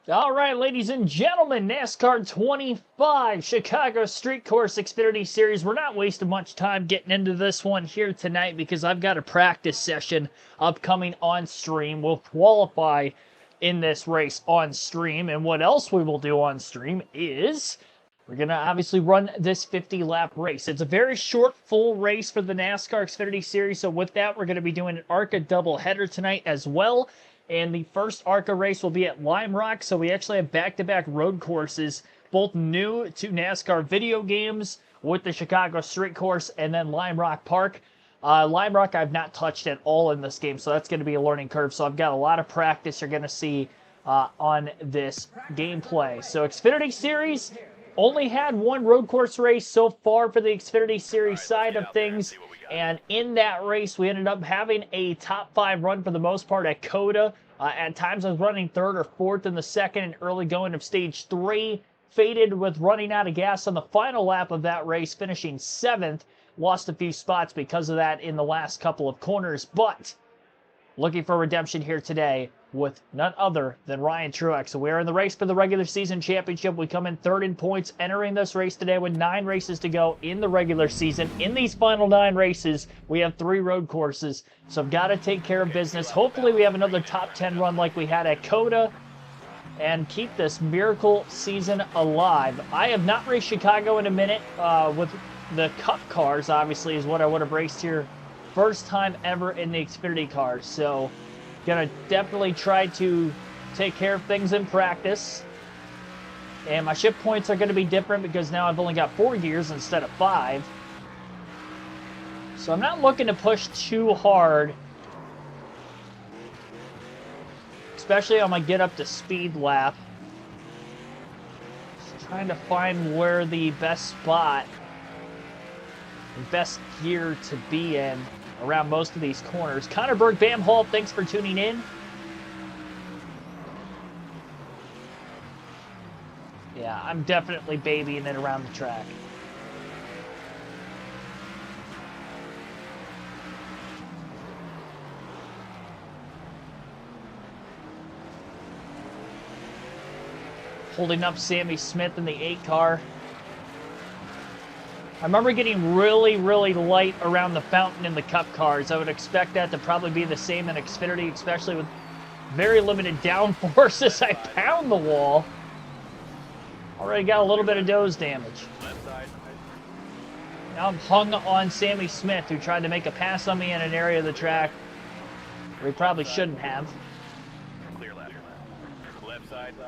All right, ladies and gentlemen, NASCAR 25 Chicago Street Course Xfinity Series. We're not wasting much time getting into this one here tonight because I've got a practice session upcoming on stream. We'll qualify in this race on stream, and what else we will do on stream is we're going to obviously run this 50-lap race. It's a very short, full race for the NASCAR Xfinity Series, so with that, we're going to be doing an ARCA doubleheader tonight as well. And the first ARCA race will be at Lime Rock, so we actually have back-to-back road courses, both new to NASCAR video games with the Chicago Street Course and then Lime Rock Park. Lime Rock I've not touched at all in this game, so that's going to be a learning curve. So I've got a lot of practice you're going to see on this gameplay. So Xfinity Series only had one road course race so far for the Xfinity Series side of things. And in that race, we ended up having a top 5 run for the most part at COTA. At times, I was running 3rd or 4th in the second and early going of stage 3. Faded with running out of gas on the final lap of that race, finishing 7th. Lost a few spots because of that in the last couple of corners. But looking for redemption here today with none other than Ryan Truex. So we're in the race for the regular season championship. We come in 3rd in points entering this race today with 9 races to go in the regular season. In these final 9 races, we have 3 road courses. So I've got to take care of business. Hopefully we have another top 10 run like we had at COTA and keep this miracle season alive. I have not raced Chicago in a minute with the Cup cars, obviously, is what I would have raced here. First time ever in the Xfinity cars, so gonna definitely try to take care of things in practice. And my ship points are gonna be different because now I've only got 4 gears instead of 5. So I'm not looking to push too hard, especially on my get up to speed lap. Just trying to find where the best spot, the best gear to be in around most of these corners. Connor Berg, Bam Hall, thanks for tuning in. Yeah, I'm definitely babying it around the track. Holding up Sammy Smith in the 8 car. I remember getting really, really light around the fountain in the Cup cars. I would expect that to probably be the same in Xfinity, especially with very limited downforce as I pound the wall. Already got a little bit of nose damage. Now I'm hung on Sammy Smith, who tried to make a pass on me in an area of the track where he probably shouldn't have.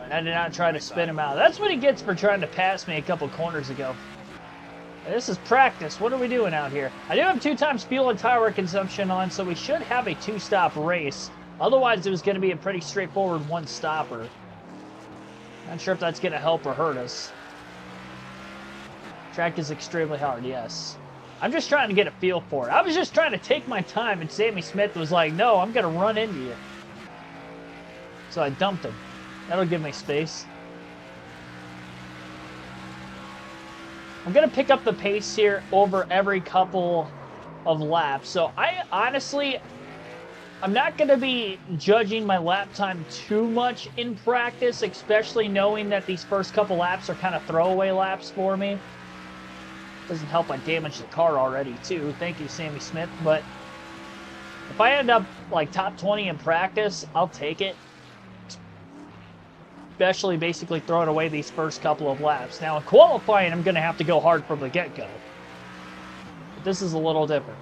I did not try to spin him out. That's what he gets for trying to pass me a couple corners ago. This is practice. What are we doing out here? I do have 2 times fuel and tire consumption on, so we should have a 2-stop race. Otherwise, it was going to be a pretty straightforward 1-stopper. Not sure if that's going to help or hurt us. Track is extremely hard, yes. I'm just trying to get a feel for it. I was just trying to take my time, and Sammy Smith was like, no, I'm going to run into you. So I dumped him. That'll give me space. I'm going to pick up the pace here over every couple of laps. So I'm not going to be judging my lap time too much in practice, especially knowing that these first couple laps are kind of throwaway laps for me. Doesn't help I damaged the car already too. Thank you, Sammy Smith. But if I end up like top 20 in practice, I'll take it. Especially basically throwing away these first couple of laps. Now in qualifying, I'm going to have to go hard from the get-go. But this is a little different.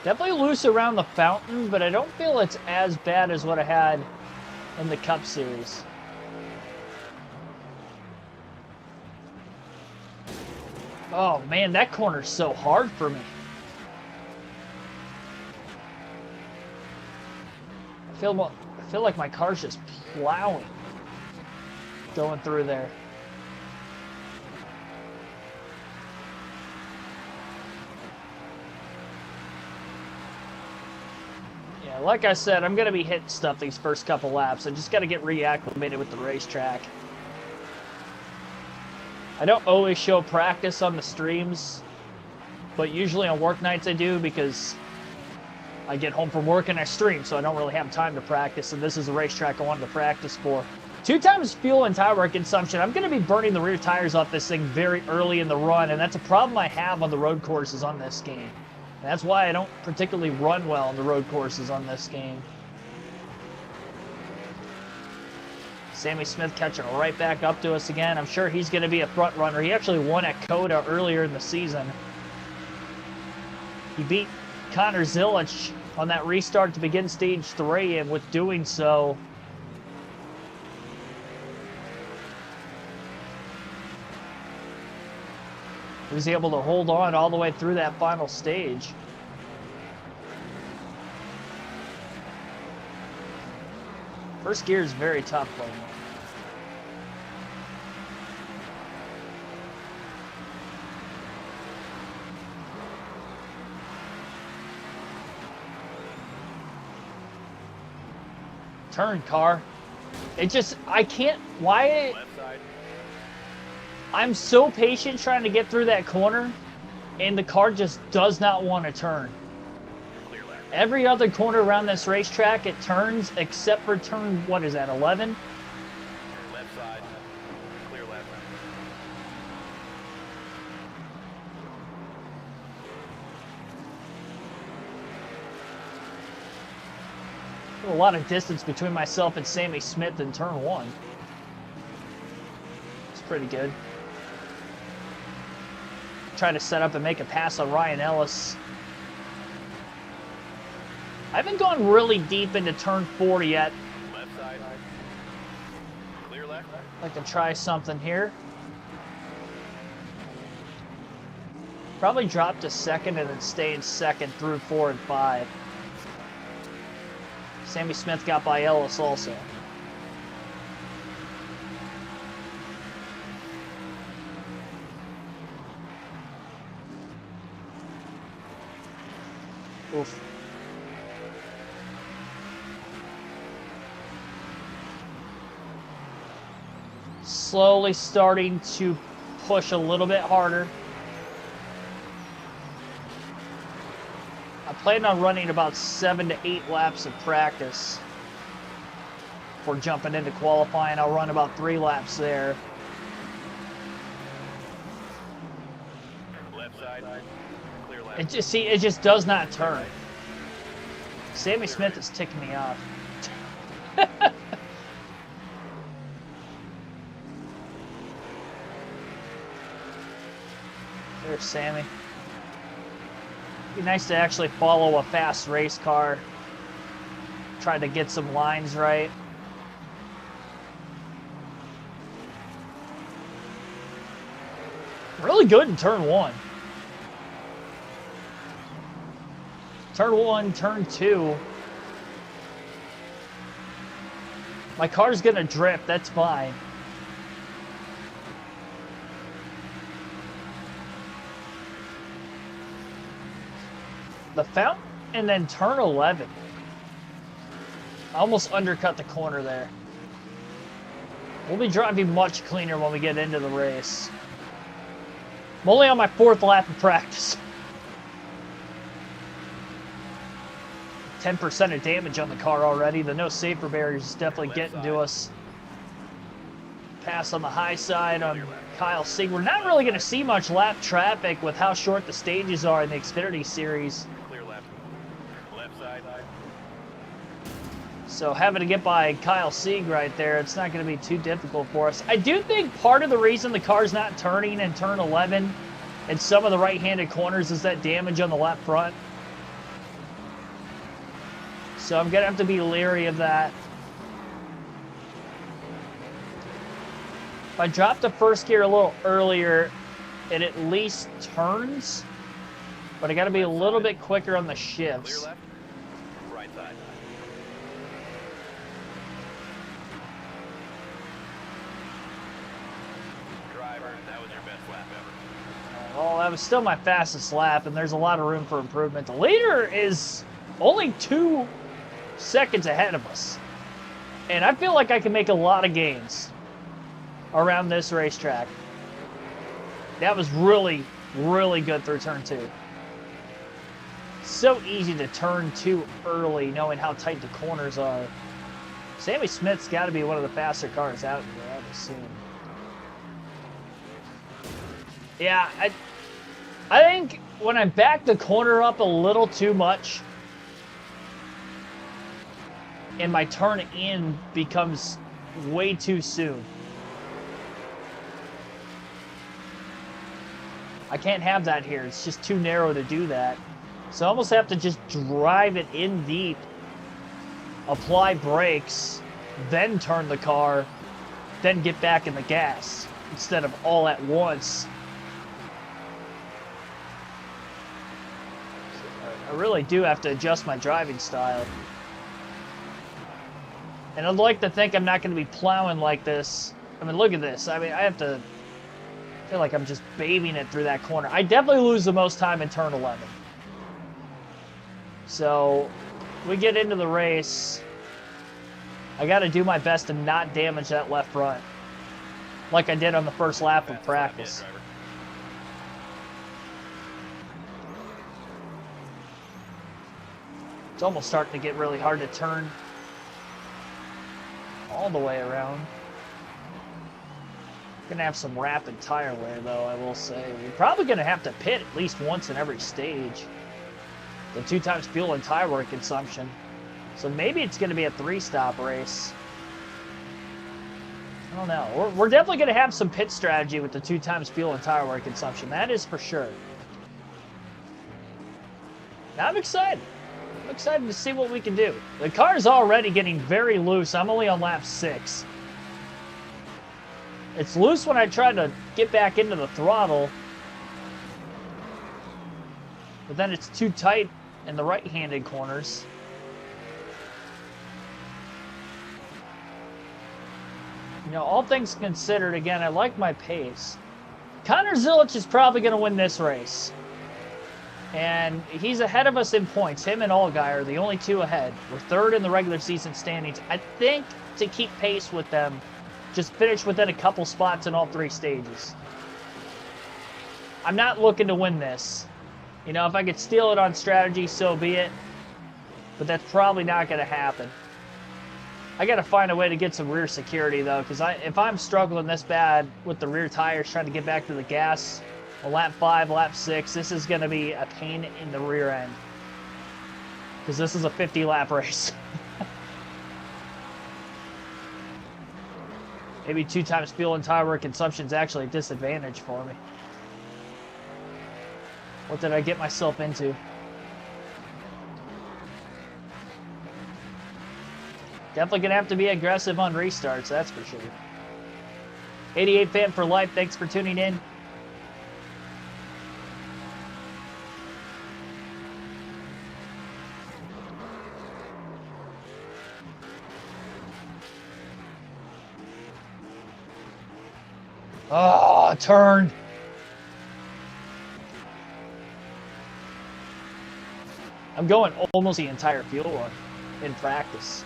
Definitely loose around the fountain, but I don't feel it's as bad as what I had in the Cup Series. Oh man, that corner's so hard for me. I feel like my car's just plowing going through there. Yeah, like I said, I'm going to be hitting stuff these first couple laps. I just got to get reacclimated with the racetrack. I don't always show practice on the streams, but usually on work nights I do because I get home from work and I stream, so I don't really have time to practice, and this is a racetrack I wanted to practice for. 2 times fuel and tire wear consumption. I'm going to be burning the rear tires off this thing very early in the run, and that's a problem I have on the road courses on this game. And that's why I don't particularly run well on the road courses on this game. Sammy Smith catching right back up to us again. I'm sure he's going to be a front runner. He actually won at Coda earlier in the season. He beat Connor Zilich on that restart to begin Stage 3, and with doing so, he was able to hold on all the way through that final stage. First gear is very tough right now. Turn, car. It just, I can't, why? I'm so patient trying to get through that corner, and the car just does not want to turn. Every other corner around this racetrack, it turns, except for turn, what is that, 11? Left side, clear left. A lot of distance between myself and Sammy Smith in turn 1. It's pretty good. Try to set up and make a pass on Ryan Ellis. I haven't gone really deep into turn 4 yet. Left side, clear left. I'd like to try something here. Probably drop to second and then stay in second through 4 and 5. Sammy Smith got by Ellis also. Oof. Slowly starting to push a little bit harder. I plan on running about 7 to 8 laps of practice before jumping into qualifying. I'll run about 3 laps there. Left side, clear left. It just does not turn. Sammy Smith is ticking me off. There's Sammy. Be nice to actually follow a fast race car. Try to get some lines right. Really good in turn 1. Turn 1, turn 2. My car's gonna drift, that's fine. The fountain, and then turn 11. I almost undercut the corner there. We'll be driving much cleaner when we get into the race. I'm only on my 4th lap of practice. 10% of damage on the car already. The no safer barriers is definitely getting to us. Pass on the high side on Kyle Sieg. We're not really going to see much lap traffic with how short the stages are in the Xfinity series. So having to get by Kyle Sieg right there, it's not going to be too difficult for us. I do think part of the reason the car's not turning in turn 11 and some of the right-handed corners is that damage on the left front. So I'm going to have to be leery of that. If I drop the first gear a little earlier, it at least turns. But I got to be a little bit quicker on the shifts. Clear left, right side. Driver, that was your best lap ever. Well, that was still my fastest lap, and there's a lot of room for improvement. The leader is only 2 seconds ahead of us. And I feel like I can make a lot of gains around this racetrack. That was really, really good through turn 2. So easy to turn too early, knowing how tight the corners are. Sammy Smith's got to be one of the faster cars out here, I'd assume. Yeah, I think when I back the corner up a little too much, and my turn in becomes way too soon. I can't have that here. It's just too narrow to do that. So I almost have to just drive it in deep, apply brakes, then turn the car, then get back in the gas instead of all at once. I really do have to adjust my driving style. And I'd like to think I'm not going to be plowing like this. I mean, look at this. I mean, I feel like I'm just babying it through that corner. I definitely lose the most time in turn 11. So, we get into the race. I got to do my best to not damage that left front, like I did on the first lap of practice. It's almost starting to get really hard to turn all the way around. Gonna have some rapid tire wear, though, I will say. We're probably gonna have to pit at least once in every stage. The 2 times fuel and tire wear consumption. So maybe it's gonna be a 3-stop race. I don't know. We're definitely gonna have some pit strategy with the 2 times fuel and tire wear consumption. That is for sure. Now I'm excited. I'm excited to see what we can do. The car is already getting very loose. I'm only on lap 6. It's loose when I try to get back into the throttle, but then it's too tight in the right-handed corners. You know, all things considered, again, I like my pace. Connor Zilich is probably going to win this race. And he's ahead of us in points. Him and Allgaier are the only 2 ahead. We're 3rd in the regular season standings. I think to keep pace with them, just finish within a couple spots in all 3 stages. I'm not looking to win this. You know, if I could steal it on strategy, so be it. But that's probably not going to happen. I got to find a way to get some rear security, though, because if I'm struggling this bad with the rear tires trying to get back to the gas, on lap 5, lap 6, this is going to be a pain in the rear end. Because this is a 50-lap race. Maybe 2 times fuel and tire wear consumption is actually a disadvantage for me. What did I get myself into? Definitely going to have to be aggressive on restarts, that's for sure. 88 fan for life, thanks for tuning in. Oh, turn. I'm going almost the entire fuel run in practice.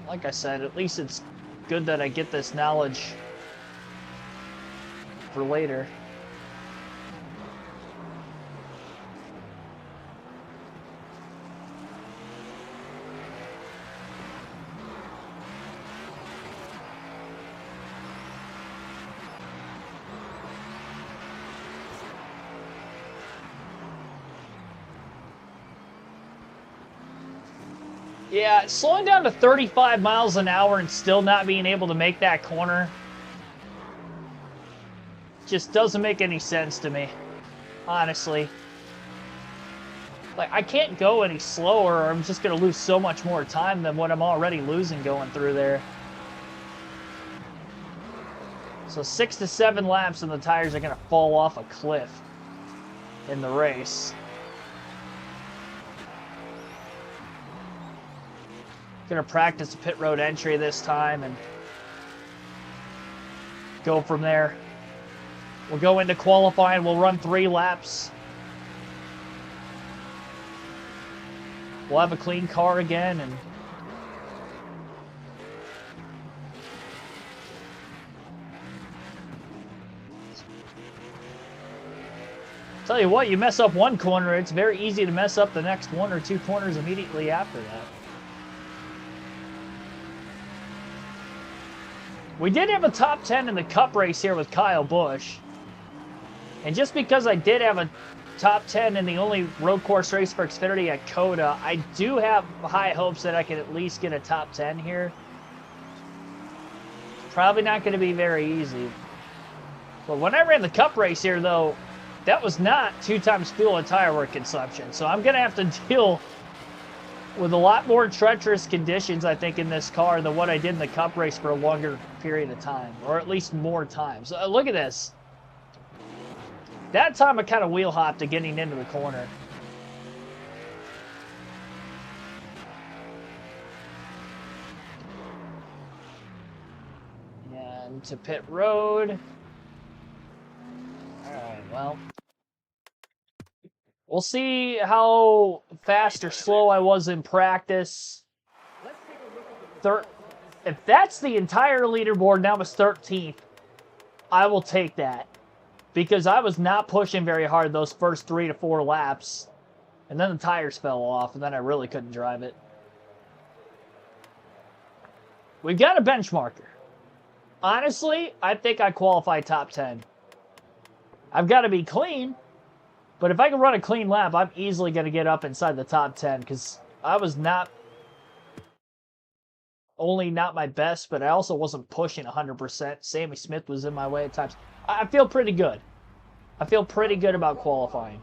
Like I said, at least it's good that I get this knowledge for later. Yeah, slowing down to 35 miles an hour and still not being able to make that corner just doesn't make any sense to me, honestly. Like, I can't go any slower or I'm just going to lose so much more time than what I'm already losing going through there. So 6 to 7 laps and the tires are going to fall off a cliff in the race. Gonna practice a pit road entry this time and go from there. We'll go into qualifying. We'll run 3 laps. We'll have a clean car again, and Tell you what, you mess up one corner, it's very easy to mess up the next 1 or 2 corners immediately after that. We did have a top 10 in the Cup race here with Kyle Busch. And just because I did have a top 10 in the only road course race for Xfinity at COTA, I do have high hopes that I can at least get a top 10 here. Probably not going to be very easy. But when I ran the Cup race here, though, that was not 2 times fuel and tire wear consumption. So I'm going to have to deal with a lot more treacherous conditions, I think, in this car than what I did in the Cup race for a longer period of time. Or at least more times. Look at this. That time I kind of wheel hopped to getting into the corner. And to pit road. Alright, well. We'll see how fast or slow I was in practice. If that's the entire leaderboard and I was 13th, I will take that. Because I was not pushing very hard those first 3 to 4 laps. And then the tires fell off, and then I really couldn't drive it. We've got a benchmarker. Honestly, I think I qualify top 10. I've got to be clean. But if I can run a clean lap, I'm easily going to get up inside the top 10. Because I was not only not my best, but I also wasn't pushing 100%. Sammy Smith was in my way at times. I feel pretty good. I feel pretty good about qualifying.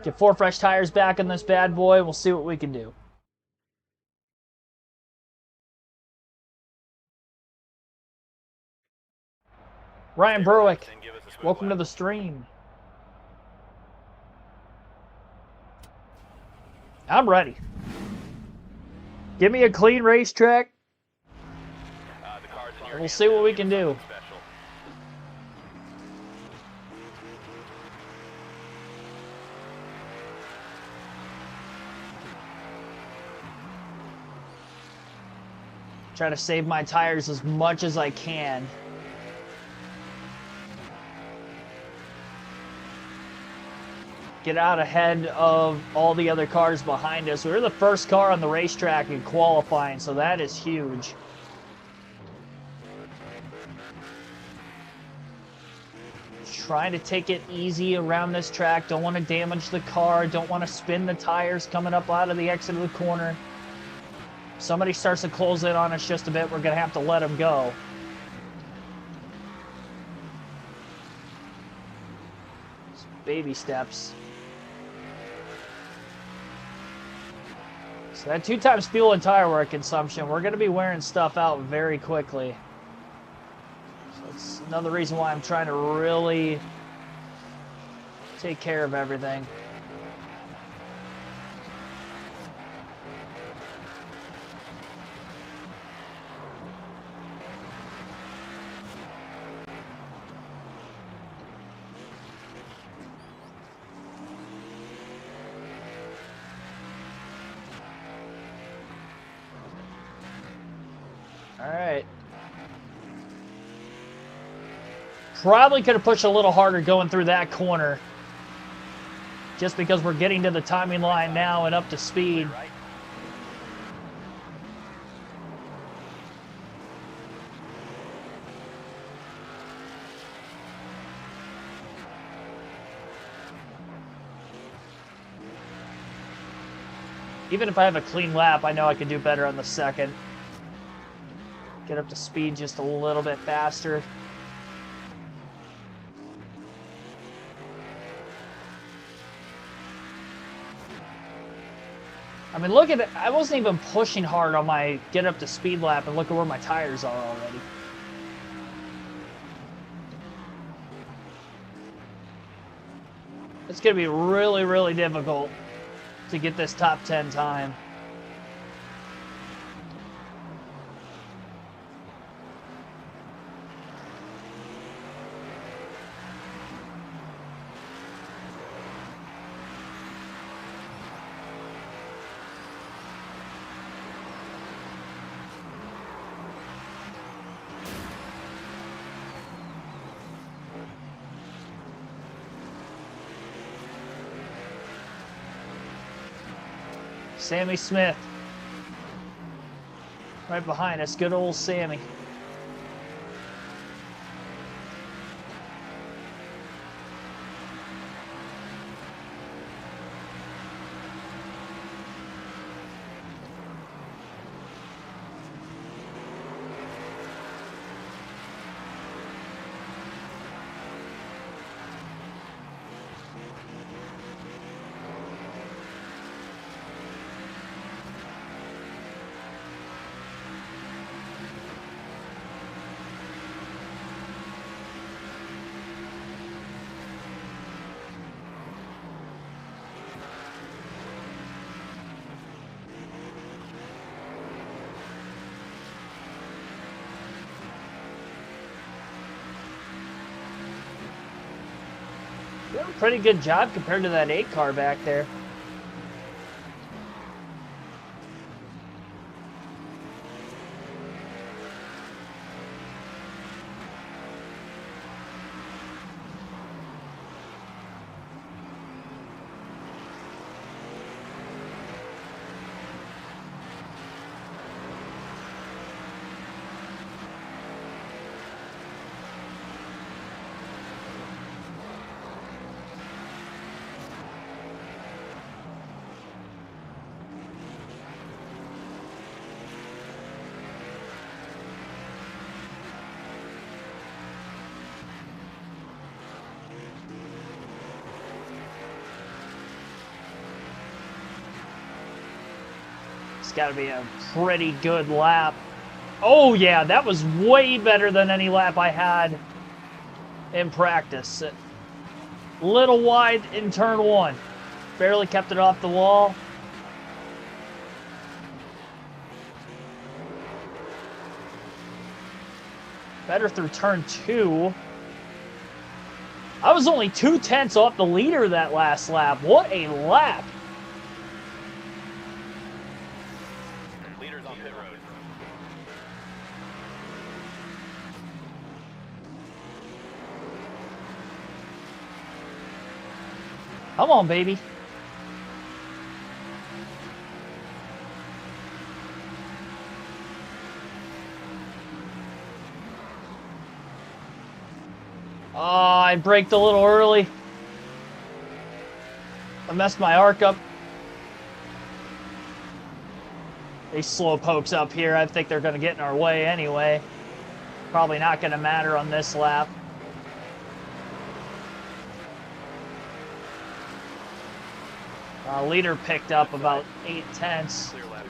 Get 4 fresh tires back on this bad boy. We'll see what we can do. Ryan Berwick, welcome to the stream. I'm ready. Give me a clean racetrack. We'll see what we can do. Try to save my tires as much as I can. Get out ahead of all the other cars behind us. We were the first car on the racetrack in qualifying, so that is huge. Trying to take it easy around this track. Don't want to damage the car. Don't want to spin the tires coming up out of the exit of the corner. Somebody starts to close in on us just a bit, we're going to have to let them go. Just baby steps. So that 2 times fuel and tire wear consumption, we're going to be wearing stuff out very quickly. So it's another reason why I'm trying to really take care of everything. Alright. Probably could have pushed a little harder going through that corner. Just because we're getting to the timing line now and up to speed. Even if I have a clean lap, I know I can do better on the second. Get up to speed just a little bit faster. I mean, look at it. I wasn't even pushing hard on my get up to speed lap, and look at where my tires are already. It's going to be really, really difficult to get this top 10 time. Sammy Smith. Right behind us. Good old Sammy. Doing a pretty good job compared to that 8 car back there. It's got to be a pretty good lap. Oh, yeah, that was way better than any lap I had in practice. Little wide in turn 1. Barely kept it off the wall. Better through turn 2. I was only 2/10 off the leader that last lap. What a lap. Leaders on pit road. Come on, baby. Oh, I braked a little early. I messed my arc up. These slow pokes up here, I think they're going to get in our way anyway. Probably not going to matter on this lap. Leader picked up about 8/10. Clear left.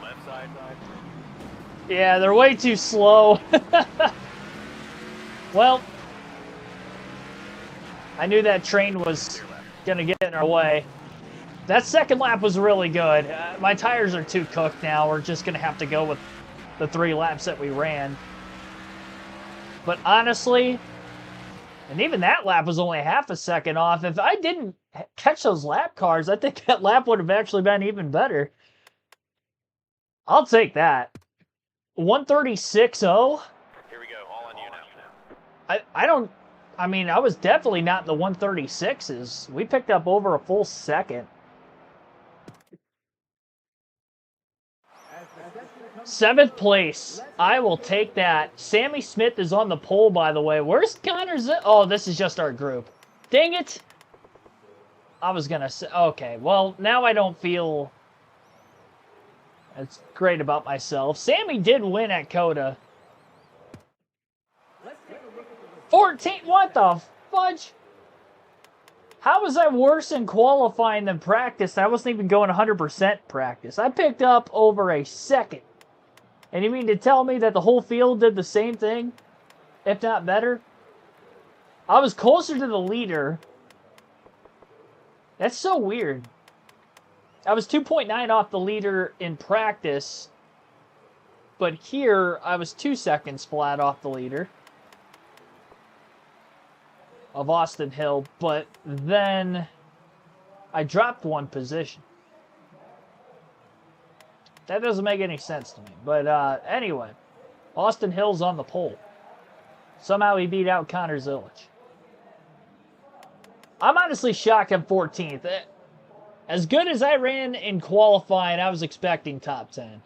Left side. Yeah, they're way too slow. Well, I knew that train was going to get in our way. That second lap was really good. My tires are too cooked now. We're just going to have to go with the 3 laps that we ran. But honestly, and even that lap was only half a second off. If I didn't catch those lap cars, I think that lap would have actually been even better. I'll take that. 136.0? Here we go. All on you now. I mean, I was definitely not in the 136s. We picked up over a full second. 7th place. I will take that. Sammy Smith is on the pole, by the way. Where's Connor's? Oh, this is just our group. Dang it. I was going to say, okay, well, now I don't feel as great about myself. Sammy did win at Coda. 14, what the fudge? How was I worse in qualifying than practice? I wasn't even going 100% practice. I picked up over a second. And you mean to tell me that the whole field did the same thing, if not better? I was closer to the leader. That's so weird. I was 2.9 off the leader in practice, but here I was 2 seconds flat off the leader of Austin Hill, but then I dropped 1 position. That doesn't make any sense to me. But anyway, Austin Hill's on the pole. Somehow he beat out Connor Zillich. I'm honestly shocked I'm 14th. As good as I ran in qualifying, I was expecting top 10.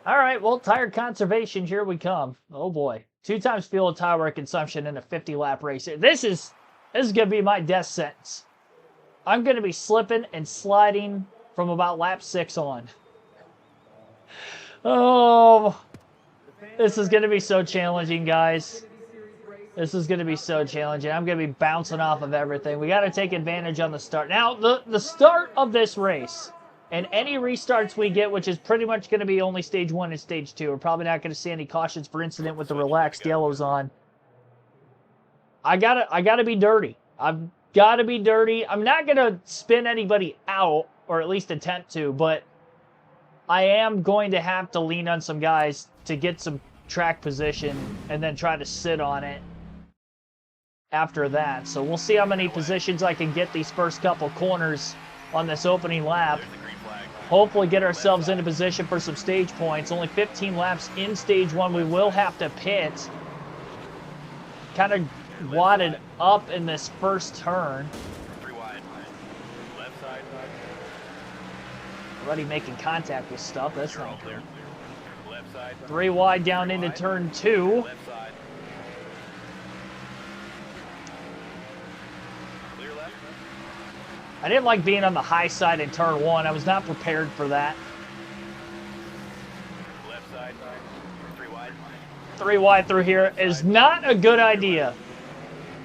All right, well, tire conservation, here we come. Oh boy. 2 times fuel and tire consumption in a 50-lap race. This is going to be my death sentence. I'm going to be slipping and sliding from about lap 6 on. Oh, this is going to be so challenging, guys. This is going to be so challenging. I'm going to be bouncing off of everything. We got to take advantage on the start. Now, the start of this race, and any restarts we get, which is pretty much going to be only stage 1 and stage 2. We're probably not going to see any cautions for incident with the relaxed yellows on. I gotta be dirty. I've got to be dirty. I'm not going to spin anybody out, or at least attempt to, but I am going to have to lean on some guys to get some track position and then try to sit on it after that. So we'll see how many positions I can get these first couple corners on this opening lap. Hopefully get ourselves into position for some stage points. Only 15 laps in stage 1. We will have to pit. Kind of wadded up in this first turn. 3 wide. Left side. Already making contact with stuff. That's You're all not clear. good. Left side. 3 wide down into turn 2. Left side. Clear left. I didn't like being on the high side in turn 1. I was not prepared for that. Left side. 3 wide. 3 wide through here is not a good idea.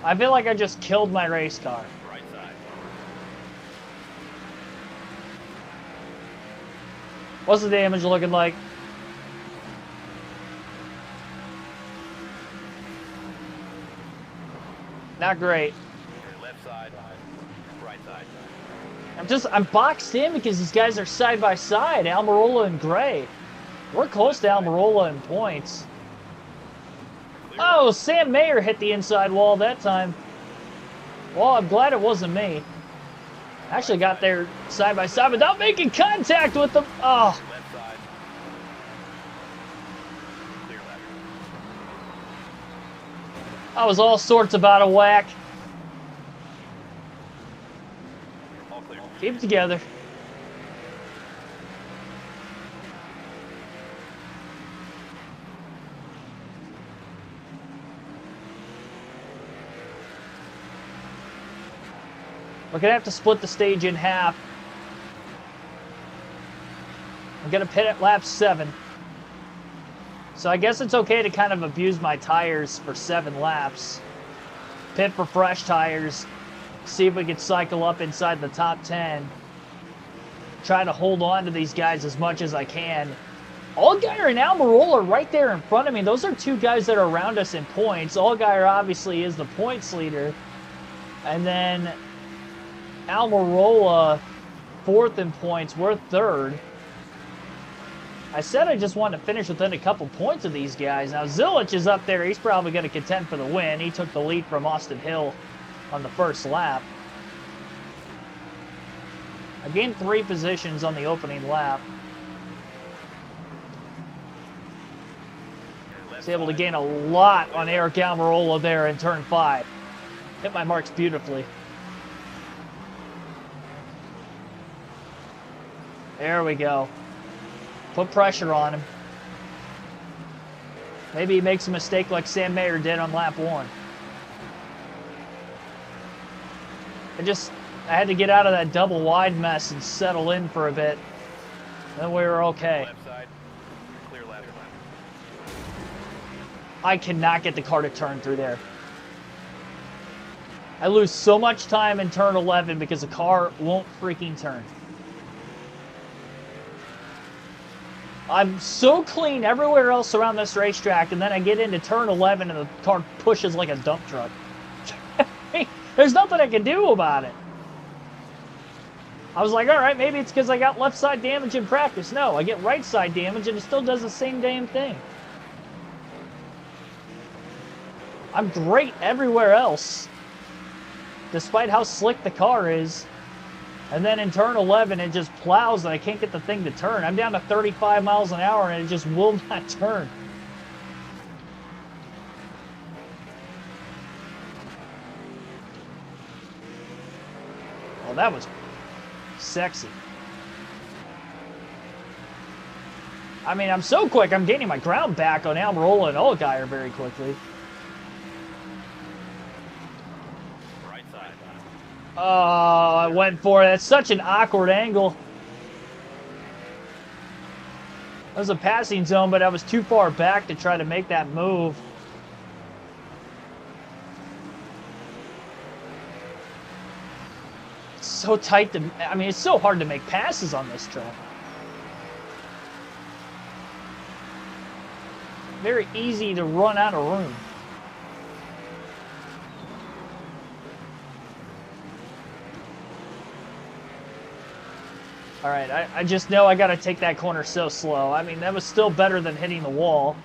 I feel like I just killed my race car. Right side. What's the damage looking like? Not great. Left side. Right side. I'm boxed in because these guys are side by side, Almirola and Gray. We're close to Almirola in points. Oh, Sam Mayer hit the inside wall that time. Well, I'm glad it wasn't me. Actually got there side by side without making contact with them. Oh. Left side. Clear left. I was all sorts of out of whack. All clear. Keep it together. We're going to have to split the stage in half. I'm going to pit at lap 7. So I guess it's okay to kind of abuse my tires for 7 laps. Pit for fresh tires. See if we can cycle up inside the top 10. Try to hold on to these guys as much as I can. Allgaier and Almirola are right there in front of me. Those are 2 guys that are around us in points. Allgaier obviously is the points leader. And then Almirola 4th in points. We're 3rd. I said I just wanted to finish within a couple points of these guys. Now Zilich is up there. He's probably going to contend for the win. He took the lead from Austin Hill on the first lap. I gained 3 positions on the opening lap. Was able to gain a lot on Eric Almirola there in turn 5. Hit my marks beautifully. There we go. Put pressure on him. Maybe he makes a mistake like Sam Mayer did on lap 1. I had to get out of that double wide mess and settle in for a bit. Then we were okay. Left side. Clear left. I cannot get the car to turn through there. I lose so much time in turn 11 because the car won't freaking turn. I'm so clean everywhere else around this racetrack, and then I get into turn 11 and the car pushes like a dump truck. There's nothing I can do about it. I was like, all right, maybe it's because I got left side damage in practice. No, I get right side damage and it still does the same damn thing. I'm great everywhere else, despite how slick the car is. And then in turn 11, it just plows and I can't get the thing to turn. I'm down to 35 miles an hour and it just will not turn. that was sexy. I mean, I'm so quick, I'm gaining my ground back on Almirola and Allgaier very quickly. Right side. Oh, I went for it. That's such an awkward angle. That was a passing zone, but I was too far back to try to make that move. It's so tight to, I mean, it's so hard to make passes on this track. Very easy to run out of room. All right, I just know I got to take that corner so slow. I mean, that was still better than hitting the wall.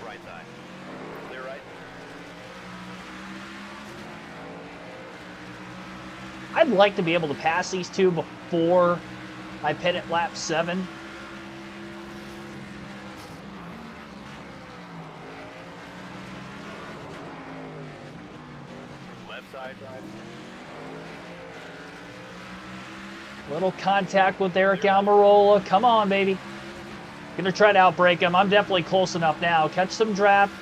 Right side. Clear right. I'd like to be able to pass these two before I pit at lap 7. Left side. Little contact with Eric Almirola. Come on, baby. Gonna try to outbrake him. I'm definitely close enough now. Catch some draft.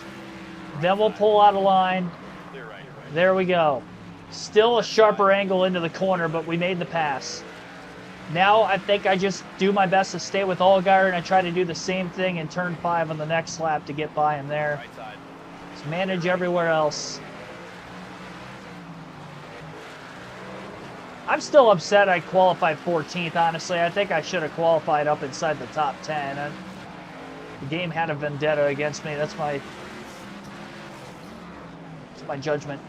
Then we'll pull out of line. Clear right. There we go. Still a sharper angle into the corner, but we made the pass. Now I think I just do my best to stay with Allgaier, and I try to do the same thing in turn 5 on the next lap to get by him there. Right side. Just manage everywhere else. I'm still upset I qualified 14th, honestly. I think I should have qualified up inside the top 10. The game had a vendetta against me. That's my judgment.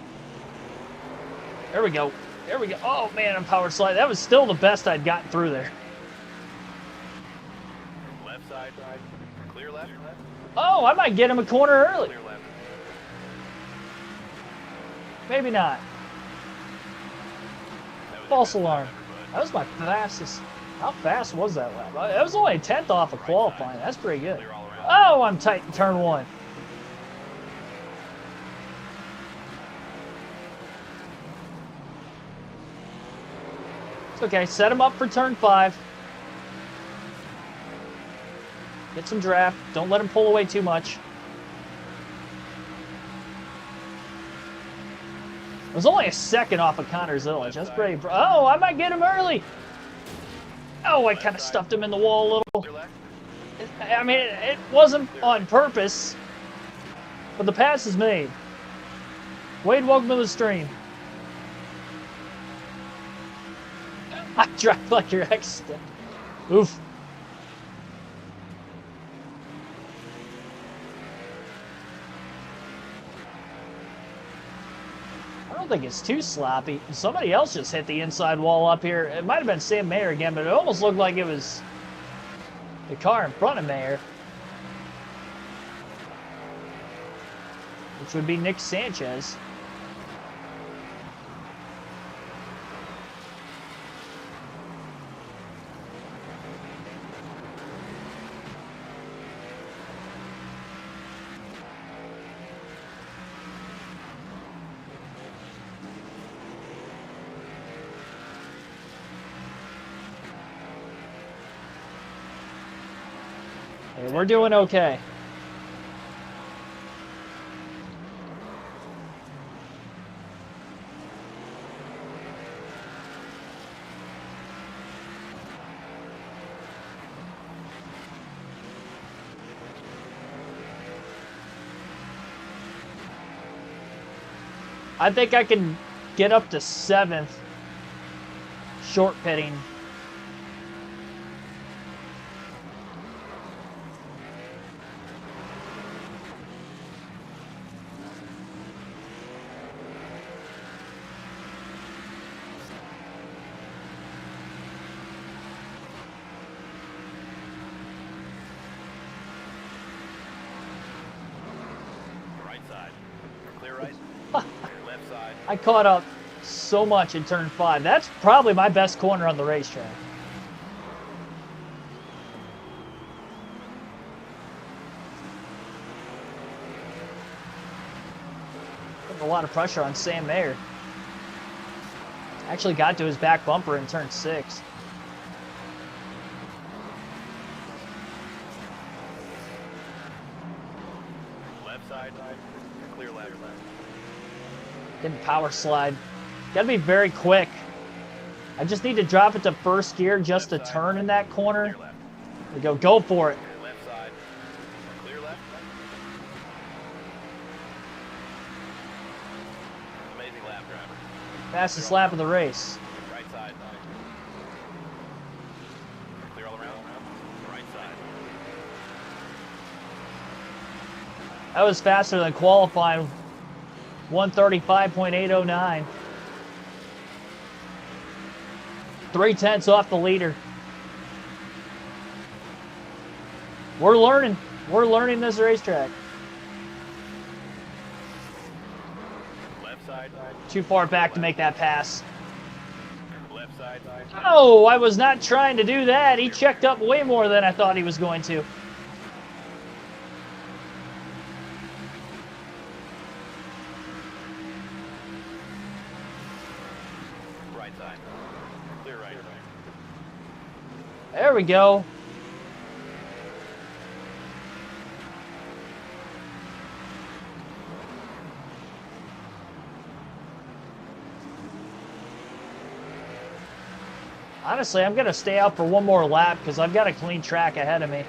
There we go. There we go. Oh, man, I'm power slide. That was still the best I'd gotten through there. Left side. Clear left. Oh, I might get him a corner early. Clear left. Maybe not. That was your False best lap alarm. ever, bud. That was my fastest. How fast was that lap? That was only a 10th off of qualifying. That's pretty good. Clear all around. Oh, I'm tight in turn 1. It's okay. Set him up for turn 5. Get some draft. Don't let him pull away too much. It was only a second off of Connor's Village. That's pretty. Oh, I might get him early. Oh, I kind of stuffed him in the wall a little. Clear left. I mean, it wasn't on purpose, but the pass is made. Wade, welcome to the stream. I drive like your ex. Oof. I don't think it's too sloppy. Somebody else just hit the inside wall up here. It might have been Sam Mayer again, but it almost looked like it was the car in front of Mayer, which would be Nick Sanchez. Hey, we're doing okay. I think I can get up to 7th short pitting. I caught up so much in turn 5. That's probably my best corner on the racetrack. Putting a lot of pressure on Sam Mayer. Actually got to his back bumper in turn 6. Left side, clear left. Didn't power slide. Got to be very quick. I just need to drop it to first gear just to turn in that corner. There we go. Go for it. Left side, clear left. Amazing lap, driver. Fastest lap of the race. Right side. Clear all around. Right side. That was faster than qualifying. 135.809. 3/10 off the leader. We're learning. We're learning this racetrack. Left side. Too far back to make that pass. Left side. Oh, I was not trying to do that. He checked up way more than I thought he was going to. Right side. Clear right. There we go. Honestly, I'm going to stay out for one more lap because I've got a clean track ahead of me.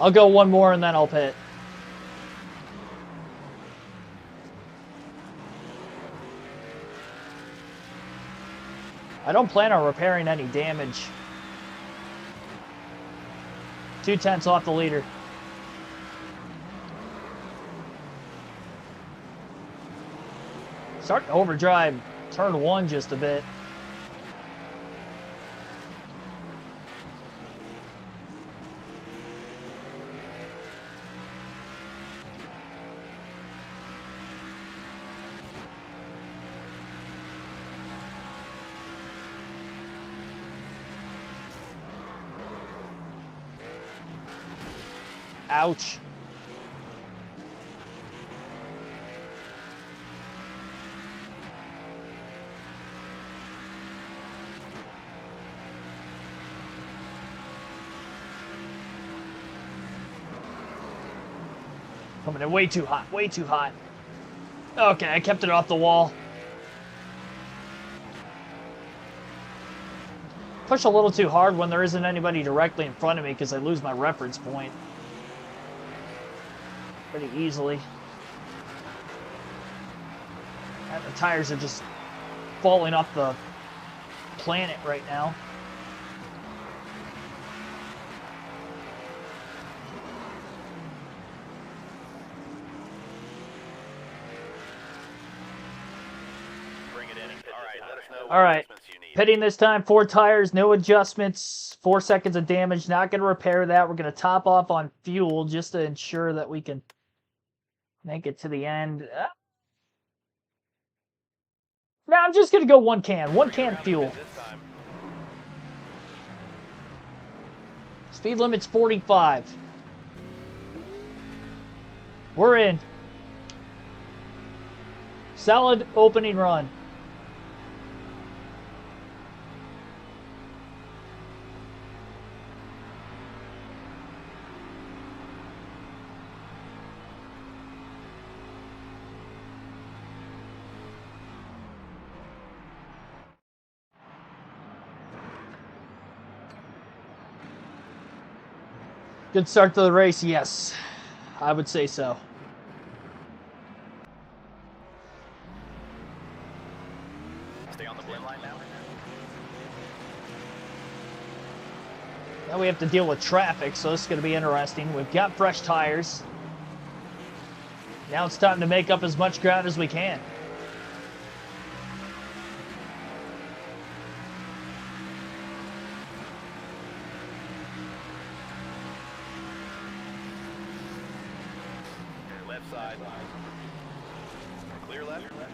I'll go one more and then I'll pit. I don't plan on repairing any damage. 2/10 off the leader. Starting to overdrive turn 1 just a bit. Ouch. Coming in way too hot, way too hot. Okay, I kept it off the wall. Push a little too hard when there isn't anybody directly in front of me because I lose my reference point pretty easily. And the tires are just falling off the planet right now. Bring it in and all right, let us know All right, what adjustments you need. pitting this time, 4 tires, no adjustments, 4 seconds of damage. Not going to repair that. We're going to top off on fuel just to ensure that we can make it to the end. No, I'm just going to go one can fuel. This time. Speed limit's 45. We're in. Solid opening run. Good start to the race, yes. I would say so. Stay on the blue line now. Now we have to deal with traffic, so this is going to be interesting. We've got fresh tires. Now it's time to make up as much ground as we can. left.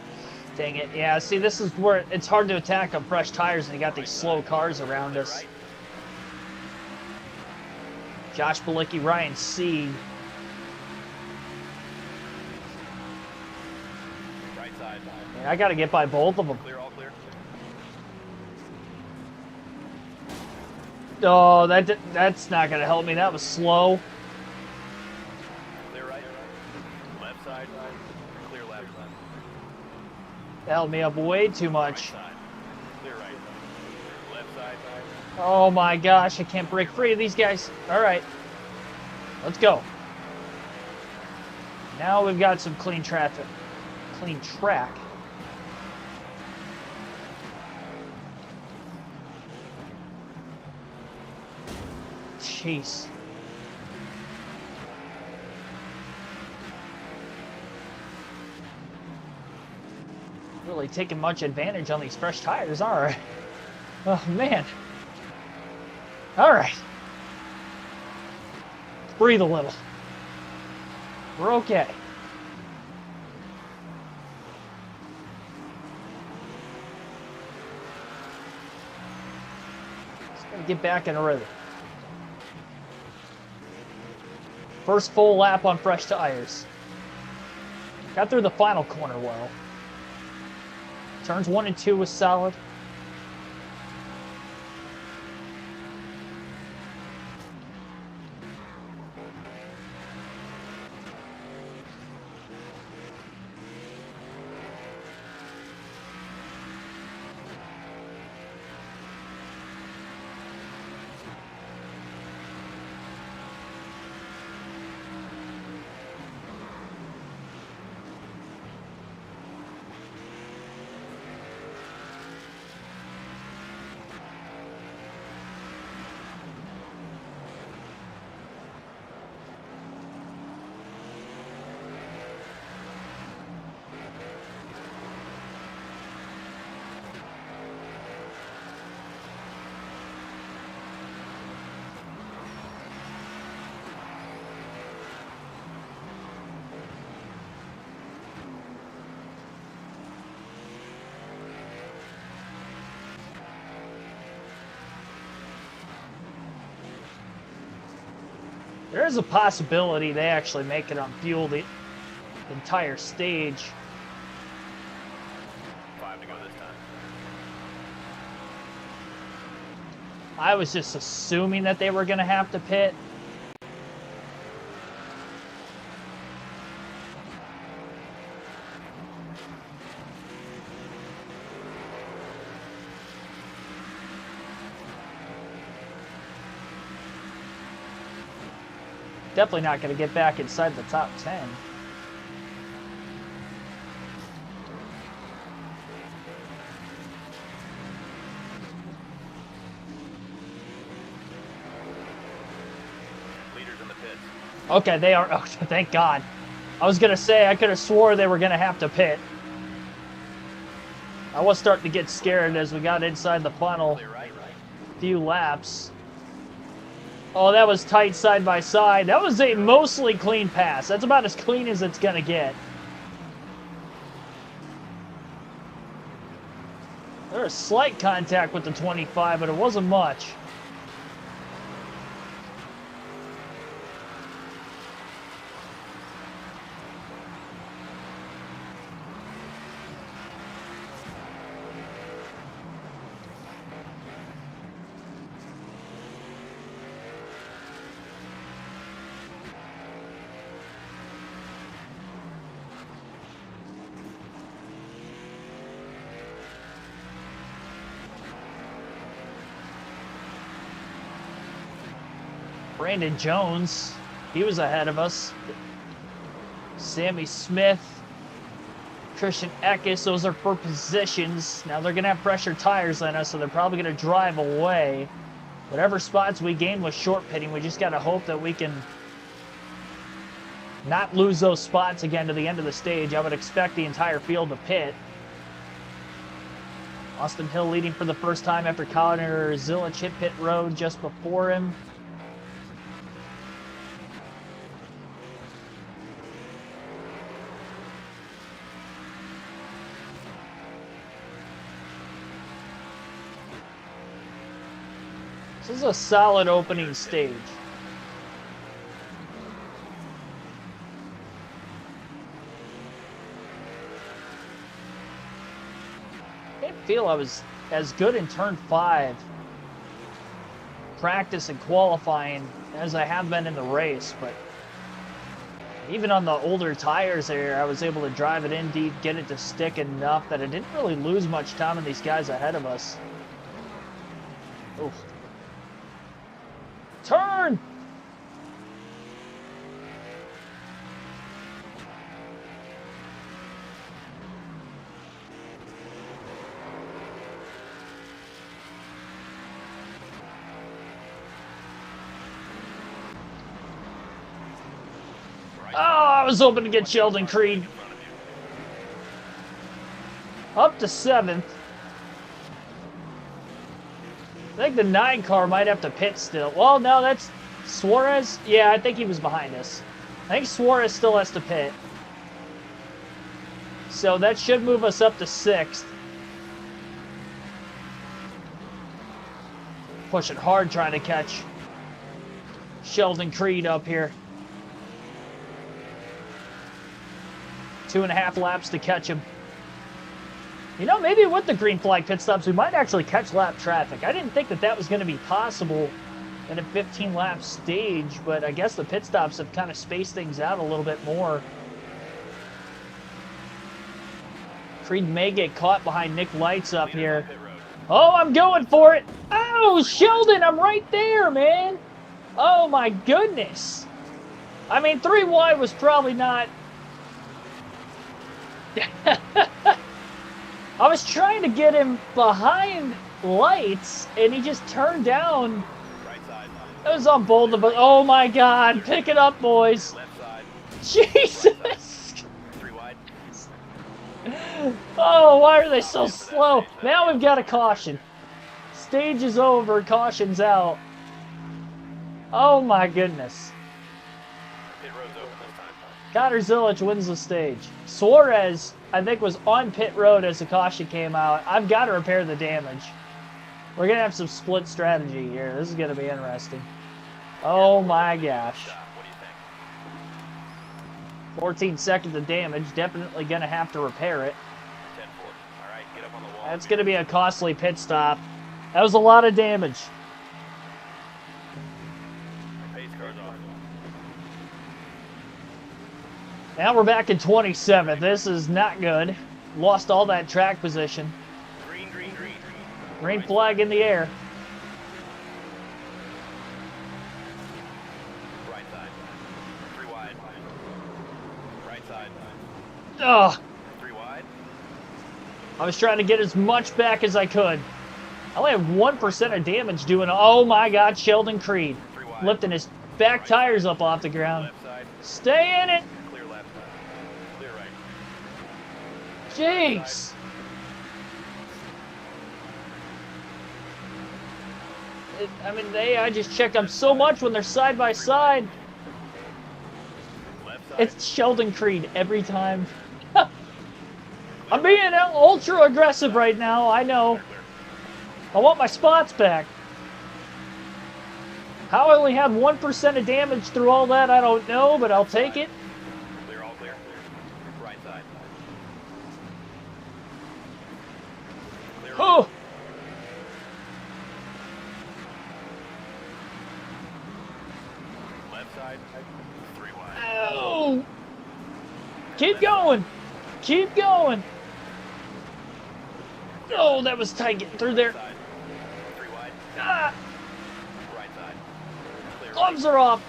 Dang it. Yeah, see, this is where it's hard to attack on fresh tires and you got these slow cars around us. Right. Josh Balicki, Ryan Seed. Right side. I got to get by both of them. Clear, all clear. Oh, that's not going to help me. That was slow. Clear right. Left side. Clear left. That held me up way too Right much. side. Clear right. Left side. Oh my gosh, I can't break free of these guys. All right, let's go. Now we've got some clean traffic, clean track. Jeez. Really taking much advantage on these fresh tires, all right. Oh man. All right. Breathe a little. We're okay. Just gotta get back in a rhythm. First full lap on fresh tires. Got through the final corner well. Turns 1 and 2 was solid. There is a possibility they actually make it on fuel the entire stage. 5 to go this time. I was just assuming that they were going to have to pit. Definitely not going to get back inside the top 10. Leaders in the pits. Okay, they are. Oh, thank God. I was going to say, I could have swore they were going to have to pit. I was starting to get scared as we got inside the final Clear right. few laps. Oh, that was tight side by side. That was a mostly clean pass. That's about as clean as it's going to get. There was slight contact with the 25, but it wasn't much. Brandon Jones, he was ahead of us. Sammy Smith, Christian Eckes, those are for positions. Now they're going to have pressure tires on us, so they're probably going to drive away. Whatever spots we gain with short pitting, we just got to hope that we can not lose those spots again to the end of the stage. I would expect the entire field to pit. Austin Hill leading for the first time after Connor Zilic hit pit road just before him. This is a solid opening stage. I didn't feel I was as good in turn 5, practice and qualifying, as I have been in the race, but even on the older tires there, I was able to drive it in deep, get it to stick enough that I didn't really lose much time on these guys ahead of us. Oof. Turn! Oh, I was hoping to get Sheldon Creed. Up to 7th. I think the 9 car might have to pit still. Well, no, that's Suarez. Yeah, I think he was behind us. I think Suarez still has to pit. So that should move us up to 6th. Pushing hard trying to catch Sheldon Creed up here. 2.5 laps to catch him. You know, maybe with the green flag pit stops, we might actually catch lap traffic. I didn't think that that was going to be possible in a 15-lap stage, but I guess the pit stops have kind of spaced things out a little bit more. Creed may get caught behind Nick Lights up here. Oh, I'm going for it. Oh, Sheldon, I'm right there, man. Oh, my goodness. I mean, 3 wide was probably not... I was trying to get him behind Lights, and he just turned down. Right side. It was on both of us. Oh my God! Pick it up, boys. Left side. Jesus! 3 wide. Oh, why are they so slow? Now we've got a caution. Stage is over. Caution's out. Oh my goodness. Pit road's open this time. Connor Zilic wins the stage. Suarez, I think, was on pit road as the caution came out. I've got to repair the damage. We're going to have some split strategy here. This is going to be interesting. Oh my gosh. What do you think? 14 seconds of damage. Definitely going to have to repair it. 10-4. All right, get up on the wall. That's going to be a costly pit stop. That was a lot of damage. Pace car's off. Now we're back in 27th. This is not good. Lost all that track position. Green, green, green. Green flag in the air. Right side. 3 wide. Right side. Ugh. 3 wide. I was trying to get as much back as I could. I only have 1% of damage doing. Oh my God, Sheldon Creed. 3 wide. Lifting his back tires up off the ground. Left side. Stay in it. Clear left side. Clear right. Jeez. I mean, I just check them so much when they're side by side. Left side. It's Sheldon Creed every time. I'm being ultra aggressive right now, I know. Clear. I want my spots back. How I only had 1% of damage through all that, I don't know, but I'll take it. Clear, all clear. Right side. Clear right. Oh, Left side. 3 wide. oh. Keep going. Keep going. Oh, that was tight getting through there. Left side. 3 wide. Ah, Right side. Clear gloves are off.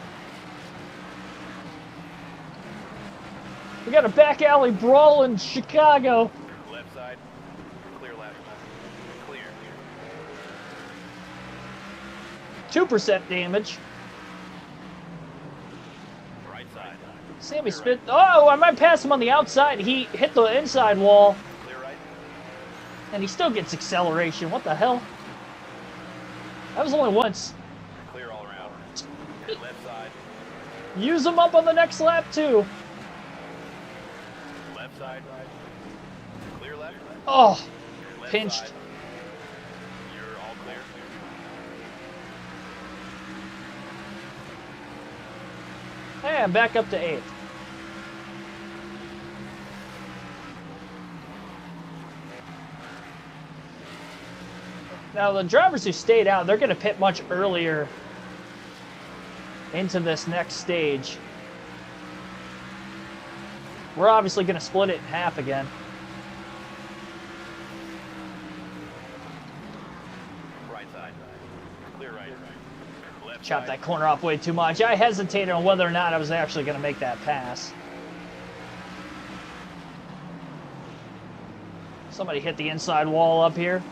We got a back alley brawl in Chicago. right. Left side. Clear left. Clear. 2% damage. Right side. Sammy Smith. Oh, I might pass him on the outside. He hit the inside wall, Clear right. and he still gets acceleration. What the hell? That was only once. Clear all around. Left side. Use him up on the next lap, too. Left side. Clear left. Oh, Left pinched. side. You're all clear. Hey, I'm back up to 8th. Now, the drivers who stayed out, they're going to pit much earlier into this next stage. We're obviously going to split it in half again. Right side. Clear right. Left Chopped side. that corner off way too much. I hesitated on whether or not I was actually going to make that pass. Somebody hit the inside wall up here.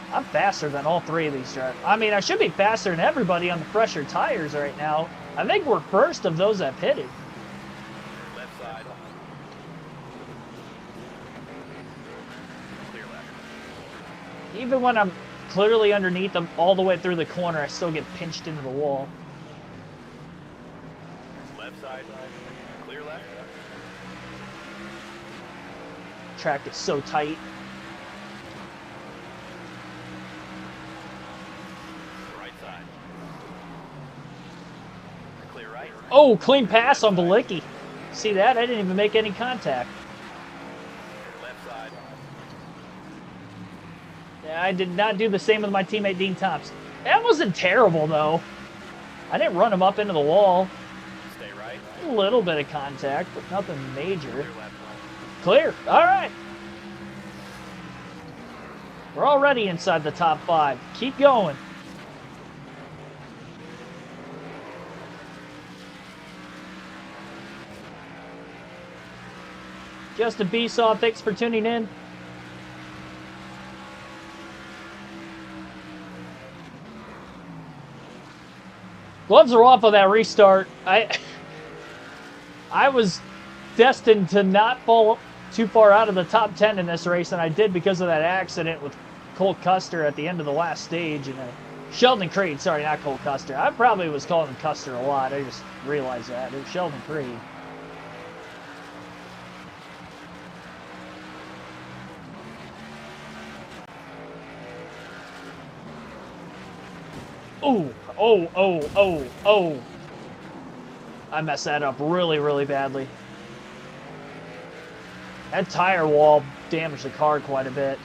I'm faster than all three of these drivers. I mean, I should be faster than everybody on the fresher tires right now. I think we're first of those that pitted. Left side. Clear left. Even when I'm clearly underneath them all the way through the corner, I still get pinched into the wall. Left side. Clear left. Track is so tight. Right side. Clear right. Oh, clean pass on Balicki. See that? I didn't even make any contact. Left side. Yeah, I did not do the same with my teammate Dean Thompson. That wasn't terrible, though. I didn't run him up into the wall. Stay right. A little bit of contact, but nothing major. Clear left. Clear. All right. We're already inside the top 5. Keep going. Justin Beesaw, thanks for tuning in. Gloves are off of that restart. I was destined to not fall too far out of the top 10 in this race, and I did because of that accident with Cole Custer at the end of the last stage. And Sheldon Creed, sorry, not Cole Custer. I probably was calling him Custer a lot. I just realized that. It was Sheldon Creed. Oh. I messed that up really, really badly. That tire wall damaged the car quite a bit.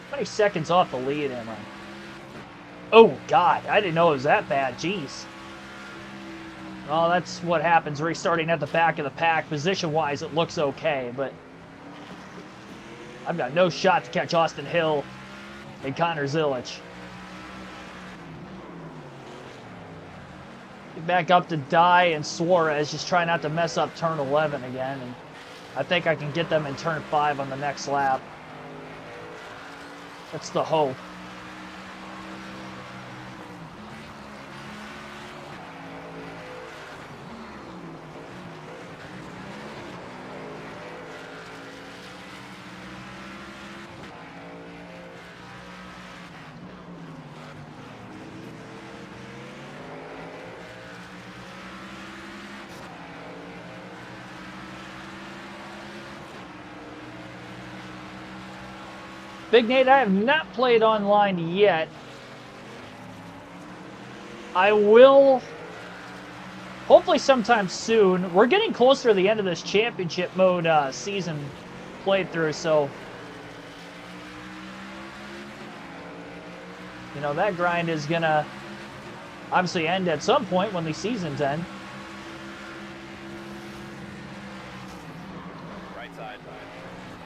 How many seconds off the lead am I? Oh, God. I didn't know it was that bad. Jeez. Well, that's what happens restarting at the back of the pack. Position-wise, it looks okay, but I've got no shot to catch Austin Hill and Connor Zilich. Get back up to Dye and Suarez. Just try not to mess up turn 11 again. And I think I can get them in turn 5 on the next lap. That's the hope. Big Nate, I have not played online yet. I will, hopefully sometime soon. We're getting closer to the end of this championship mode season playthrough, so you know that grind is gonna obviously end at some point when the seasons end. Right side.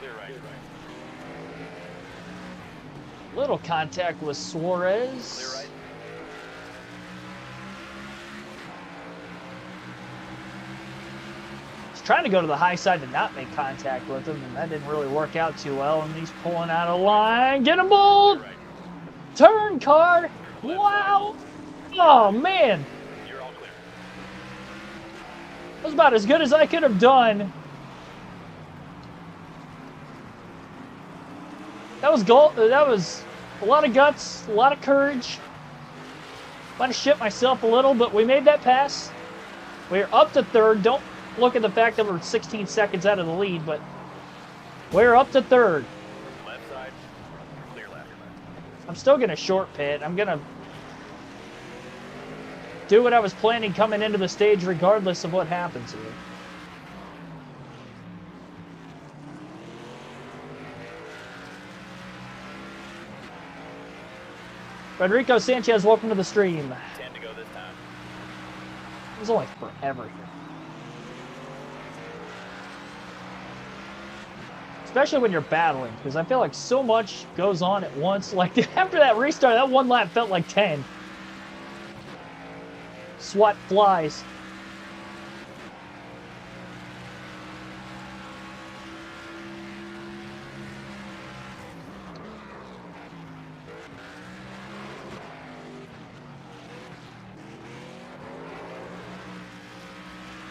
Clear right. little contact with Suarez. Clear right. He's trying to go to the high side to not make contact with him, and that didn't really work out too well. And he's pulling out of line. Get him, Bolt! Clear right. Turn, car! Wow! Oh, man! You're all clear. That was about as good as I could have done. That was that was a lot of guts, a lot of courage. Might have shit myself a little, but we made that pass. We're up to third. Don't look at the fact that we're 16 seconds out of the lead, but we're up to third. Left side. Clear left. I'm still going to short pit. I'm going to do what I was planning coming into the stage regardless of what happens here. Rodrigo Sanchez, welcome to the stream. 10 to go this time. It was only forever here. Especially when you're battling, because I feel like so much goes on at once. Like, after that restart, that one lap felt like 10. SWAT flies.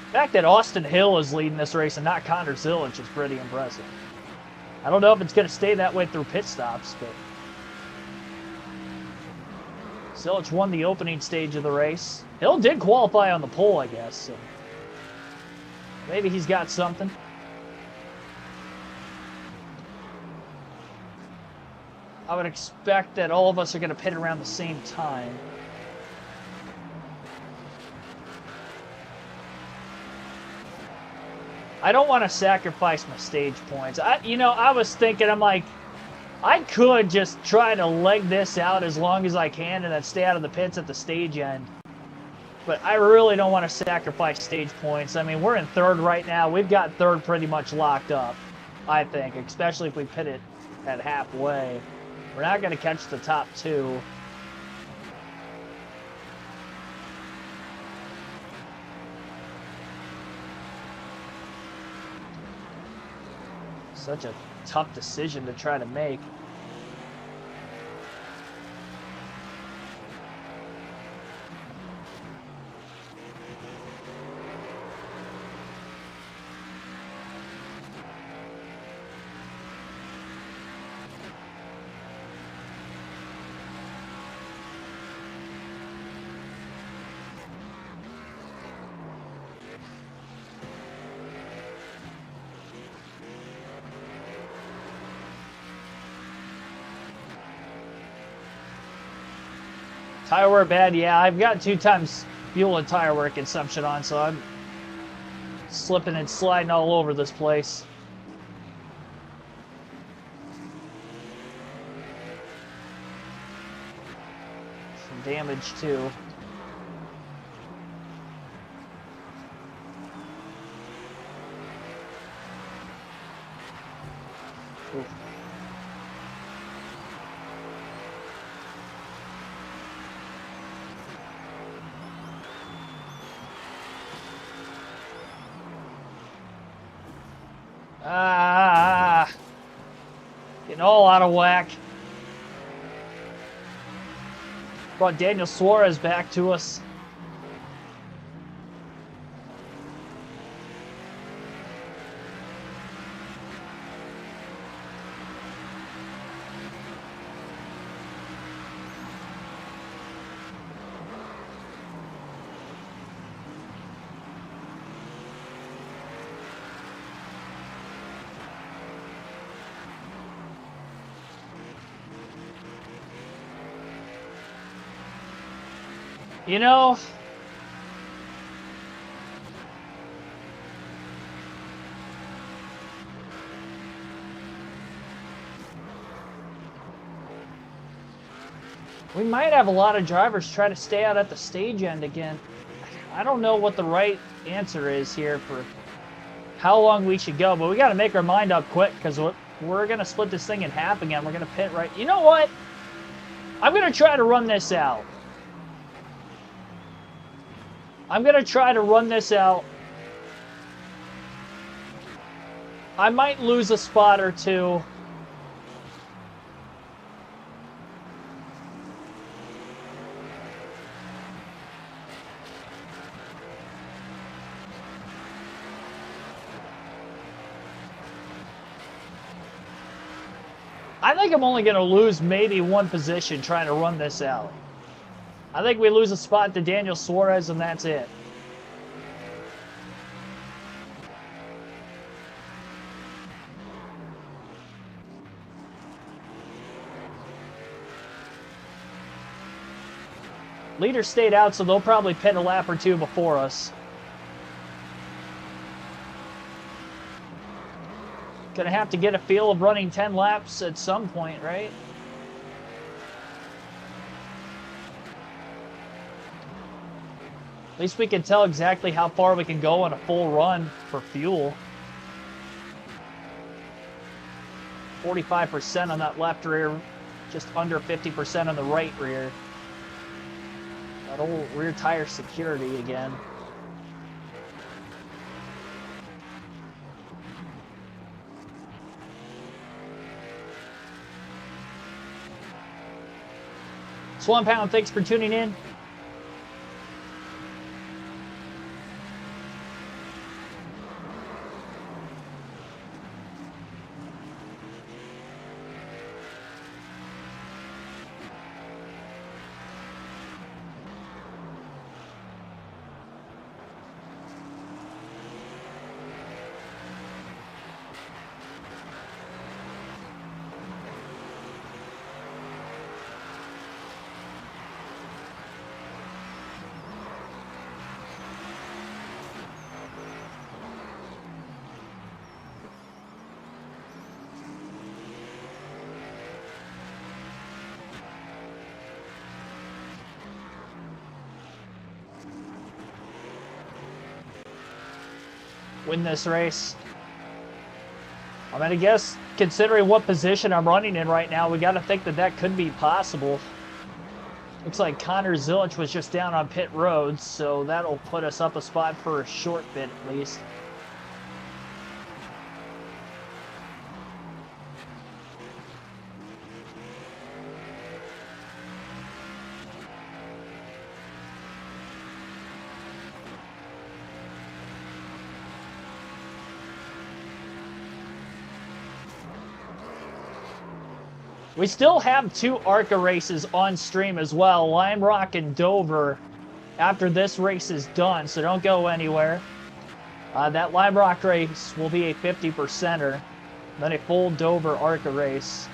The fact that Austin Hill is leading this race and not Connor Zilic is pretty impressive. I don't know if it's going to stay that way through pit stops, but Zilic won the opening stage of the race. Hill did qualify on the pole, I guess, so maybe he's got something. I would expect that all of us are going to pit around the same time. I don't want to sacrifice my stage points. I was thinking, I'm like, I could just try to leg this out as long as I can and then stay out of the pits at the stage end. But I really don't want to sacrifice stage points. I mean, we're in third right now. We've got third pretty much locked up, I think, especially if we pit it at halfway. We're not going to catch the top two. Such a tough decision to try to make. Tire wear bad, yeah. I've got 2 times fuel and tire wear consumption on, so I'm slipping and sliding all over this place. Some damage too. Oof. Getting all out of whack. Brought Daniel Suarez back to us. You know, we might have a lot of drivers try to stay out at the stage end again. I don't know what the right answer is here for how long we should go, but we got to make our mind up quick because we're going to split this thing in half again. We're going to pit right. You know what? I'm going to try to run this out. I'm going to try to run this out. I might lose a spot or two. I think I'm only going to lose maybe one position trying to run this out. I think we lose a spot to Daniel Suarez, and that's it. Leader stayed out, so they'll probably pit a lap or two before us. Gonna have to get a feel of running 10 laps at some point, right? At least we can tell exactly how far we can go on a full run for fuel. 45% on that left rear, just under 50% on the right rear. That old rear tire security again. Swan Pound, thanks for tuning in. Win this race. I mean, I guess considering what position I'm running in right now, we got to think that that could be possible. Looks like Connor Zillich was just down on pit road, so that'll put us up a spot for a short bit at least. We still have 2 ARCA races on stream as well, Lime Rock and Dover, after this race is done, so don't go anywhere. That Lime Rock race will be a 50%er, then a full Dover ARCA race,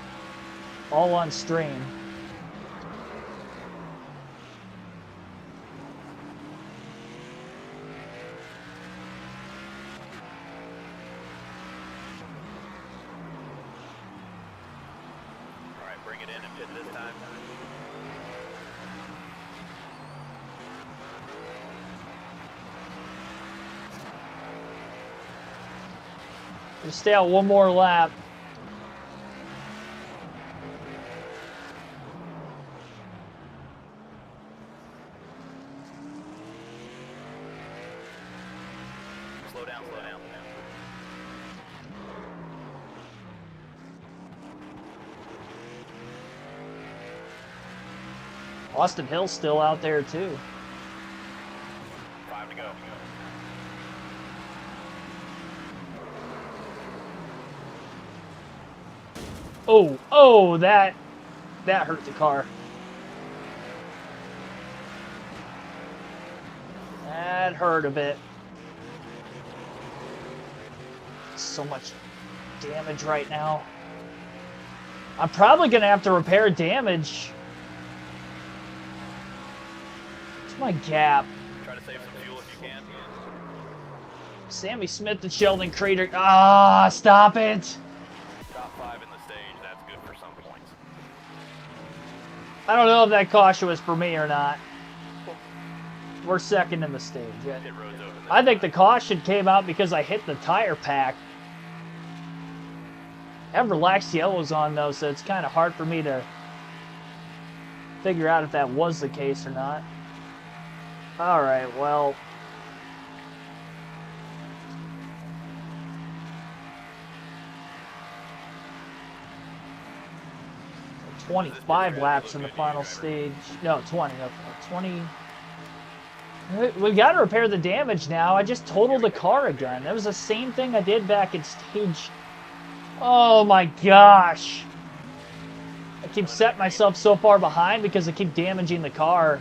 all on stream. Just stay out one more lap. Slow down, slow down. Austin Hill's still out there too. 5 to go. Oh, that hurt the car. That hurt a bit. So much damage right now. I'm probably gonna have to repair damage. What's my gap? Try to save some fuel if you can. Sammy Smith and Sheldon Crater. Ah, stop it. Top 5 in the stage, that's good for some points. I don't know if that caution was for me or not. We're second in the stage. Pit road's open. I think the caution came out because I hit the tire pack. I have relaxed yellows on though, so it's kind of hard for me to figure out if that was the case or not. All right, well. 25 laps in the final stage. No, 20. Okay, 20. We've got to repair the damage now. I just totaled the car again. That was the same thing I did back in stage. Oh my gosh. I keep setting myself so far behind because I keep damaging the car.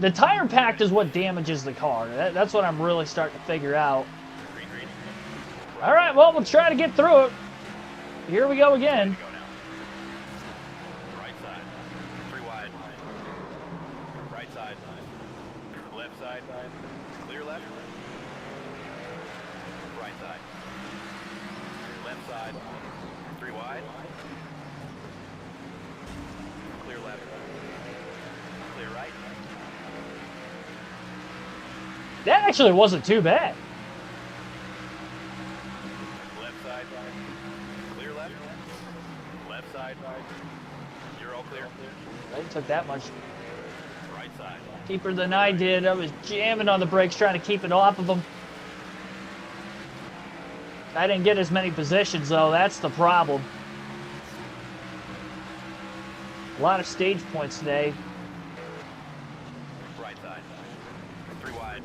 The tire impact is what damages the car. That's what I'm really starting to figure out. All right, well, we'll try to get through it. Here we go again. Right side. 3 wide. Right side. Left side. Clear left. Right side. Left side. 3 wide. Clear left. Clear right. That actually wasn't too bad. Left side. Clear left. Left side. You're all clear. I took that much Right side. deeper than I did. I was jamming on the brakes trying to keep it off of them. I didn't get as many positions, though. That's the problem. A lot of stage points today. Right side. 3 wide.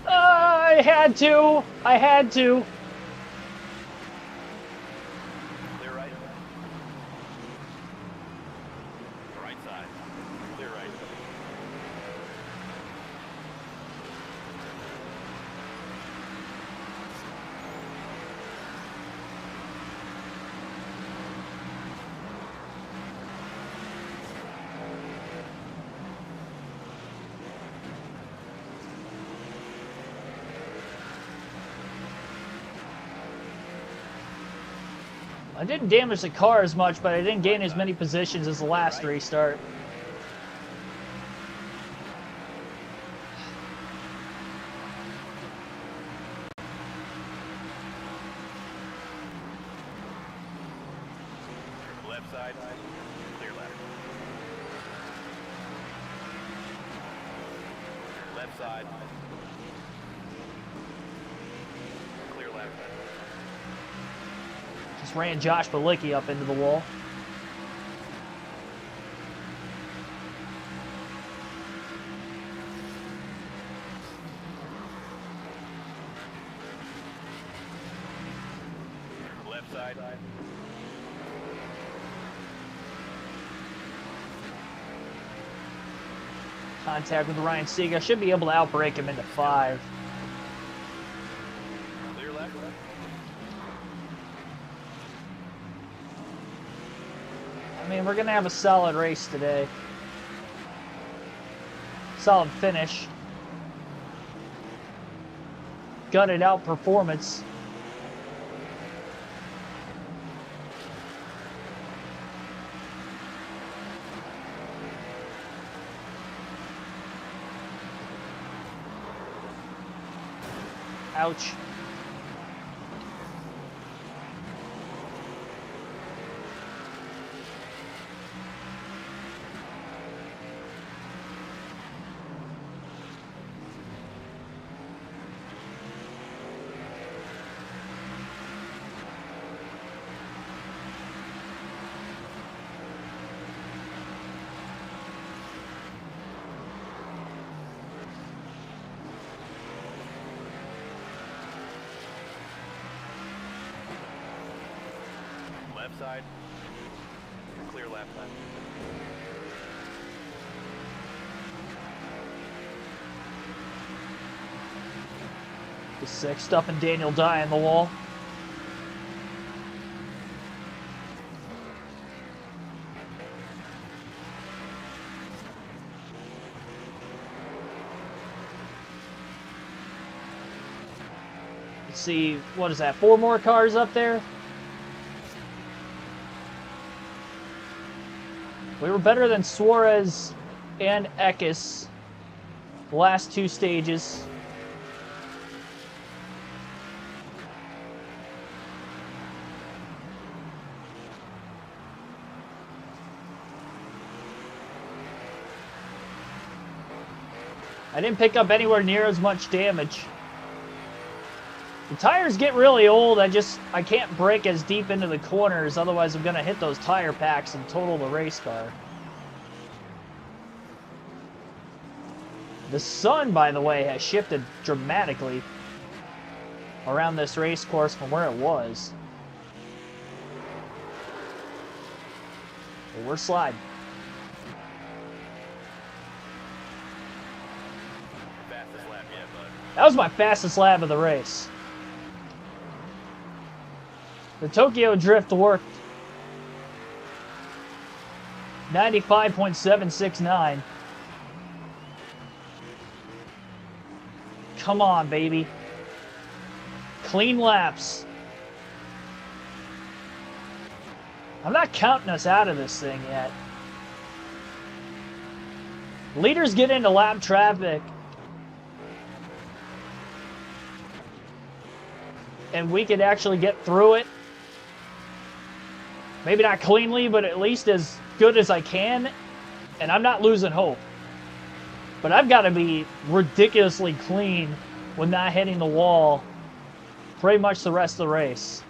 I had to. I had to. Clear right. Right side. Clear right. I didn't damage the car as much, but I didn't gain as many positions as the last restart. Left side. Clear left. Left side. Clear left. Just ran Josh Balicki up into the wall. Left side. Contact with Ryan Sieg. Should be able to outbrake him into 5. Clear left. I mean, we're going to have a solid race today. Solid finish. Gutted out performance. Ouch. Left side. Clear left. The 6 stuffing Daniel Dye in the wall. Let's see, what is that? 4 more cars up there? We were better than Suarez and Eckes the last 2 stages. I didn't pick up anywhere near as much damage. The tires get really old. I can't brake as deep into the corners, otherwise I'm going to hit those tire packs and total the race car. The sun, by the way, has shifted dramatically around this race course from where it was. But we're sliding. Fastest lap yet, bud. That was my fastest lap of the race. The Tokyo Drift worked. 95.769. Come on, baby. Clean laps. I'm not counting us out of this thing yet. Leaders get into lap traffic. And we could actually get through it. Maybe not cleanly, but at least as good as I can. And I'm not losing hope. But I've got to be ridiculously clean when not hitting the wall pretty much the rest of the race.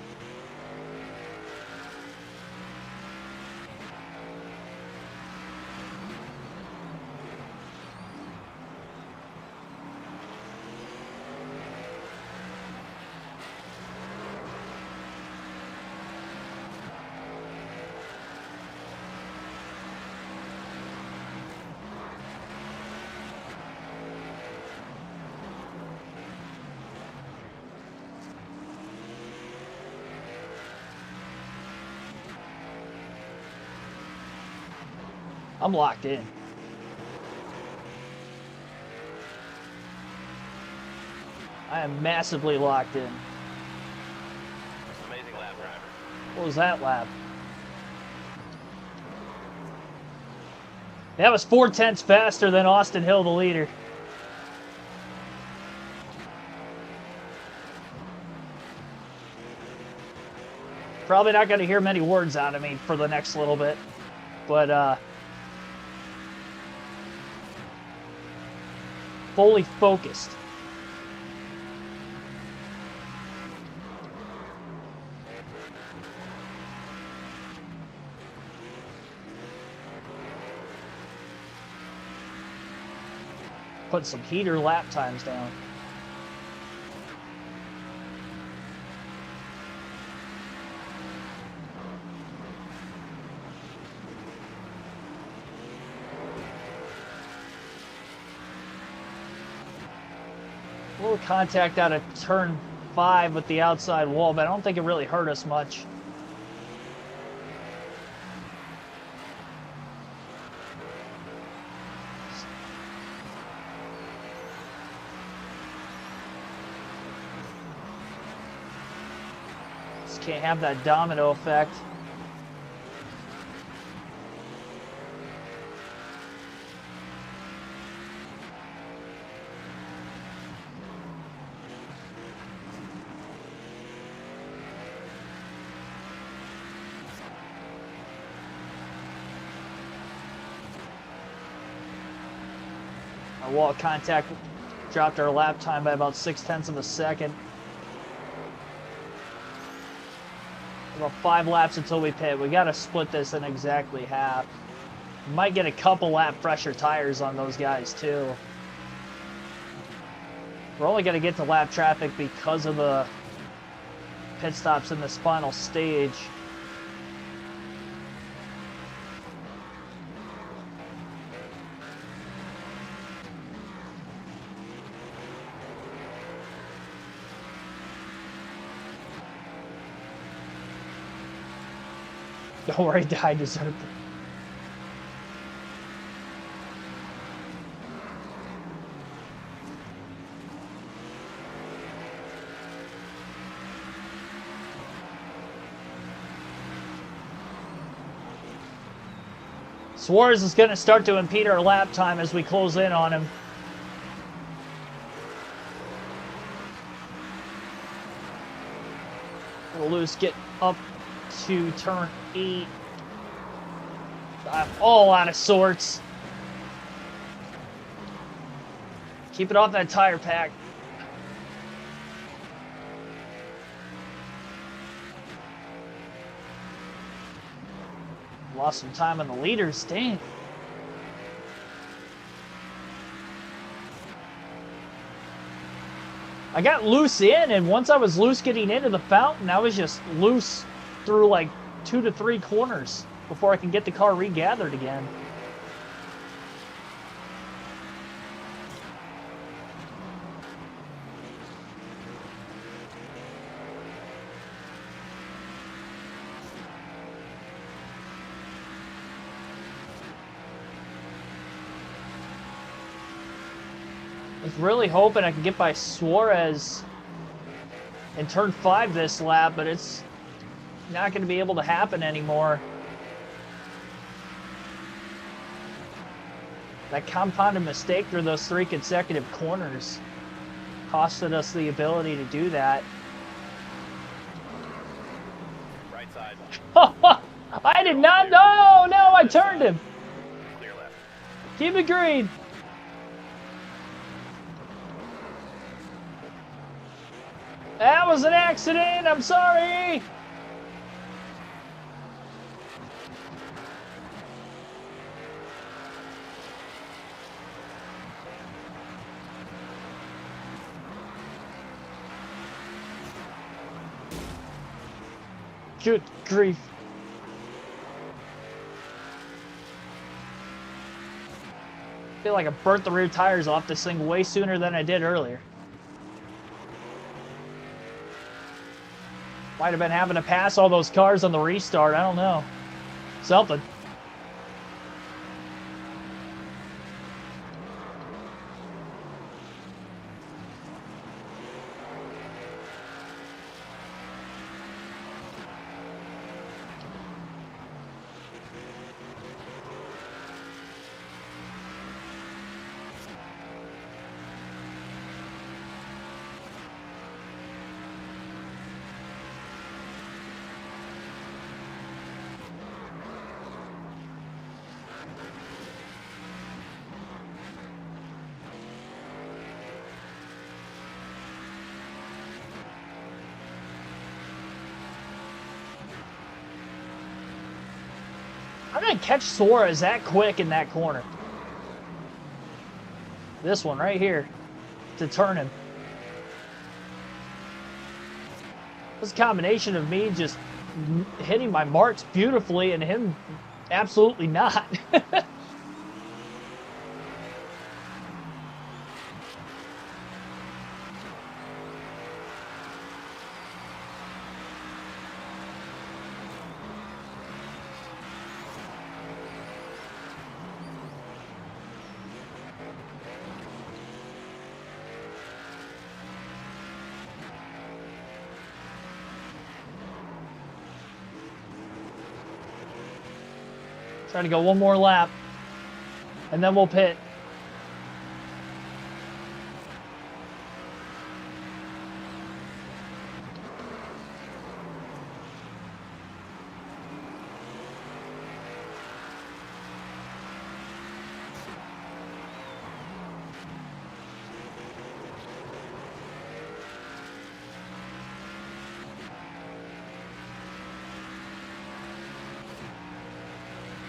I'm locked in. I am massively locked in. Amazing lap, driver. What was that lap? That was 0.4 faster than Austin Hill, the leader. Probably not going to hear many words out of me for the next little bit. But, fully focused. Put some heater lap times down. A little contact out of turn 5 with the outside wall, but I don't think it really hurt us much. Just can't have that domino effect. Our wall contact dropped our lap time by about 0.6 of a second. About 5 laps until we pit. We got to split this in exactly half. We might get a couple lap fresher tires on those guys too. We're only going to get to lap traffic because of the pit stops in this final stage. Don't worry, I deserved it. Suarez is going to start to impede our lap time as we close in on him. We'll lose, get up to turn 8. I'm all out of sorts. Keep it off that tire pack. Lost some time on the leaders, dang. I got loose in, and once I was loose getting into the fountain, I was just loose through like 2 to 3 corners before I can get the car regathered again. I was really hoping I could get by Suarez in turn 5 this lap, but it's not going to be able to happen anymore. That compounded mistake through those 3 consecutive corners costed us the ability to do that. Right side. I did not know! No, I turned him! Clear left. Keep it green! That was an accident! I'm sorry! Good grief. I feel like I burnt the rear tires off this thing way sooner than I did earlier. Might have been having to pass all those cars on the restart. I don't know. Something. I'm going to catch Suarez that quick in that corner. This one right here to turn him. This combination of me just hitting my marks beautifully and him absolutely not. Try to go one more lap, and then we'll pit.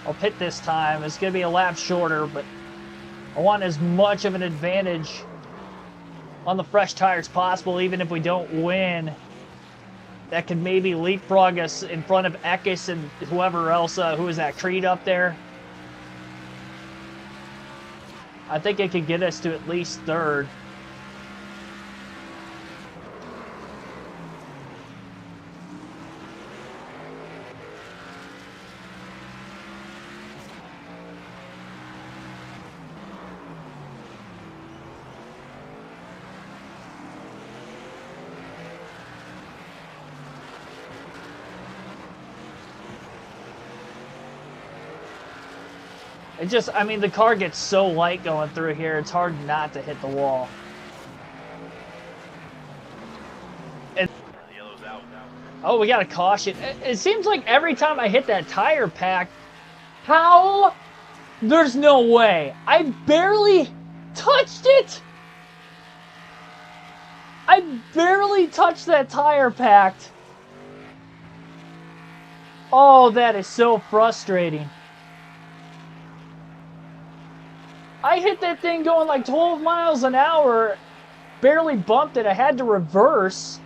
I'll pit this time. It's going to be a lap shorter, but I want as much of an advantage on the fresh tires possible, even if we don't win. That could maybe leapfrog us in front of Eckes and whoever else, who is that, Creed up there? I think it could get us to at least third. It just, I mean, the car gets so light going through here, it's hard not to hit the wall. And, Yellow's out now. oh, we got a caution. It seems like every time I hit that tire pack, how? There's no way. I barely touched it. I barely touched that tire packed. Oh, that is so frustrating. I hit that thing going like 12 miles an hour, barely bumped it. I had to reverse.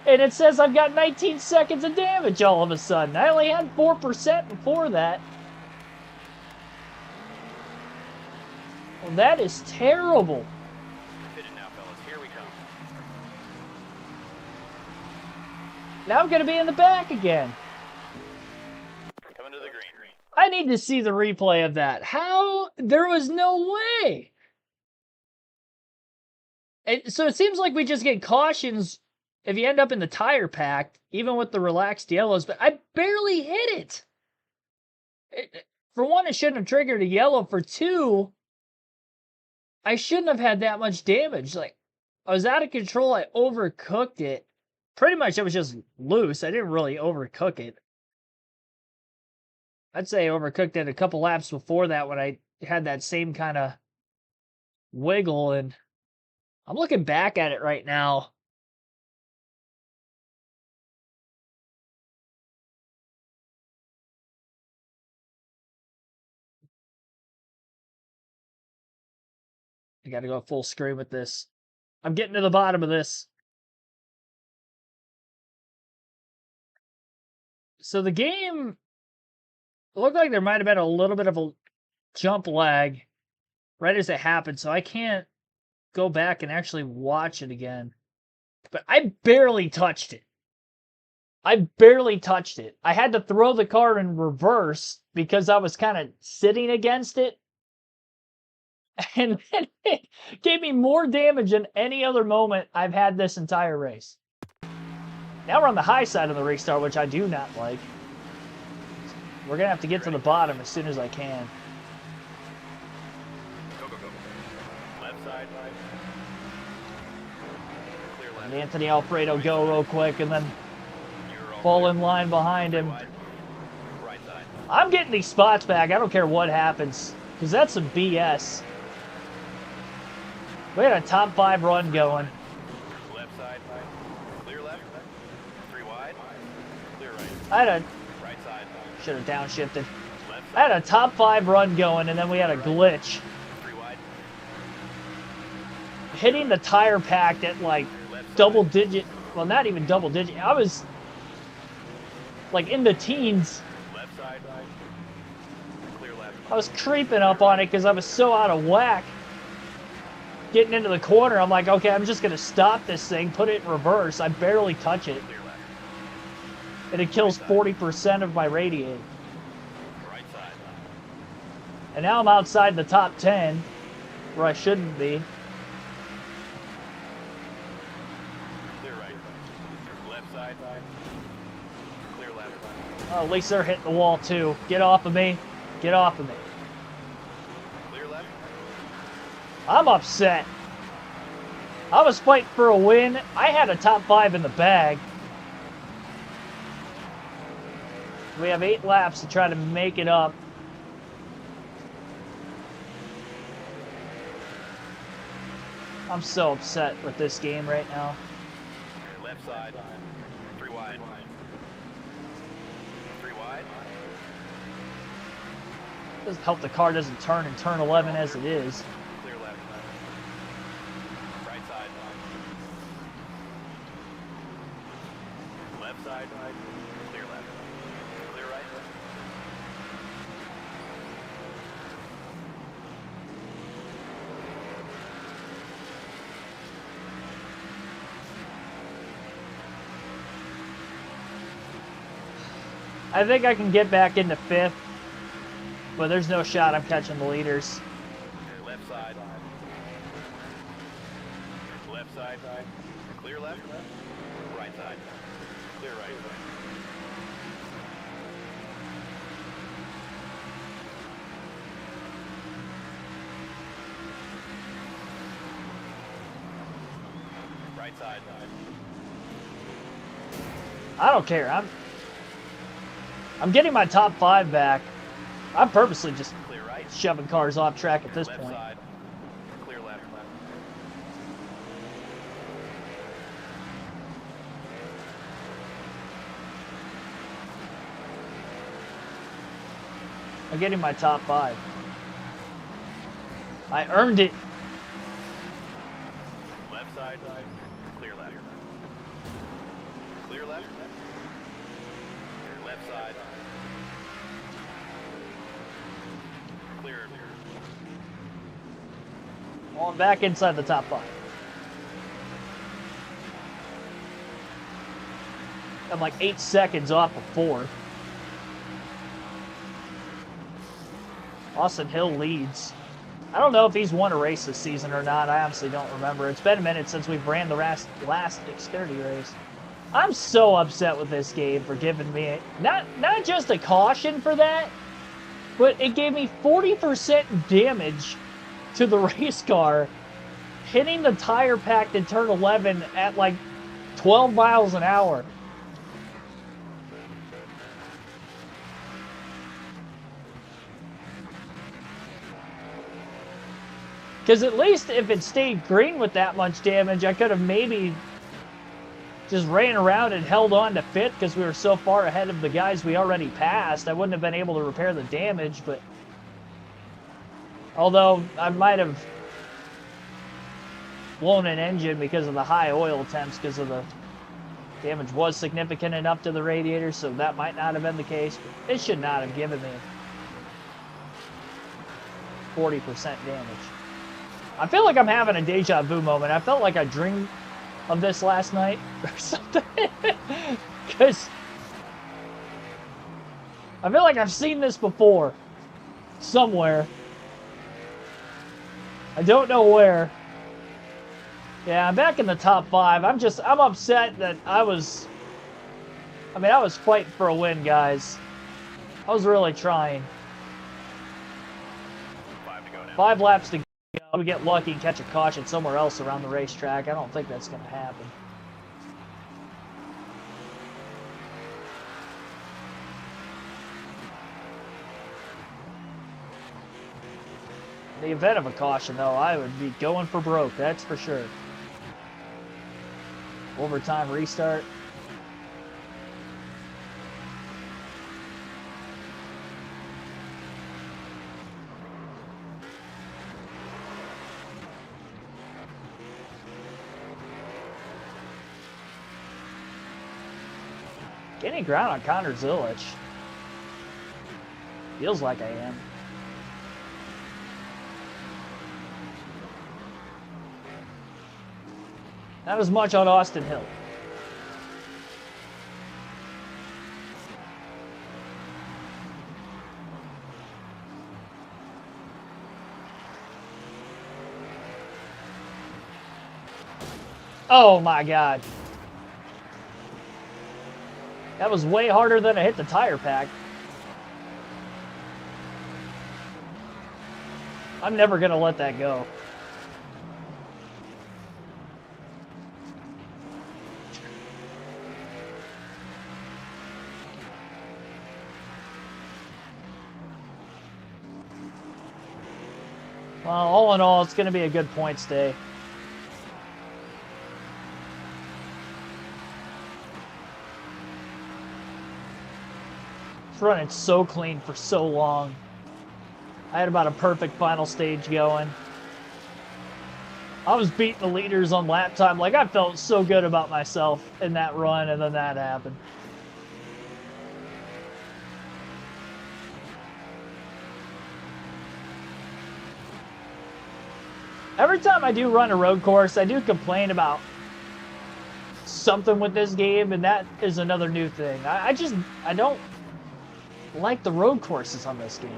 And it says I've got 19 seconds of damage all of a sudden. I only had 4% before that. Well, that is terrible. Now, fellas. Here we come. Now I'm going to be in the back again. Coming to the green. I need to see the replay of that. How? There was no way. So it seems like we just get cautions if you end up in the tire pack, even with the relaxed yellows, but I barely hit it. For one, it shouldn't have triggered a yellow. For two, I shouldn't have had that much damage. Like, I was out of control. I overcooked it. Pretty much it was just loose. I didn't really overcook it. I'd say I overcooked it a couple laps before that when I had that same kind of wiggle. And I'm looking back at it right now. I got to go full screen with this. I'm getting to the bottom of this. So the game looked like there might have been a little bit of a jump lag right as it happened, so I can't go back and actually watch it again. But I barely touched it. I barely touched it. I had to throw the car in reverse because I was kind of sitting against it. And it gave me more damage than any other moment I've had this entire race. Now we're on the high side of the restart, which I do not like. We're going to have to get to the bottom as soon as I can. Go, go, go. Left side, right. Clear left. And Anthony Alfredo go real quick and then fall in line behind him. Right side. I'm getting these spots back. I don't care what happens, because that's some BS. We had a top 5 run going. Left side, right. Clear left. 3 wide. Clear right. I had a Right side. should have downshifted. Left I had side. a top 5 run going, and then we had a glitch. 3 wide. Hitting the tire pack at like double digit. Well, not even double digit. I was like in the teens. Left side. Clear left. I was creeping up on it because I was so out of whack. Getting into the corner, I'm like, okay, I'm just going to stop this thing, put it in reverse. I barely touch it. Clear left. And it kills 40% of my radiator. Right side. And now I'm outside the top 10, where I shouldn't be. Clear right. Left side. Clear left. Oh, at least they're hitting the wall too. Get off of me. Get off of me. Clear left. I'm upset. I was fighting for a win. I had a top 5 in the bag. We have 8 laps to try to make it up. I'm so upset with this game right now. Left side. 3 wide. 3 wide. Doesn't help the car doesn't turn in turn 11 as it is. Clear left. Right side. Left side. Clear left. Clear right. I think I can get back into 5th, but there's no shot I'm catching the leaders. Left side. Left side. Clear left. Right side. Clear right. Right side. I don't care. I'm getting my top 5 back. I'm purposely just Clear right. shoving cars off track at this Left point. side. Clear left. I'm getting my top 5. I earned it. Left side. Clear left. Clear left. Left side. Clear. Well, I'm back inside the top 5. I'm like 8 seconds off of 4. Austin Hill leads. I don't know if he's won a race this season or not. I honestly don't remember. It's been a minute since we've ran the last Xfinity race. I'm so upset with this game for giving me not just a caution for that, but it gave me 40% damage to the race car, hitting the tire pack in turn 11 at like 12 miles an hour. Because at least if it stayed green with that much damage, I could have maybe just ran around and held on to fifth because we were so far ahead of the guys we already passed. I wouldn't have been able to repair the damage, but although I might have blown an engine because of the high oil temps, because of the damage was significant enough to the radiator, so that might not have been the case. But it should not have given me 40% damage. I feel like I'm having a deja vu moment. I felt like I dreamed of this last night or something. Because I feel like I've seen this before. Somewhere. I don't know where. Yeah, I'm back in the top 5. I'm upset that I was fighting for a win, guys. I was really trying. 5 to go now. 5 laps to go. We get lucky and catch a caution somewhere else around the racetrack. I don't think that's going to happen. In the event of a caution, though, I would be going for broke, that's for sure. Overtime restart. Getting ground on Connor Zilich. Feels like I am. Not as much on Austin Hill. Oh my God. That was way harder than I hit the tire pack. I'm never going to let that go. Well, all in all, it's going to be a good points day. It's running so clean for so long. I had about a perfect final stage going. I was beating the leaders on lap time. Like, I felt so good about myself in that run, and then that happened. Every time I do run a road course, I do complain about something with this game, and that is another new thing. I don't like the road courses on this game.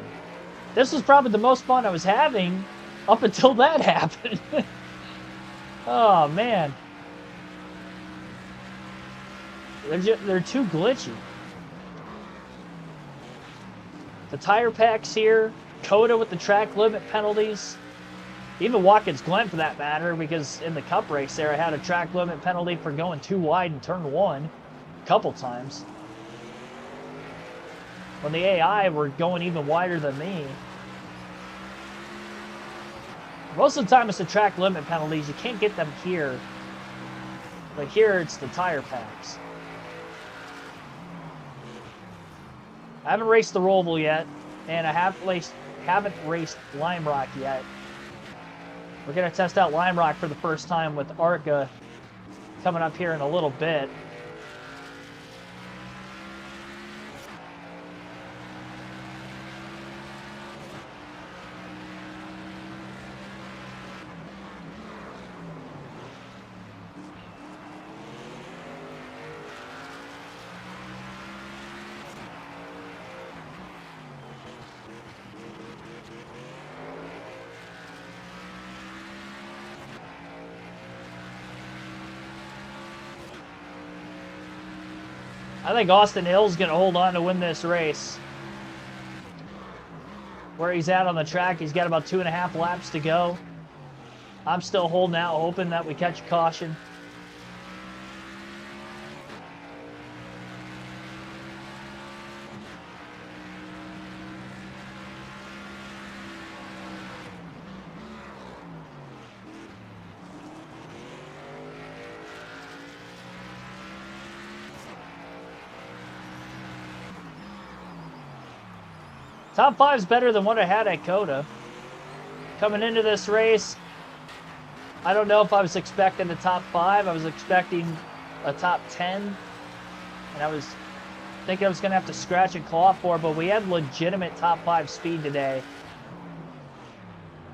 This was probably the most fun I was having up until that happened. Oh, man. They're too glitchy. The tire packs here, Coda with the track limit penalties. Even Watkins Glen, for that matter, because in the Cup race there, I had a track limit penalty for going too wide in turn 1 a couple times. When the AI were going even wider than me. Most of the time it's the track limit penalties. You can't get them here. But here it's the tire packs. I haven't raced the Roval yet. and I haven't raced Lime Rock yet. We're going to test out Lime Rock for the first time with ARCA coming up here in a little bit. I think Austin Hill's going to hold on to win this race. Where he's at on the track, he's got about 2.5 laps to go. I'm still holding out, hoping that we catch a caution. Top 5 is better than what I had at COTA. Coming into this race, I don't know if I was expecting the top 5. I was expecting a top 10. And I was thinking I was going to have to scratch and claw for it, but we had legitimate top 5 speed today.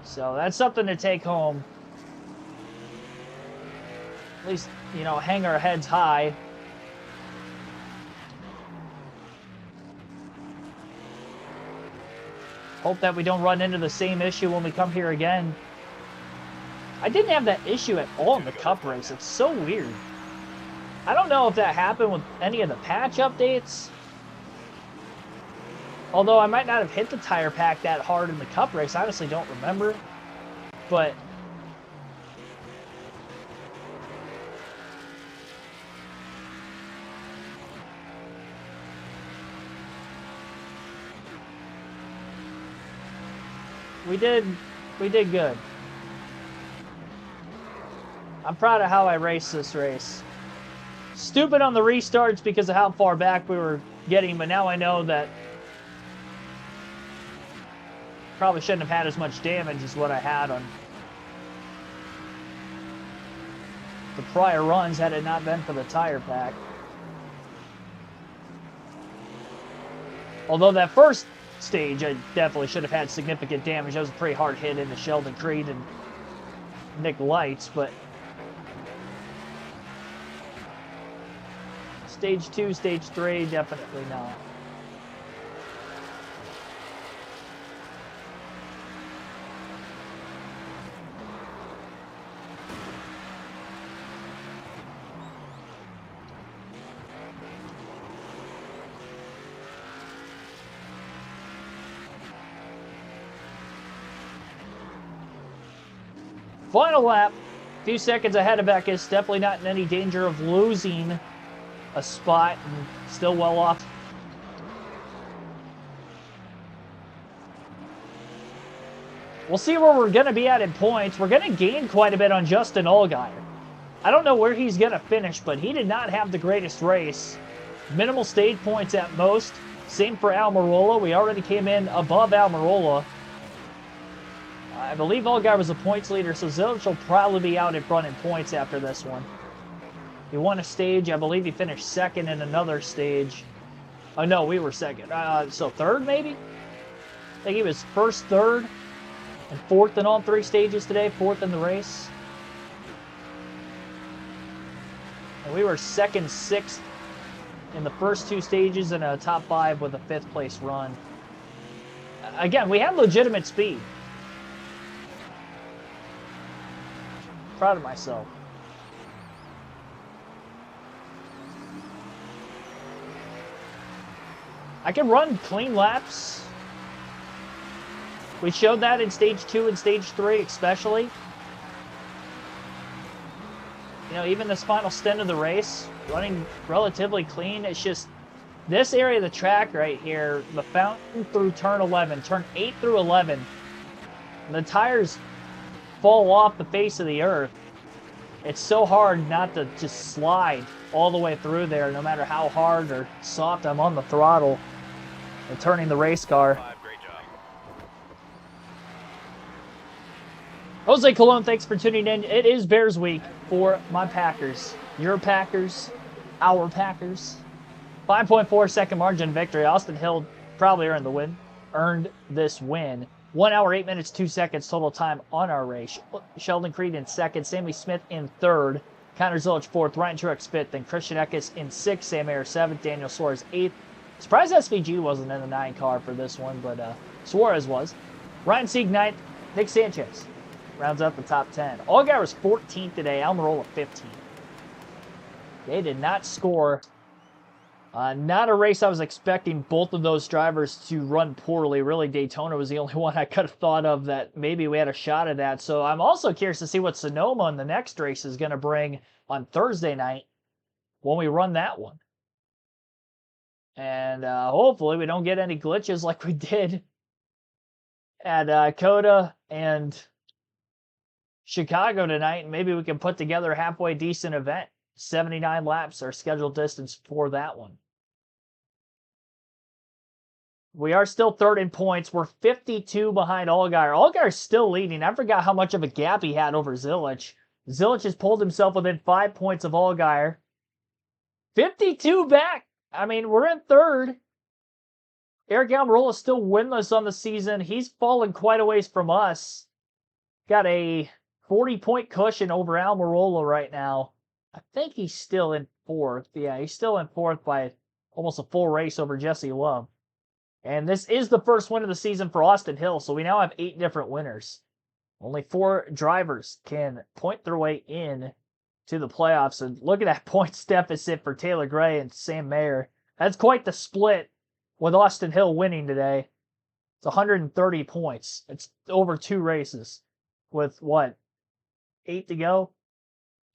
So that's something to take home. At least, you know, hang our heads high. Hope that we don't run into the same issue when we come here again. I didn't have that issue at all in the Cup race. It's so weird. I don't know if that happened with any of the patch updates. Although I might not have hit the tire pack that hard in the Cup race. I honestly don't remember. But we did good. I'm proud of how I raced this race. Stupid on the restarts because of how far back we were getting, but now I know that probably shouldn't have had as much damage as what I had on the prior runs had it not been for the tire pack. Although that first stage, I definitely should have had significant damage. That was a pretty hard hit into Sheldon Creed and Nick Lights, but stage 2, stage 3, definitely not. Final lap, a few seconds ahead of Beckus, definitely not in any danger of losing a spot, and still well off. We'll see where we're going to be at in points. We're going to gain quite a bit on Justin Allgaier. I don't know where he's going to finish, but he did not have the greatest race. Minimal stage points at most. Same for Almirola. We already came in above Almirola. I believe Allgaier was a points leader, so Zilch will probably be out in front in points after this one. He won a stage. I believe he finished second in another stage. Oh, no, we were second. So third, maybe? I think he was first, third, and fourth in all 3 stages today. Fourth in the race. And we were second, sixth in the first 2 stages and a top 5 with a 5th place run. Again, we had legitimate speed. Proud of myself. I can run clean laps. We showed that in stage 2 and stage 3 especially. You know, even this final stint of the race, running relatively clean. It's just this area of the track right here, the fountain through turn 11, turn 8 through 11, the tires fall off the face of the earth. It's so hard not to just slide all the way through there, no matter how hard or soft I'm on the throttle and turning the race car. Great job. Jose Colon, thanks for tuning in. It is Bears week for my Packers. Your Packers, our Packers. 5.4 second margin victory. Austin Hill probably earned this win. 1 hour, 8 minutes, 2 seconds total time on our race. Sheldon Creed in second, Sammy Smith in third, Connor Zilic fourth, Ryan Truex fifth, and Christian Eckes in sixth, Sam Mayer seventh, Daniel Suarez eighth. Surprised SVG wasn't in the 9 car for this one, but Suarez was. Ryan Sieg ninth, Nick Sanchez rounds out the top 10. Allgaier was 14th today, Almirola 15th. They did not score. Not a race I was expecting both of those drivers to run poorly. Really, Daytona was the only one I could have thought of that maybe we had a shot at that. So I'm also curious to see what Sonoma in the next race is going to bring on Thursday night when we run that one. And hopefully we don't get any glitches like we did at Coda and Chicago tonight. And maybe we can put together a halfway decent event. 79 laps, our scheduled distance for that one. We are still third in points. We're 52 behind Allgaier. Allgaier's still leading. I forgot how much of a gap he had over Zilic. Zilic has pulled himself within 5 points of Allgaier. 52 back. I mean, we're in third. Eric Almirola is still winless on the season. He's fallen quite a ways from us. Got a 40-point cushion over Almirola right now. I think he's still in fourth. Yeah, he's still in fourth by almost a full race over Jesse Love. And this is the first win of the season for Austin Hill, so we now have 8 different winners. Only 4 drivers can point their way in to the playoffs. And look at that points deficit for Taylor Gray and Sam Mayer. That's quite the split with Austin Hill winning today. It's 130 points. It's over 2 races with, 8 to go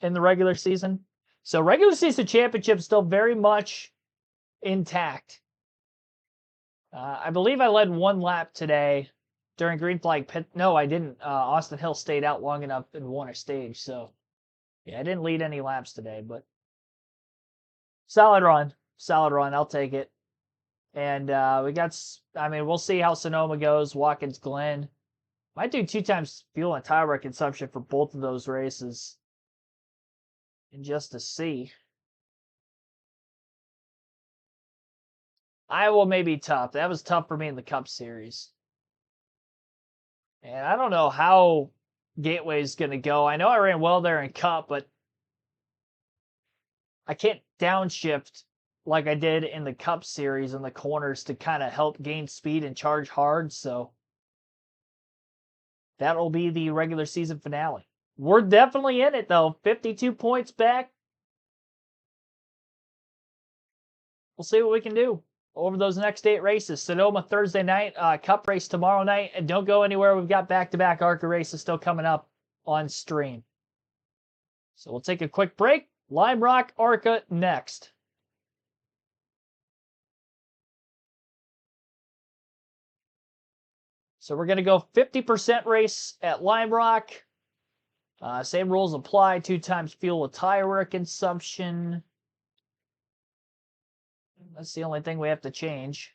in the regular season? So regular season championship still very much intact. I believe I led 1 lap today during green flag pit. No, I didn't. Austin Hill stayed out long enough and won a stage. So, yeah, I didn't lead any laps today, but solid run. Solid run. I'll take it. And we'll see how Sonoma goes. Watkins Glen. Might do 2 times fuel and tire consumption for both of those races. And just to see. Iowa may be tough. That was tough for me in the Cup Series. And I don't know how Gateway's going to go. I know I ran well there in Cup, but I can't downshift like I did in the Cup Series in the corners to kind of help gain speed and charge hard. So that'll be the regular season finale. We're definitely in it, though. 52 points back. We'll see what we can do over those next 8 races. Sonoma Thursday night, Cup race tomorrow night. And don't go anywhere. We've got back-to-back ARCA races still coming up on stream. So we'll take a quick break. Lime Rock ARCA next. So we're going to go 50% race at Lime Rock. Same rules apply. 2 times fuel with tire wear consumption. That's the only thing we have to change.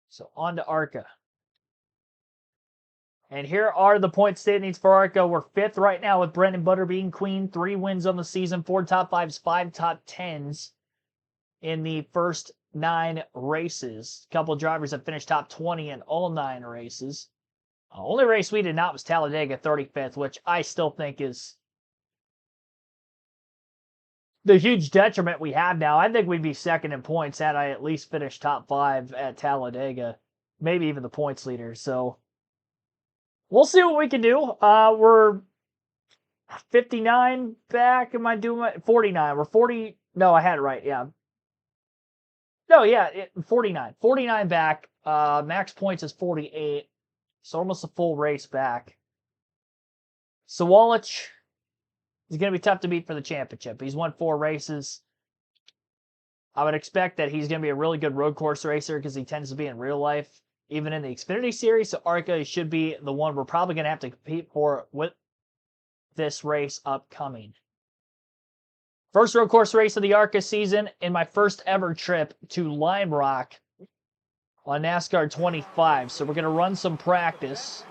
So on to ARCA. And here are the point standings for ARCA. We're 5th right now with Brendan Butterbean Queen. 3 wins on the season, 4 top 5s, 5 top 10s in the first 9 races. A couple of drivers have finished top 20 in all 9 races. Only race we did not was Talladega, 35th, which I still think is the huge detriment we have now. I think we'd be second in points had I at least finished top 5 at Talladega. Maybe even the points leader. So we'll see what we can do. We're 59 back. Am I doing 49? We're 40. No, I had it right. Yeah. No, yeah, 49. 49 back. Max points is 48. So almost a full race back. Sawalich is going to be tough to beat for the championship. He's won 4 races. I would expect that he's going to be a really good road course racer because he tends to be in real life, even in the Xfinity series. So ARCA should be the one we're probably going to have to compete for with this race upcoming. First road course race of the ARCA season and my first ever trip to Lime Rock on NASCAR 25. So we're going to run some practice.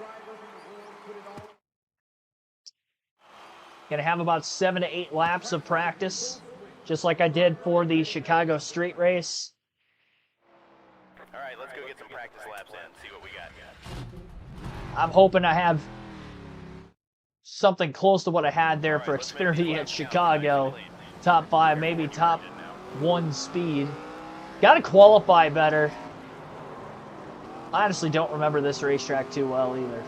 Going to have about 7 to 8 laps of practice, just like I did for the Chicago street race. All right, let's go get some practice laps in, see what we got. I'm hoping I have something close to what I had there for Xfinity at Chicago. Top 5, maybe top 1 speed. Got to qualify better. I honestly don't remember this racetrack too well either.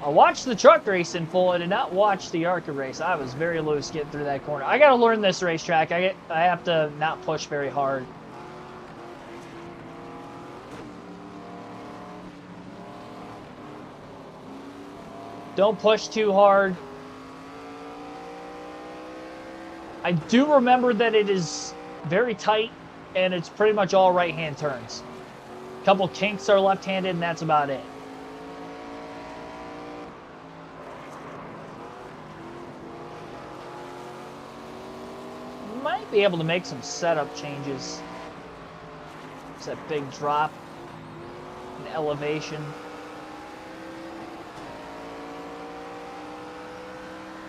I watched the truck race in full. I did not watch the ARCA race. I was very loose getting through that corner. I got to learn this racetrack. I have to not push very hard. Don't push too hard. I do remember that it is very tight and it's pretty much all right-hand turns. A couple kinks are left-handed and that's about it. Might be able to make some setup changes. It's that big drop in elevation.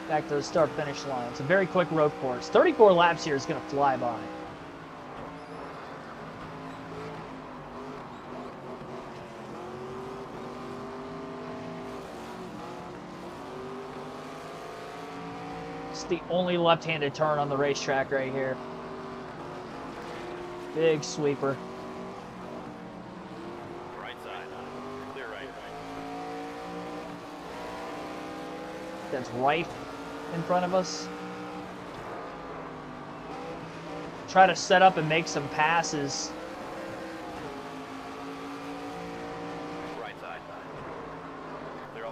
Back to the start-finish line. It's a very quick road course. 34 laps here is going to fly by. It's the only left-handed turn on the racetrack right here. Big sweeper. Right side, clear right. That's right in front of us. Try to set up and make some passes. Right side.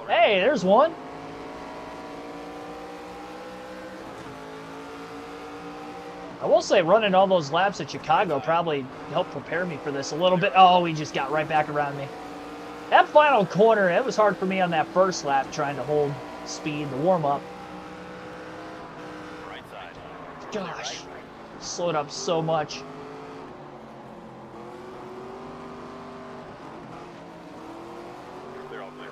Hey, there's one. I will say running all those laps at Chicago probably helped prepare me for this a little bit. Oh, he just got right back around me. That final corner, it was hard for me on that first lap trying to hold speed, the warm-up. Right side. Gosh, slowed up so much. Clear, all clear.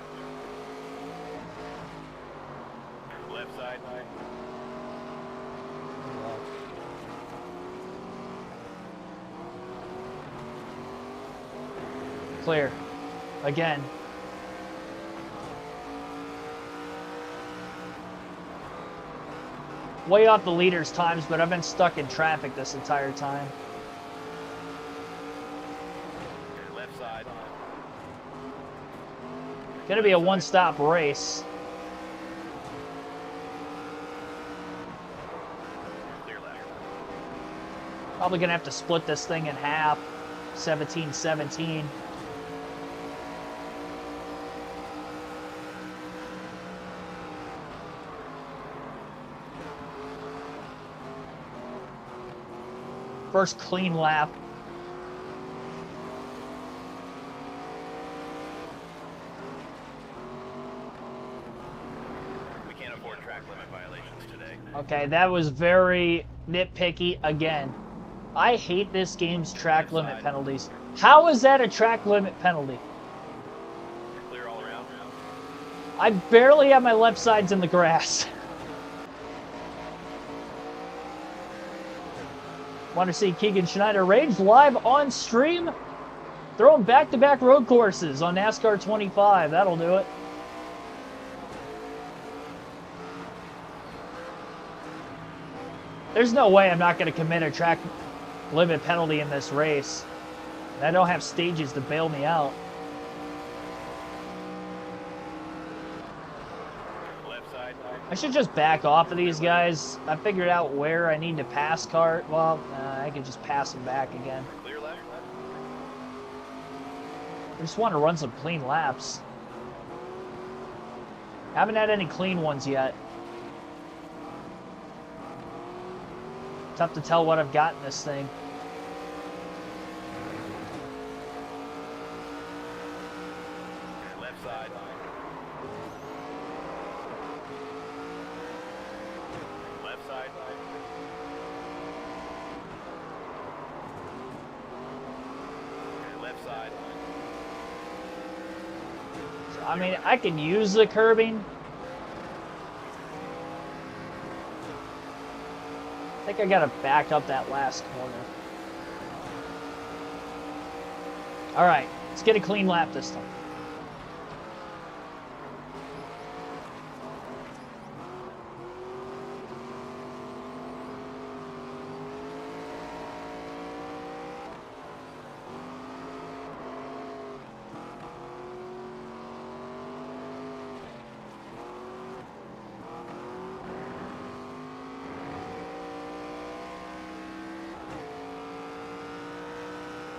Left side. Clear. Again. Way off the leader's times, but I've been stuck in traffic this entire time. Left side. Gonna be a one-stop race. Clear left. Probably gonna have to split this thing in half. 17-17. First clean lap. We can't afford track limit violations today. Okay, that was very nitpicky again. I hate this game's track limit penalties. How is that a track limit penalty? Clear all around. I barely have my left sides in the grass. Want to see Keegan Schneider rage live on stream? Throwing back-to-back road courses on NASCAR 25. That'll do it. There's no way I'm not going to commit a track limit penalty in this race. I don't have stages to bail me out. Left side. I should just back off of these guys. I figured out where I need to pass cart. Well, I could just pass them back again. Clear left. I just want to run some clean laps. Haven't had any clean ones yet. Tough to tell what I've got in this thing. Left side. Left side. I mean, I can use the curbing. I think I gotta back up that last corner. All right, let's get a clean lap this time.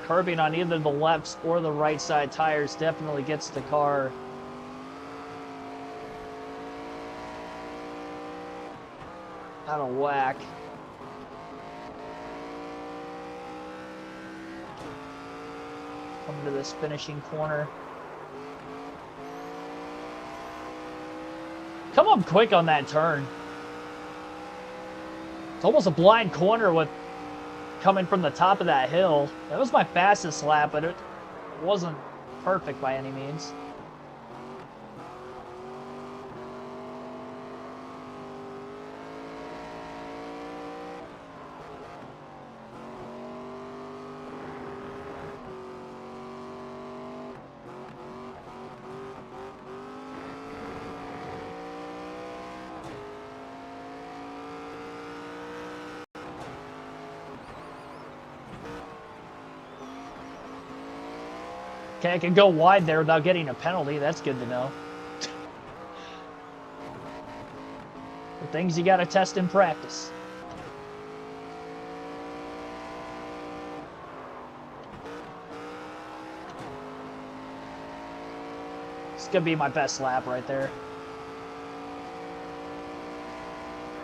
Curbing on either the left or the right side tires definitely gets the car out of whack. Coming to this finishing corner. Come up quick on that turn. It's almost a blind corner with coming from the top of that hill. That was my fastest lap, but it wasn't perfect by any means. Okay, I can go wide there without getting a penalty. That's good to know. The things you gotta test in practice. It's gonna be my best lap right there.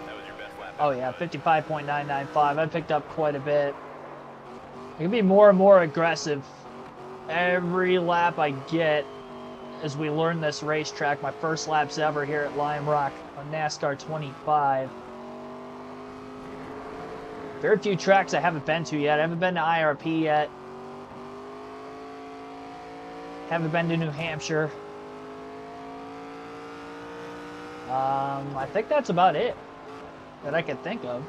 That was your best lap. Oh yeah, 55.995. I picked up quite a bit. I can be more and more aggressive every lap I get as we learn this racetrack. My first laps ever here at Lime Rock on NASCAR 25. Very few tracks I haven't been to yet. I haven't been to IRP yet. Haven't been to New Hampshire. I think that's about it that I can think of.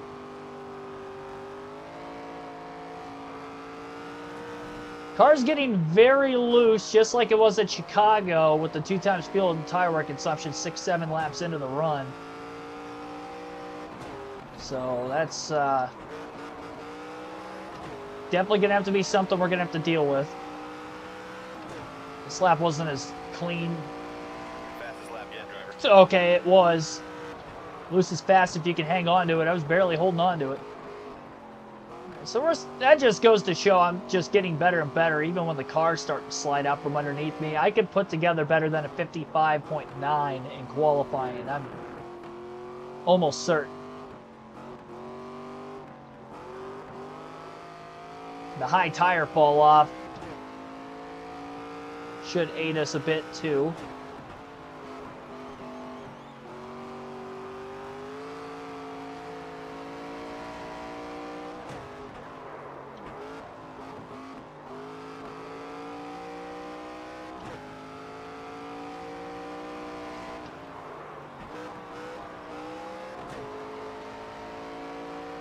Car's getting very loose, just like it was at Chicago with the 2 times fuel and tire wear consumption 6-7 laps into the run. So that's definitely going to have to be something we're going to have to deal with. This lap wasn't as clean. Fastest lap yet, driver. Okay, it was. Loose is fast if you can hang on to it. I was barely holding on to it. So that just goes to show I'm just getting better and better. Even when the cars start to slide out from underneath me, I can put together better than a 55.9 in qualifying. I'm almost certain. The high tire fall off should aid us a bit too.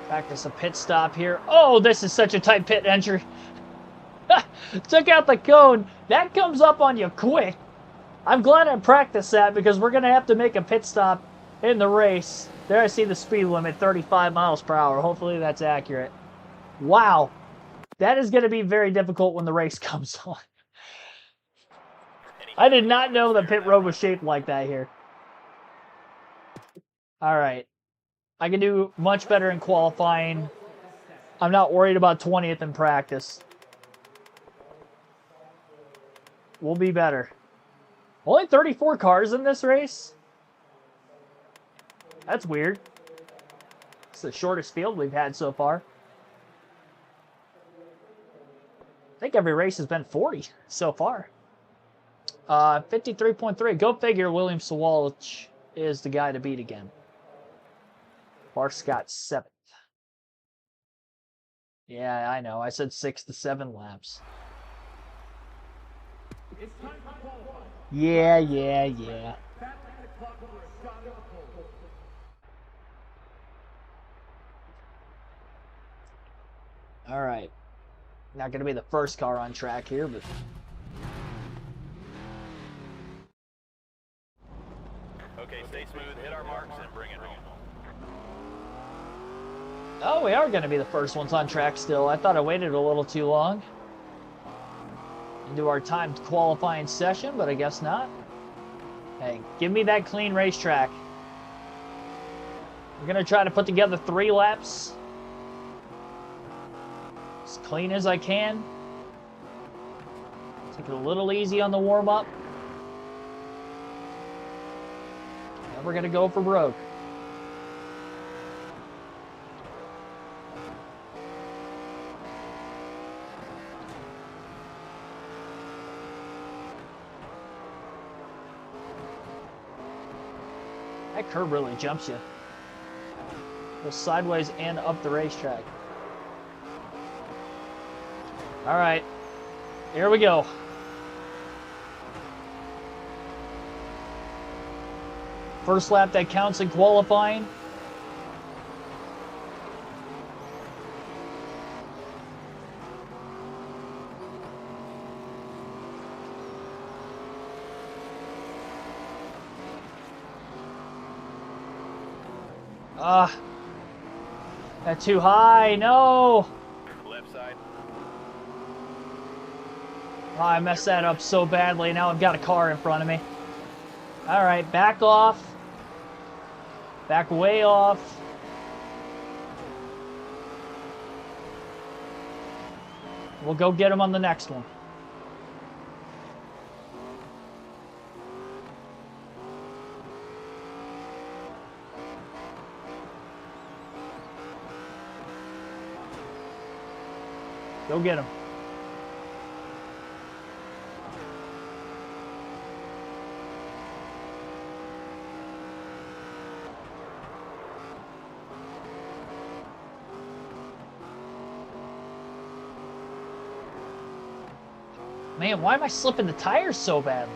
Practice a pit stop here. Oh, this is such a tight pit entry. Took out the cone. That comes up on you quick. I'm glad I practiced that because we're going to have to make a pit stop in the race. There I see the speed limit, 35 miles per hour. Hopefully that's accurate. Wow. That is going to be very difficult when the race comes on. I did not know the pit road was shaped like that here. All right. I can do much better in qualifying. I'm not worried about 20th in practice. We'll be better. Only 34 cars in this race? That's weird. It's the shortest field we've had so far. I think every race has been 40 so far. 53.3. Go figure William Sawalich is the guy to beat again. Barsk got 7th. Yeah, I know. I said 6 to 7 laps. It's time for qualifying. Yeah. All right. Not going to be the first car on track here, but... Okay, stay smooth, hit our marks, and bring it home. Oh, we are going to be the first ones on track still. I thought I waited a little too long into our timed qualifying session, but I guess not. Hey, give me that clean racetrack. We're going to try to put together 3 laps as clean as I can. Take it a little easy on the warm-up. And we're going to go for broke. That curb really jumps you. Both sideways and up the racetrack. All right, here we go. First lap that counts in qualifying. That's too high, no! Left side. Oh, I messed that up so badly, now I've got a car in front of me. Alright, back off. Back way off. We'll go get him on the next one. Go get him. Man, why am I slipping the tires so badly?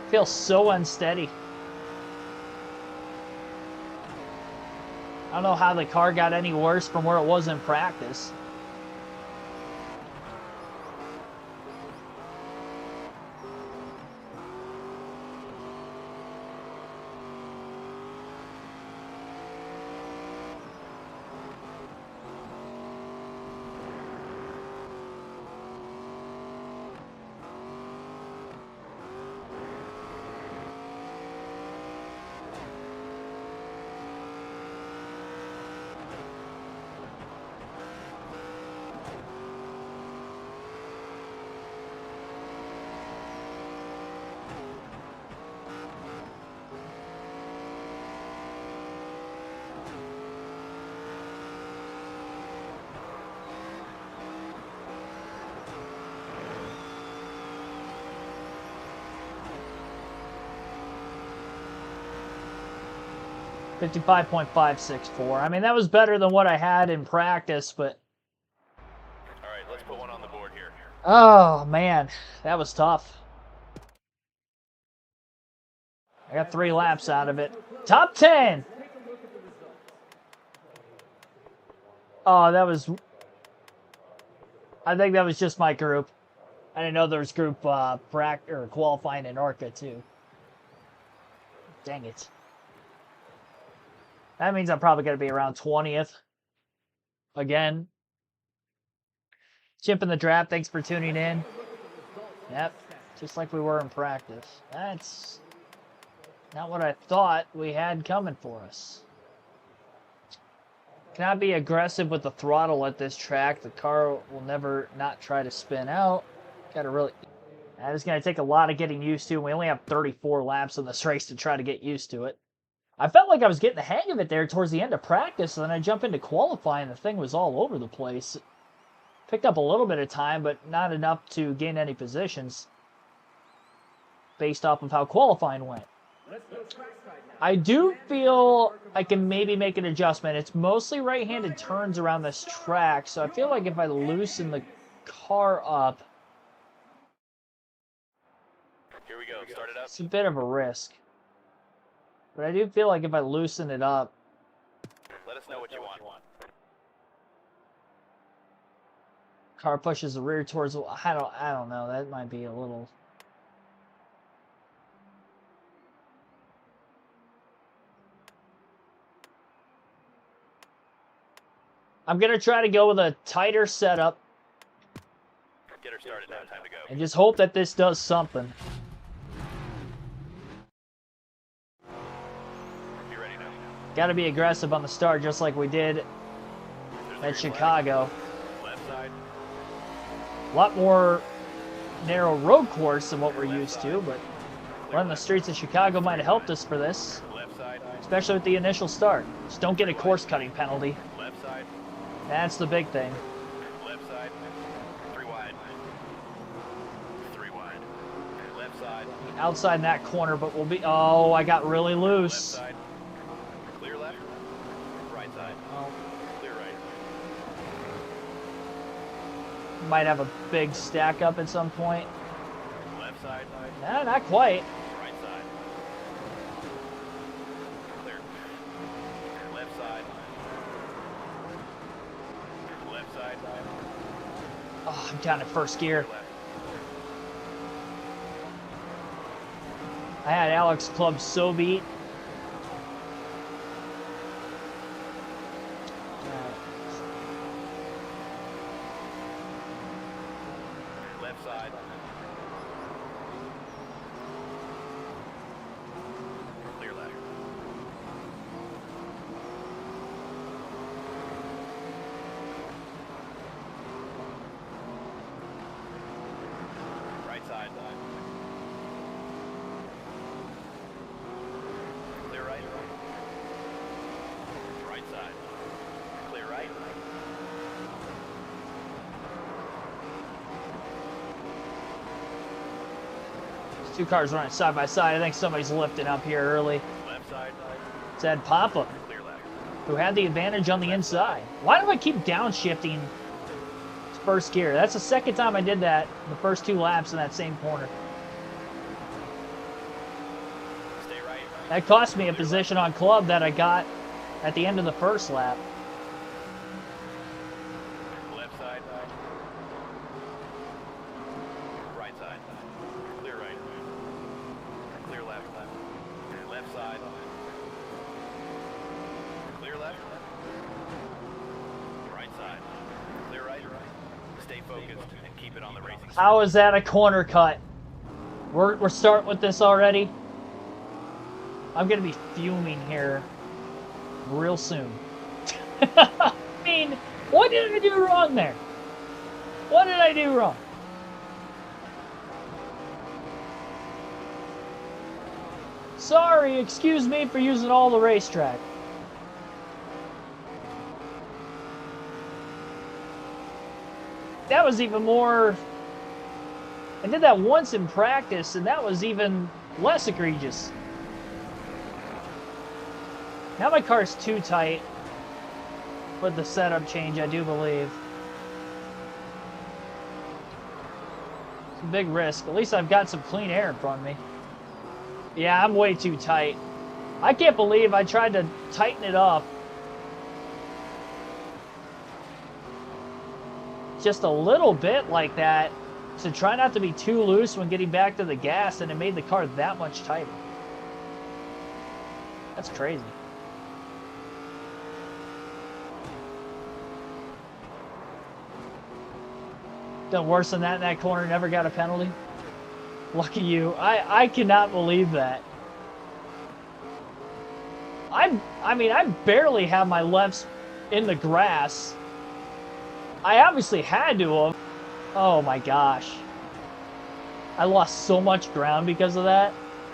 Feels so unsteady. I don't know how the car got any worse from where it was in practice. .564. I mean, that was better than what I had in practice, but... All right, let's put one on the board here. Oh, man. That was tough. I got 3 laps out of it. Top 10! Oh, that was... I think that was just my group. I didn't know there was group qualifying in ARCA, too. Dang it. That means I'm probably going to be around 20th. Again. Chip in the draft, thanks for tuning in. Yep, just like we were in practice. That's not what I thought we had coming for us. Cannot be aggressive with the throttle at this track. The car will never not try to spin out. Gotta really... That is going to take a lot of getting used to. We only have 34 laps in this race to try to get used to it. I felt like I was getting the hang of it there towards the end of practice, and then I jump into qualifying, and the thing was all over the place. Picked up a little bit of time, but not enough to gain any positions based off of how qualifying went. I do feel I can maybe make an adjustment. It's mostly right-handed turns around this track, so I feel like if I loosen the car up, Here we go. Start it up. it's a bit of a risk. But I do feel like if I loosen it up, Let us know what you want. car pushes the rear towards the... I don't know. That might be a little... I'm going to try to go with a tighter setup Get her started now. Time to go. and just hope that this does something. Be ready now. Got to be aggressive on the start just like we did There's at the green Chicago. flag. Left side. A lot more narrow road course than what we're used to, but running the streets of Chicago might have helped us for this, Left side. especially with the initial start. Just don't get a course cutting penalty. Left side. That's the big thing. Left side. 3 wide. 3 wide. Left side. Outside in that corner, but we'll be... Oh, I got really Left loose. side. Clear left. Right side. Oh, Clear right. might have a big stack up at some point. Left side. Nah, not quite. Right side. Clear. Left side. Left side. Oh, I'm down in first gear. Left. I had Alex Club so beat. Left side. Clear left. Right side. Clear right. Right side. Clear right. There's two cars running side by side. I think somebody's lifting up here early. Left side. It's Ed Papa, Clear left. who had the advantage on the inside. Why do I keep downshifting to first gear? That's the second time I did that the first 2 laps in that same corner. Stay right. That cost me a position on club that I got at the end of the first lap. Left side. Right side. Clear right. Clear left. Left side. Clear left. Right side. Clear right. Stay focused and keep it on the racing. How is that a corner cut? We're starting with this already. I'm gonna be fuming here real soon. I mean, what did I do wrong there? What did I do wrong? Sorry, excuse me for using all the racetrack. That was even more... I did that once in practice, and that was even less egregious. Now my car's too tight with the setup change, I do believe. It's a big risk. At least I've got some clean air in front of me. Yeah, I'm way too tight. I can't believe I tried to tighten it up just a little bit like that to try not to be too loose when getting back to the gas, and it made the car that much tighter. That's crazy. Done worse than that in that corner, never got a penalty. Lucky you. I cannot believe that. I mean, I barely have my lefts in the grass. I obviously had to have. Oh my gosh. I lost so much ground because of that.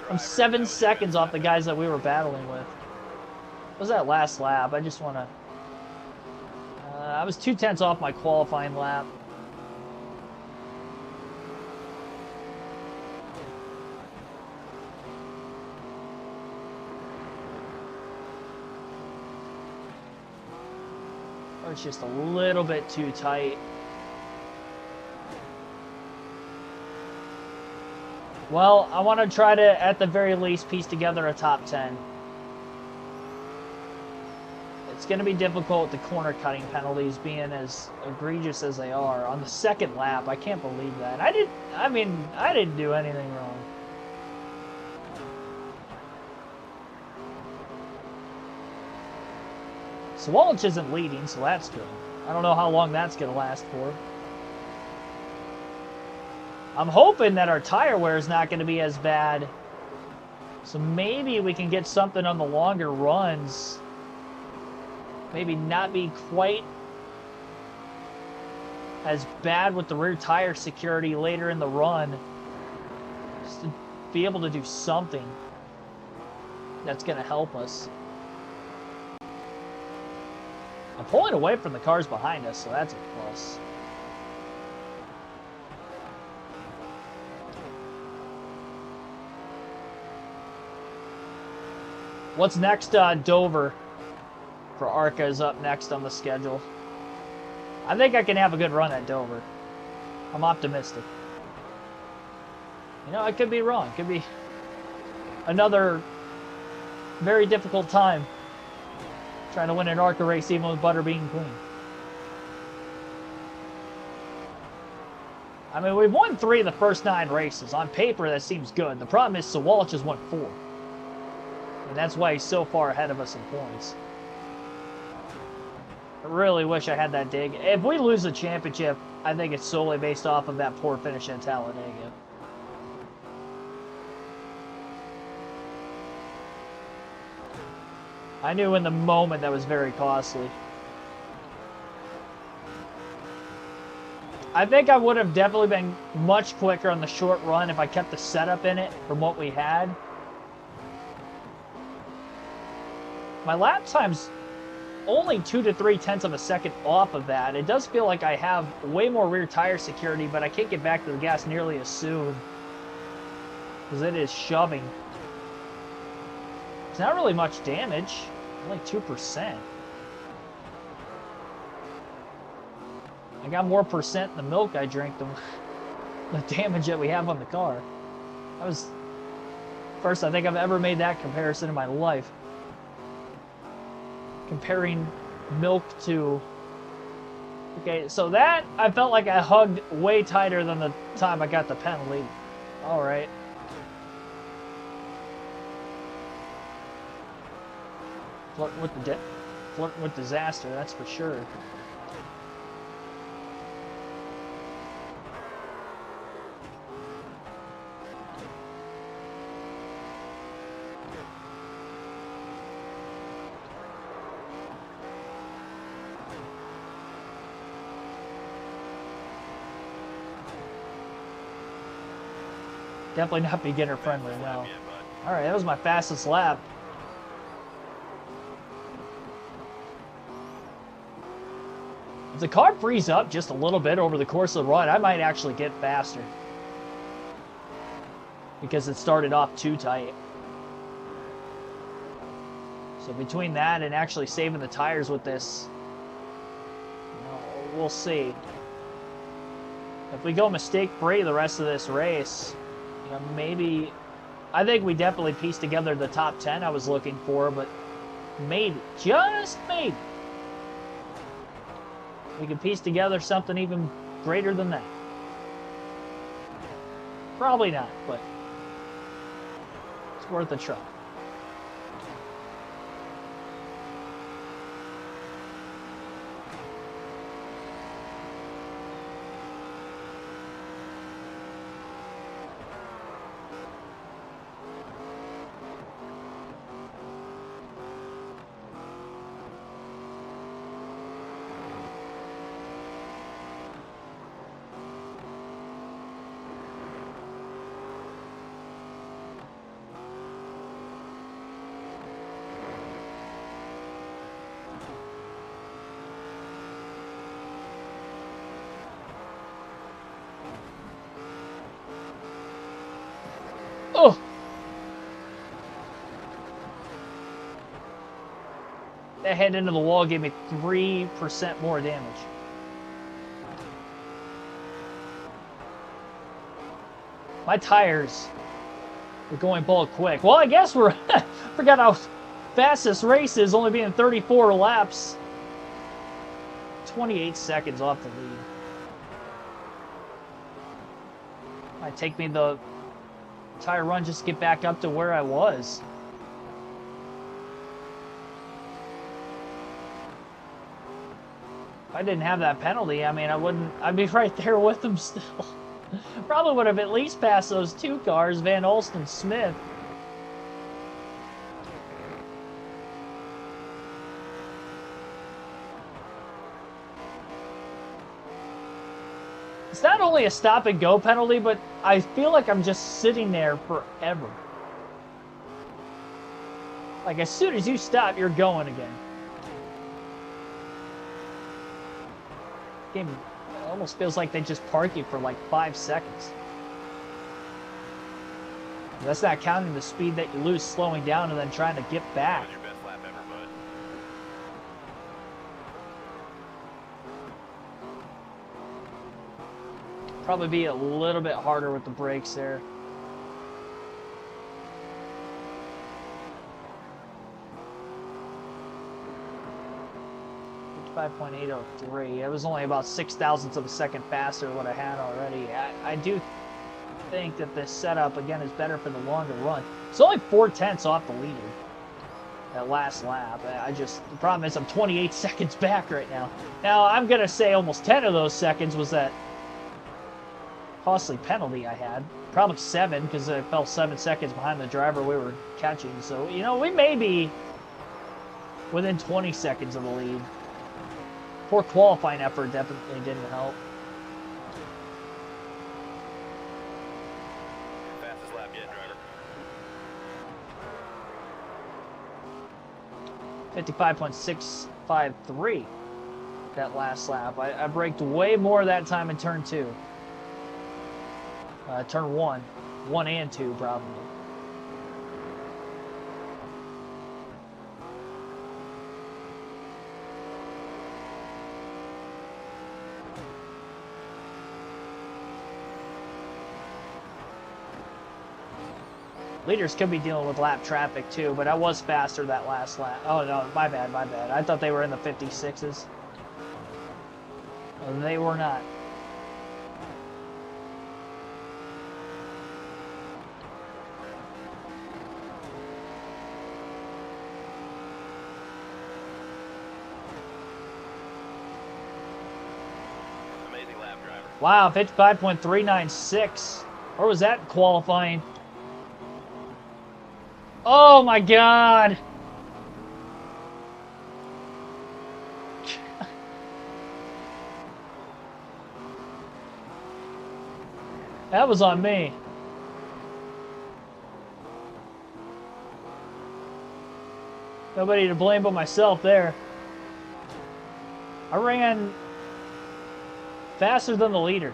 I'm 7 seconds off the guys that we were battling with. What was that last lap? I just want to... I was 2/10 off my qualifying lap. Or it's just a little bit too tight. Well, I want to try to, at the very least, piece together a top 10. It's going to be difficult, the corner cutting penalties being as egregious as they are. On the second lap, I can't believe that. I didn't do anything wrong. Swalwich isn't leading, so that's good. I don't know how long that's going to last for. I'm hoping that our tire wear is not going to be as bad. So maybe we can get something on the longer runs. Maybe not be quite as bad with the rear tire security later in the run. Just to be able to do something that's going to help us. I'm pulling away from the cars behind us, so that's a plus. What's next? Dover for ARCA is up next on the schedule. I think I can have a good run at Dover. I'm optimistic. You know, I could be wrong. Could be another very difficult time trying to win an ARCA race even with butter being clean. I mean, we've won 3 of the first 9 races. On paper, that seems good. The problem is Swalwich has won 4. And that's why he's so far ahead of us in points. I really wish I had that dig. If we lose the championship, I think it's solely based off of that poor finish at Talladega. I knew in the moment that was very costly. I think I would have definitely been much quicker on the short run if I kept the setup in it from what we had. My lap time's only 2 to 3 tenths of a second off of that. It does feel like I have way more rear tire security, but I can't get back to the gas nearly as soon because it is shoving. It's not really much damage, only 2%. I got more percent in the milk I drank than the damage that we have on the car. That was first I think I've ever made that comparison in my life. Comparing milk to... Okay, so that, I felt like I hugged way tighter than the time I got the penalty. Alright. Flirting with disaster, that's for sure. Definitely not beginner friendly now. Alright, that was my fastest lap. If the car frees up just a little bit over the course of the run, I might actually get faster. Because it started off too tight. So between that and actually saving the tires with this, you know, we'll see. If we go mistake-free the rest of this race, you know, maybe... I think we definitely pieced together the top 10 I was looking for, but maybe, just maybe, we could piece together something even greater than that. Probably not, but it's worth a try. That hit into the wall gave me 3% more damage. My tires are going bald quick. Well, I guess we're... forgot how fast this race is, only being 34 laps. 28 seconds off the lead. Might take me the tire run just to get back up to where I was. If I didn't have that penalty, I mean, I'd be right there with them still. Probably would have at least passed those two cars, Van Alst and Smith. It's not only a stop and go penalty, but I feel like I'm just sitting there forever. Like as soon as you stop, you're going again. Game almost feels like they just park you for like 5 seconds. That's not counting the speed that you lose slowing down and then trying to get back. Your best lap ever, bud. Probably be a little bit harder with the brakes there. .803. It was only about 0.06 of a second faster than what I had already. I do think that this setup again is better for the longer run. It's only 0.4 off the leader. That last lap. The problem is I'm 28 seconds back right now. Now I'm gonna say almost 10 of those seconds was that costly penalty I had. Probably 7 because I fell 7 seconds behind the driver we were catching. So you know we may be within 20 seconds of the lead. Poor qualifying effort definitely didn't help. Fastest lap yet, driver. 55.653 that last lap. I braked way more that time in turn 2. Turn 1 and 2 probably. Leaders could be dealing with lap traffic too, but I was faster that last lap. Oh no, my bad. I thought they were in the 56s. Well, they were not. Amazing lap, driver. Wow, 55.396. Where was that qualifying? Oh my God! That was on me. Nobody to blame but myself there. I ran faster than the leader.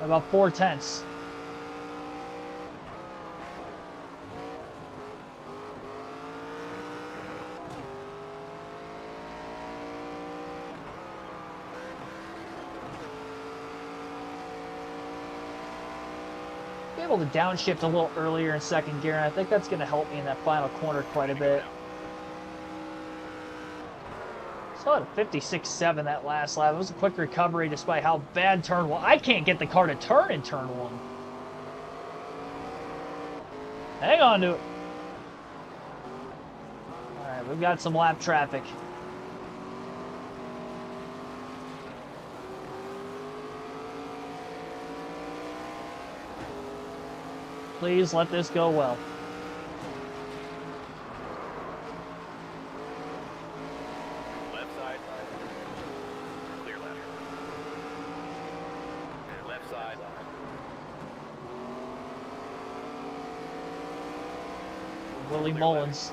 About 0.4. Able to downshift a little earlier in second gear, and I think that's going to help me in that final corner quite a bit. Still at a 56.7 that last lap. It was a quick recovery despite how bad turn 1. I can't get the car to turn in turn 1. Hang on to it. Alright, we've got some lap traffic. Please let this go well. Left side. Clear left. Left side. Willie Mullins.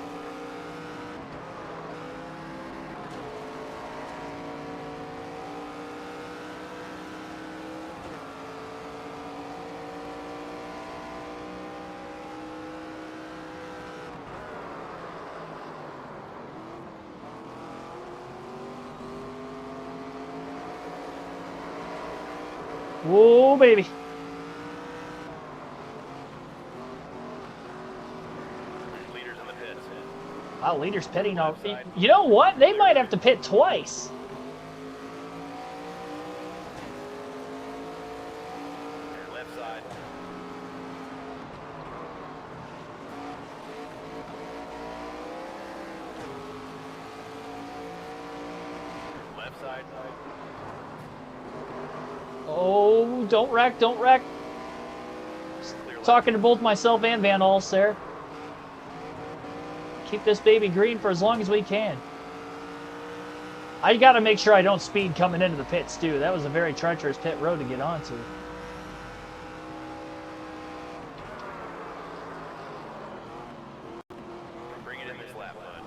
Whoa, baby. Leaders in the pits. Wow, leaders pitting. You know what? They might have to pit twice. Left side. Left side. Oh, don't wreck, don't wreck. Talking to both myself and Van Alst there. Keep this baby green for as long as we can. I got to make sure I don't speed coming into the pits, too. That was a very treacherous pit road to get onto. Bring it in this lap, bud.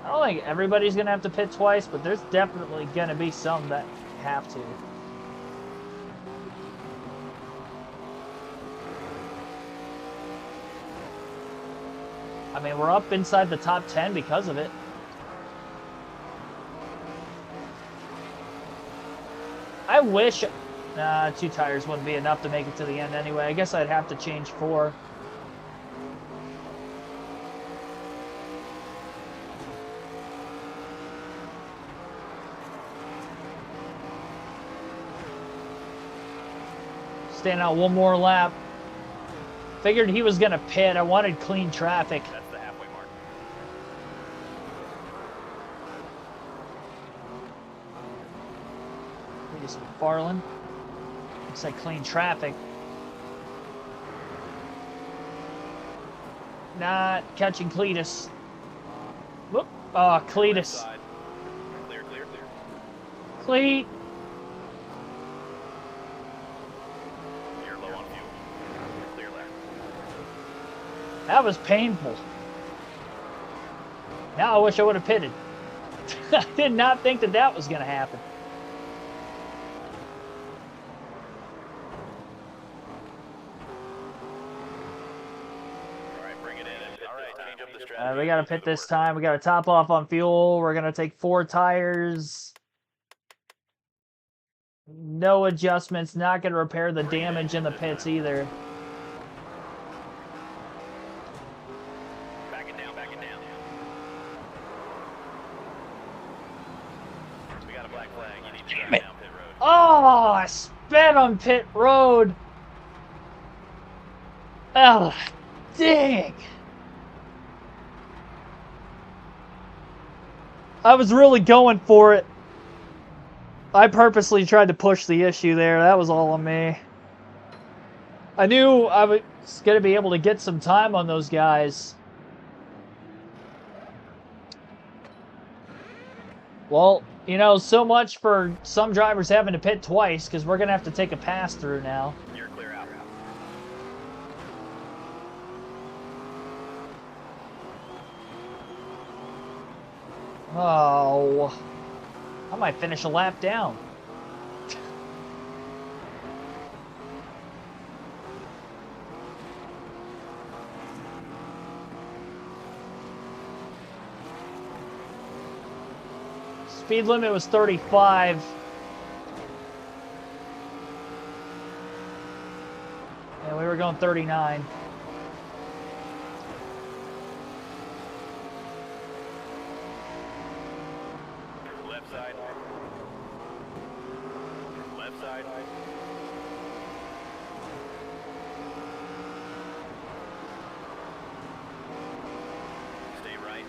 I don't think everybody's going to have to pit twice, but there's definitely going to be some that have to. I mean, we're up inside the top 10 because of it. I wish... Nah, 2 tires wouldn't be enough to make it to the end anyway. I guess I'd have to change 4. Staying out one more lap. Figured he was going to pit. I wanted clean traffic. That's the halfway mark. Just McFarland. Looks like clean traffic. Not catching Cletus. Whoop. Oh, Cletus. Clear, clear, clear. Cleat. You're low on fuel. Clear left. That was painful. Now I wish I would have pitted. I did not think that that was going to happen. All right, bring it in. All right, change up the strategy. We got to pit this time. We got to top off on fuel. We're going to take 4 tires. No adjustments. Not going to repair the damage in the pits either. Back it down, back it down. We got a black flag. You need to drive down pit road. Oh, I sped on pit road. Oh, dang. I was really going for it. I purposely tried to push the issue there. That was all on me. I knew I was going to be able to get some time on those guys. Well, you know, so much for some drivers having to pit twice, because we're going to have to take a pass-through now. You're clear out. Oh, I might finish a lap down. Speed limit was 35. And we were going 39. Left side. Left side. Stay right.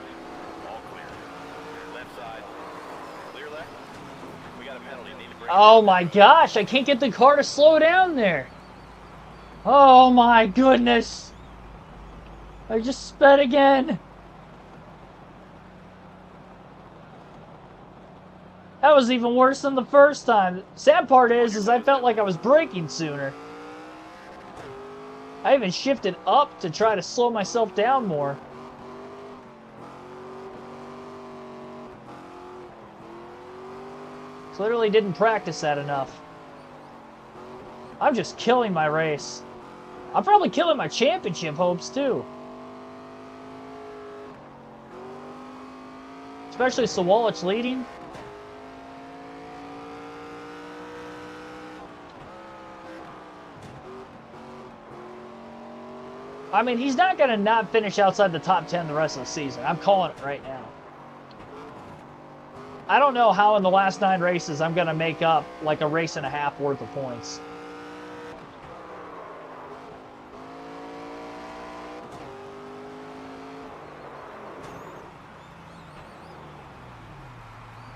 All clear. Left side. Clear left. We got a penalty. Need to break. Oh my gosh, I can't get the car to slow down there. Oh my goodness. I just sped again. That was even worse than the first time. Sad part is I felt like I was braking sooner. I even shifted up to try to slow myself down more. Clearly didn't practice that enough. I'm just killing my race. I'm probably killing my championship hopes too. Especially Sawalich leading. I mean, he's not going to not finish outside the top 10 the rest of the season. I'm calling it right now. I don't know how in the last 9 races I'm going to make up like a race and a half worth of points.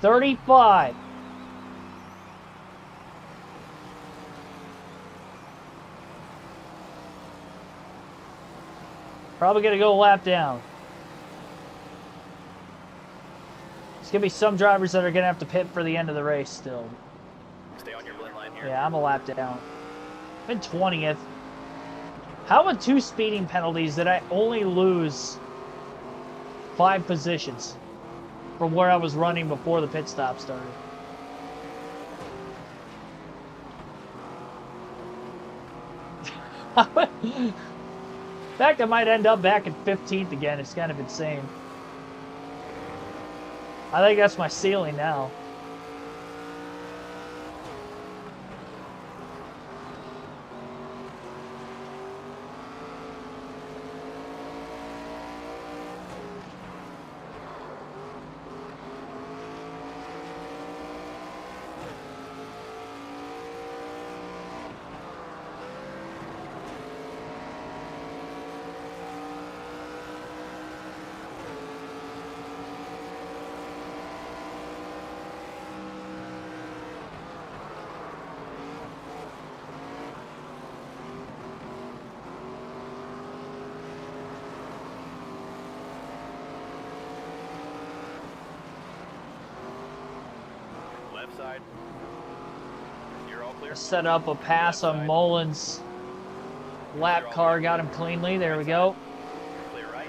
$35. Probably going to go a lap down. There's going to be some drivers that are going to have to pit for the end of the race still. Stay on your blend line here. Yeah, I'm a lap down. I'm in 20th. How with 2 speeding penalties did I only lose 5 positions from where I was running before the pit stop started? In fact, I might end up back at 15th again. It's kind of insane. I think that's my ceiling now. Left side. You're all clear. Set up a pass on Mullins' lap car, got him cleanly. There we go. Clear right.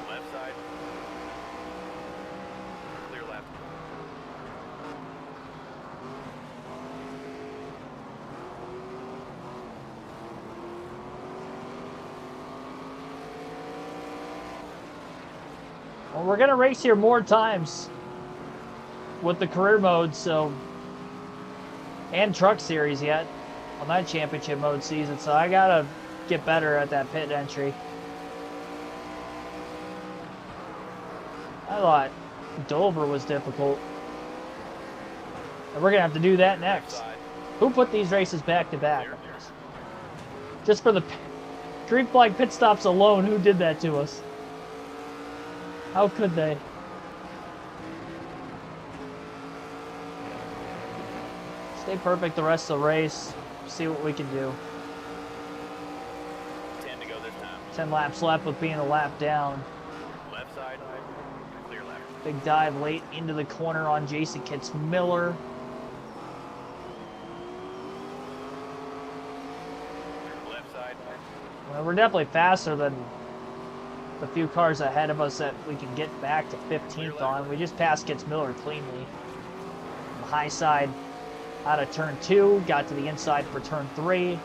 Left side. Clear left. Well, we're going to race here more times with the career mode, so, and truck series yet on that championship mode season, so I got to get better at that pit entry. I thought Dover was difficult. And we're going to have to do that next. Who put these races back to back? Just for the green flag pit stops alone, who did that to us? How could they? Stay perfect the rest of the race. See what we can do. 10 to go this time. 10 laps left with being a lap down. Left side. Clear left. Big dive late into the corner on Jason Kitzmiller. Left side. Well, we're definitely faster than the few cars ahead of us that we can get back to 15th on. We just passed Kitzmiller cleanly. On the high side out of turn 2, got to the inside for turn 3.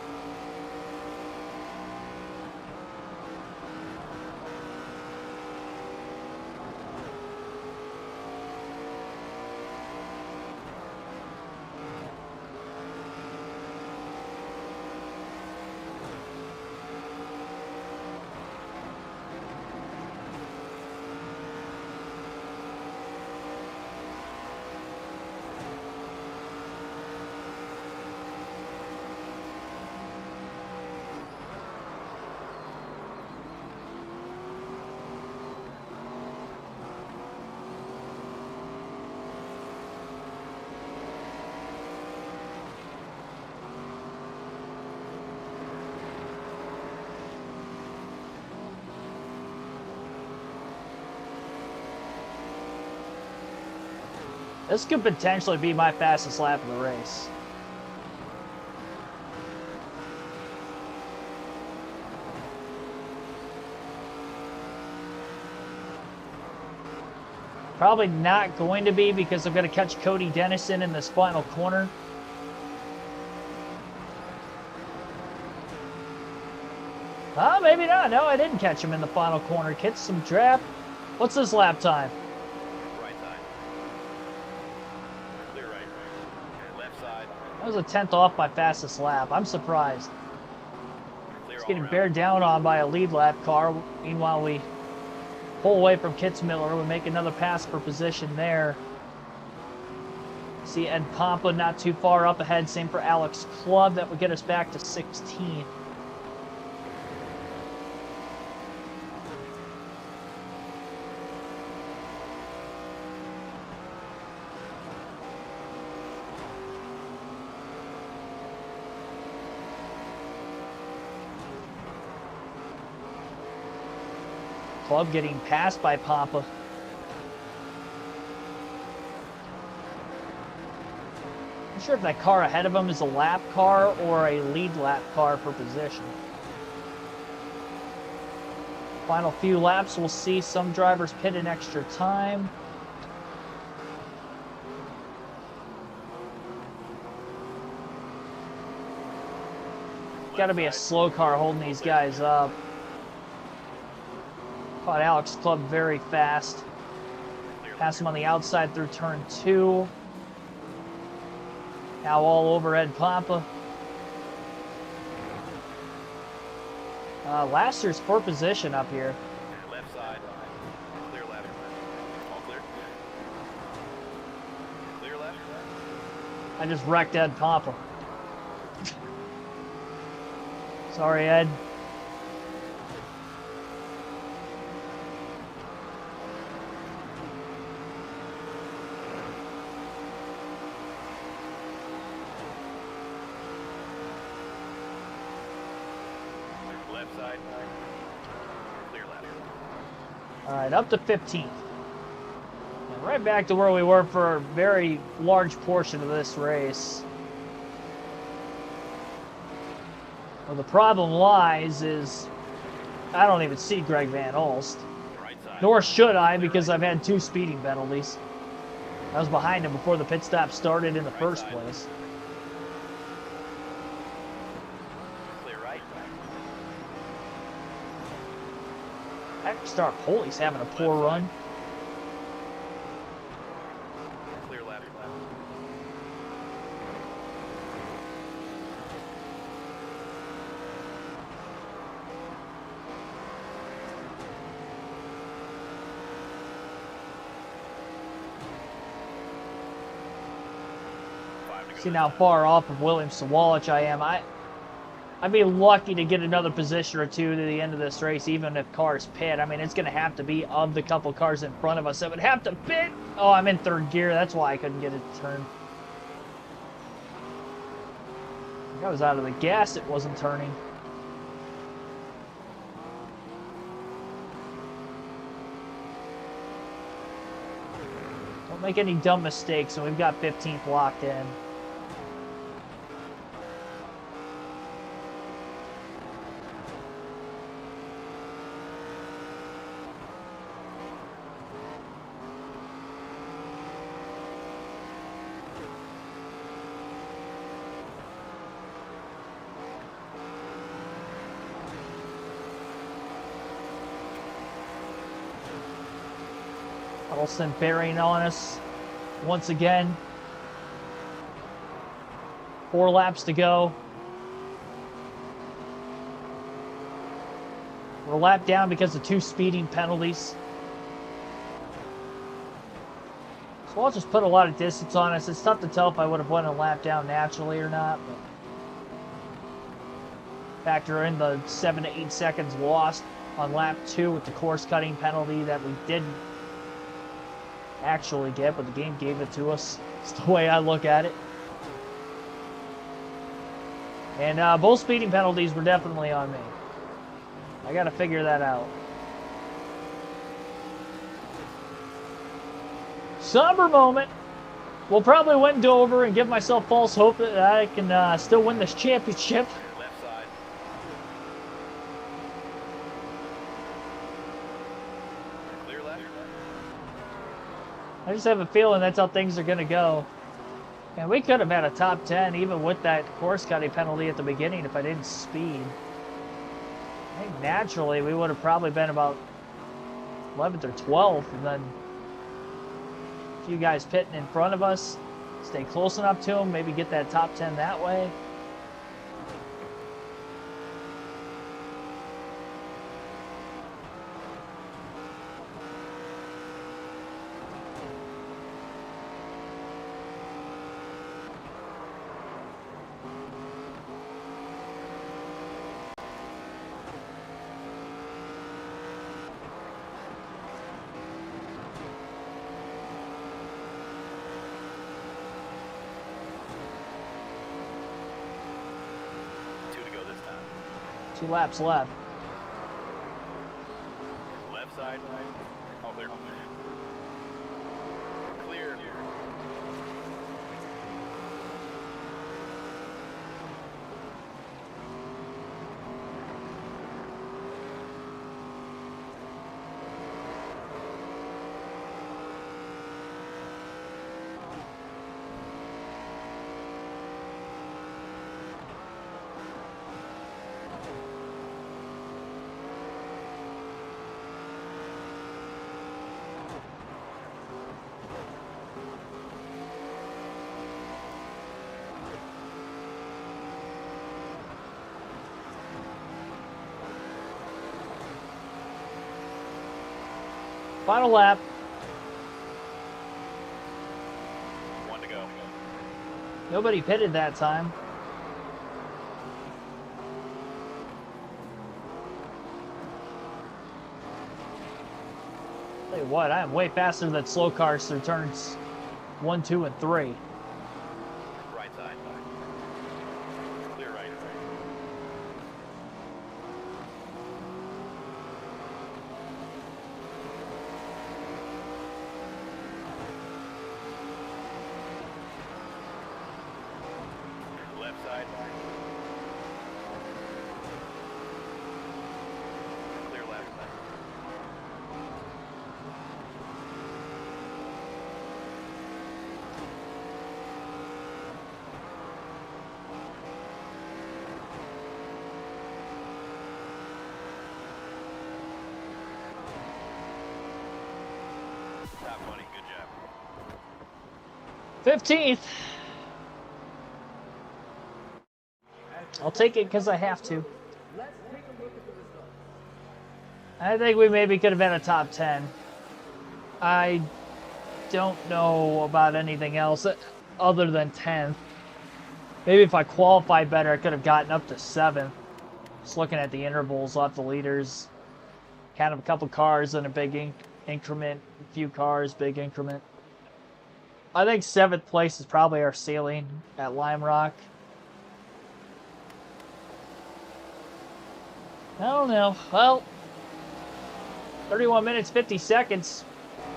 This could potentially be my fastest lap of the race. Probably not going to be because I'm going to catch Cody Dennison in this final corner. Maybe not. No, I didn't catch him in the final corner. Gets some draft. What's this lap time? Right side. Clear right. Left side. That was a 10th off my fastest lap. I'm surprised. Clear It's all getting around. bared down on by a lead lap car. Meanwhile, we pull away from Kitzmiller. We make another pass for position there. See Ed Pompa not too far up ahead. Same for Alex Clubb. That would get us back to 16. Clubb getting passed by Pompa. Not sure if that car ahead of him is a lap car or a lead lap car for position. Final few laps, we'll see some drivers pit in extra time. Got to be a slow car holding these guys up. Caught Alex Clubb very fast. Pass him on the outside through turn 2. Now all over Ed Pompa. Last year's 4th position up here. Left side. Clear left. All clear. Clear left. I just wrecked Ed Pompa. Sorry, Ed. Left side. Clear left. All right, up to 15th. And right back to where we were for a very large portion of this race. Well, the problem lies is I don't even see Greg Van Olst. Right side. Nor should I, because I've had 2 speeding penalties. I was behind him before the pit stop started in the first place. Clear right. Star Poli's having a poor run. Clear left. See how far off of William Sawalich I am. I'd be lucky to get another position or 2 to the end of this race, even if cars pit. I mean, it's going to have to be of the couple cars in front of us that would have to pit. Oh, I'm in 3rd gear. That's why I couldn't get it to turn. I think I was out of the gas. It wasn't turning. Don't make any dumb mistakes, and we've got 15th locked in. Huddleston bearing on us once again. 4 laps to go. We're a lap down because of 2 speeding penalties. So I'll just put a lot of distance on us. It's tough to tell if I would have won a lap down naturally or not. But factor in the 7 to 8 seconds lost on lap 2 with the course cutting penalty that we didn't actually get, but the game gave it to us. It's the way I look at it. And both speeding penalties were definitely on me. I got to figure that out. Somber moment. We'll probably win Dover and give myself false hope that I can still win this championship. Left side. Clear left. I just have a feeling that's how things are going to go. And we could have had a top 10 even with that course cutting penalty at the beginning if I didn't speed. I think naturally we would have probably been about 11th or 12th, and then a few guys pitting in front of us, stay close enough to them, maybe get that top 10 that way. Two to go this time. 2 laps left. Left side. All clear. Clear. Final lap. One to go. Nobody pitted that time. Tell you what, I am way faster than slow cars through turns 1, 2, and 3. Right side. Clear right. Left side. Clear left. Top 20. Good job. 15th. I'll take it because I have to. I think we maybe could have been a top 10. I don't know about anything else other than 10th. Maybe if I qualified better, I could have gotten up to 7th. Just looking at the intervals off the leaders. Kind of a couple cars in a big increment. A few cars, big increment. I think 7th place is probably our ceiling at Lime Rock. I don't know. Well, 31 minutes, 50 seconds.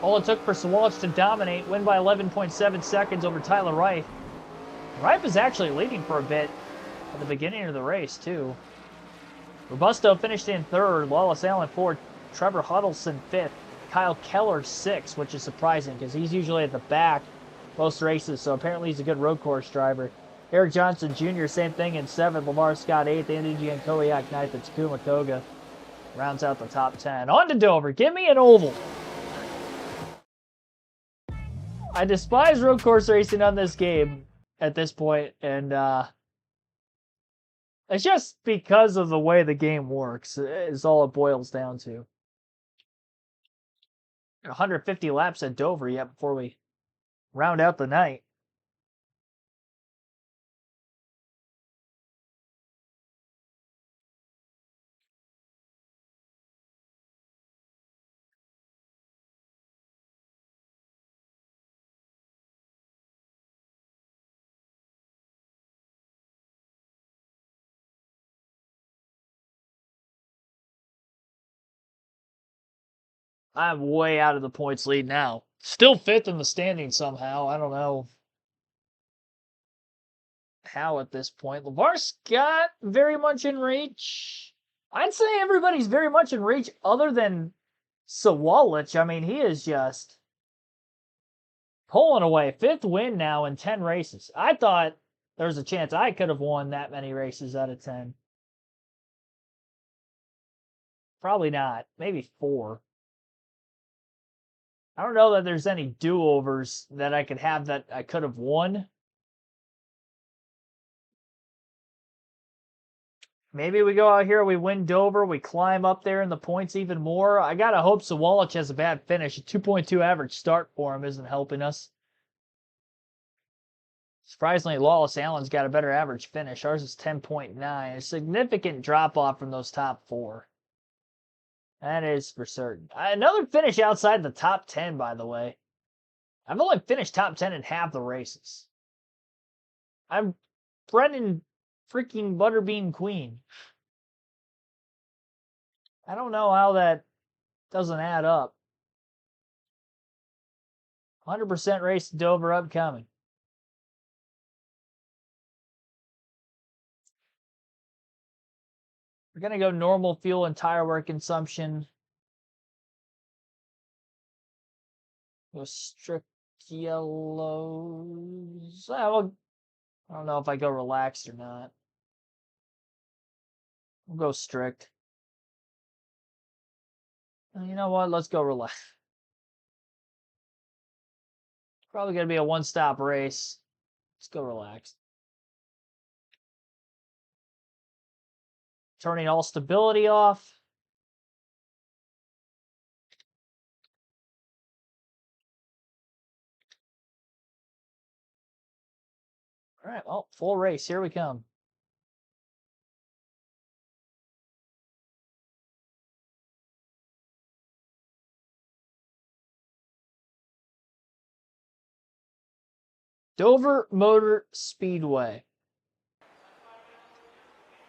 All it took for Sawalch to dominate, win by 11.7 seconds over Tyler Reif. Reif is actually leading for a bit at the beginning of the race, too. Robusto finished in 3rd, Lawless Allen 4th, Trevor Huddleston 5th, Kyle Keller 6th, which is surprising because he's usually at the back most races, so apparently he's a good road course driver. Eric Johnson Jr., same thing in 7th, Lamar Scott 8th, Andy Giankowiak 9th, and Takuma Koga rounds out the top 10. On to Dover. Give me an oval. I despise road course racing on this game at this point, and it's just because of the way the game works is all it boils down to. 150 laps at Dover yet before we round out the night. I'm way out of the points lead now. Still 5th in the standings somehow. I don't know. how at this point. LeVar Scott very much in reach. I'd say everybody's very much in reach other than Sawalich. I mean, he is just pulling away. 5th win now in 10 races. I thought there was a chance I could have won that many races out of 10. Probably not. Maybe 4. I don't know that there's any do-overs that I could have that I could have won. Maybe we go out here, we win Dover, we climb up there in the points even more. I gotta hope Sawalich has a bad finish. A 2.2 average start for him isn't helping us. Surprisingly, Lawless Allen's got a better average finish. Ours is 10.9. A significant drop-off from those top 4. That is for certain. Another finish outside the top 10, by the way. I've only finished top 10 in half the races. I'm Brendan freaking Butterbean Queen. I don't know how that doesn't add up. 100% race to Dover upcoming. We're going to go normal fuel and tire wear consumption. Go strict yellows. Well, I don't know if I go relaxed or not. We'll go strict. You know what? Let's go relaxed. Probably going to be a one-stop race. Let's go relaxed. Turning all stability off. All right, well, full race. Here we come. Dover Motor Speedway.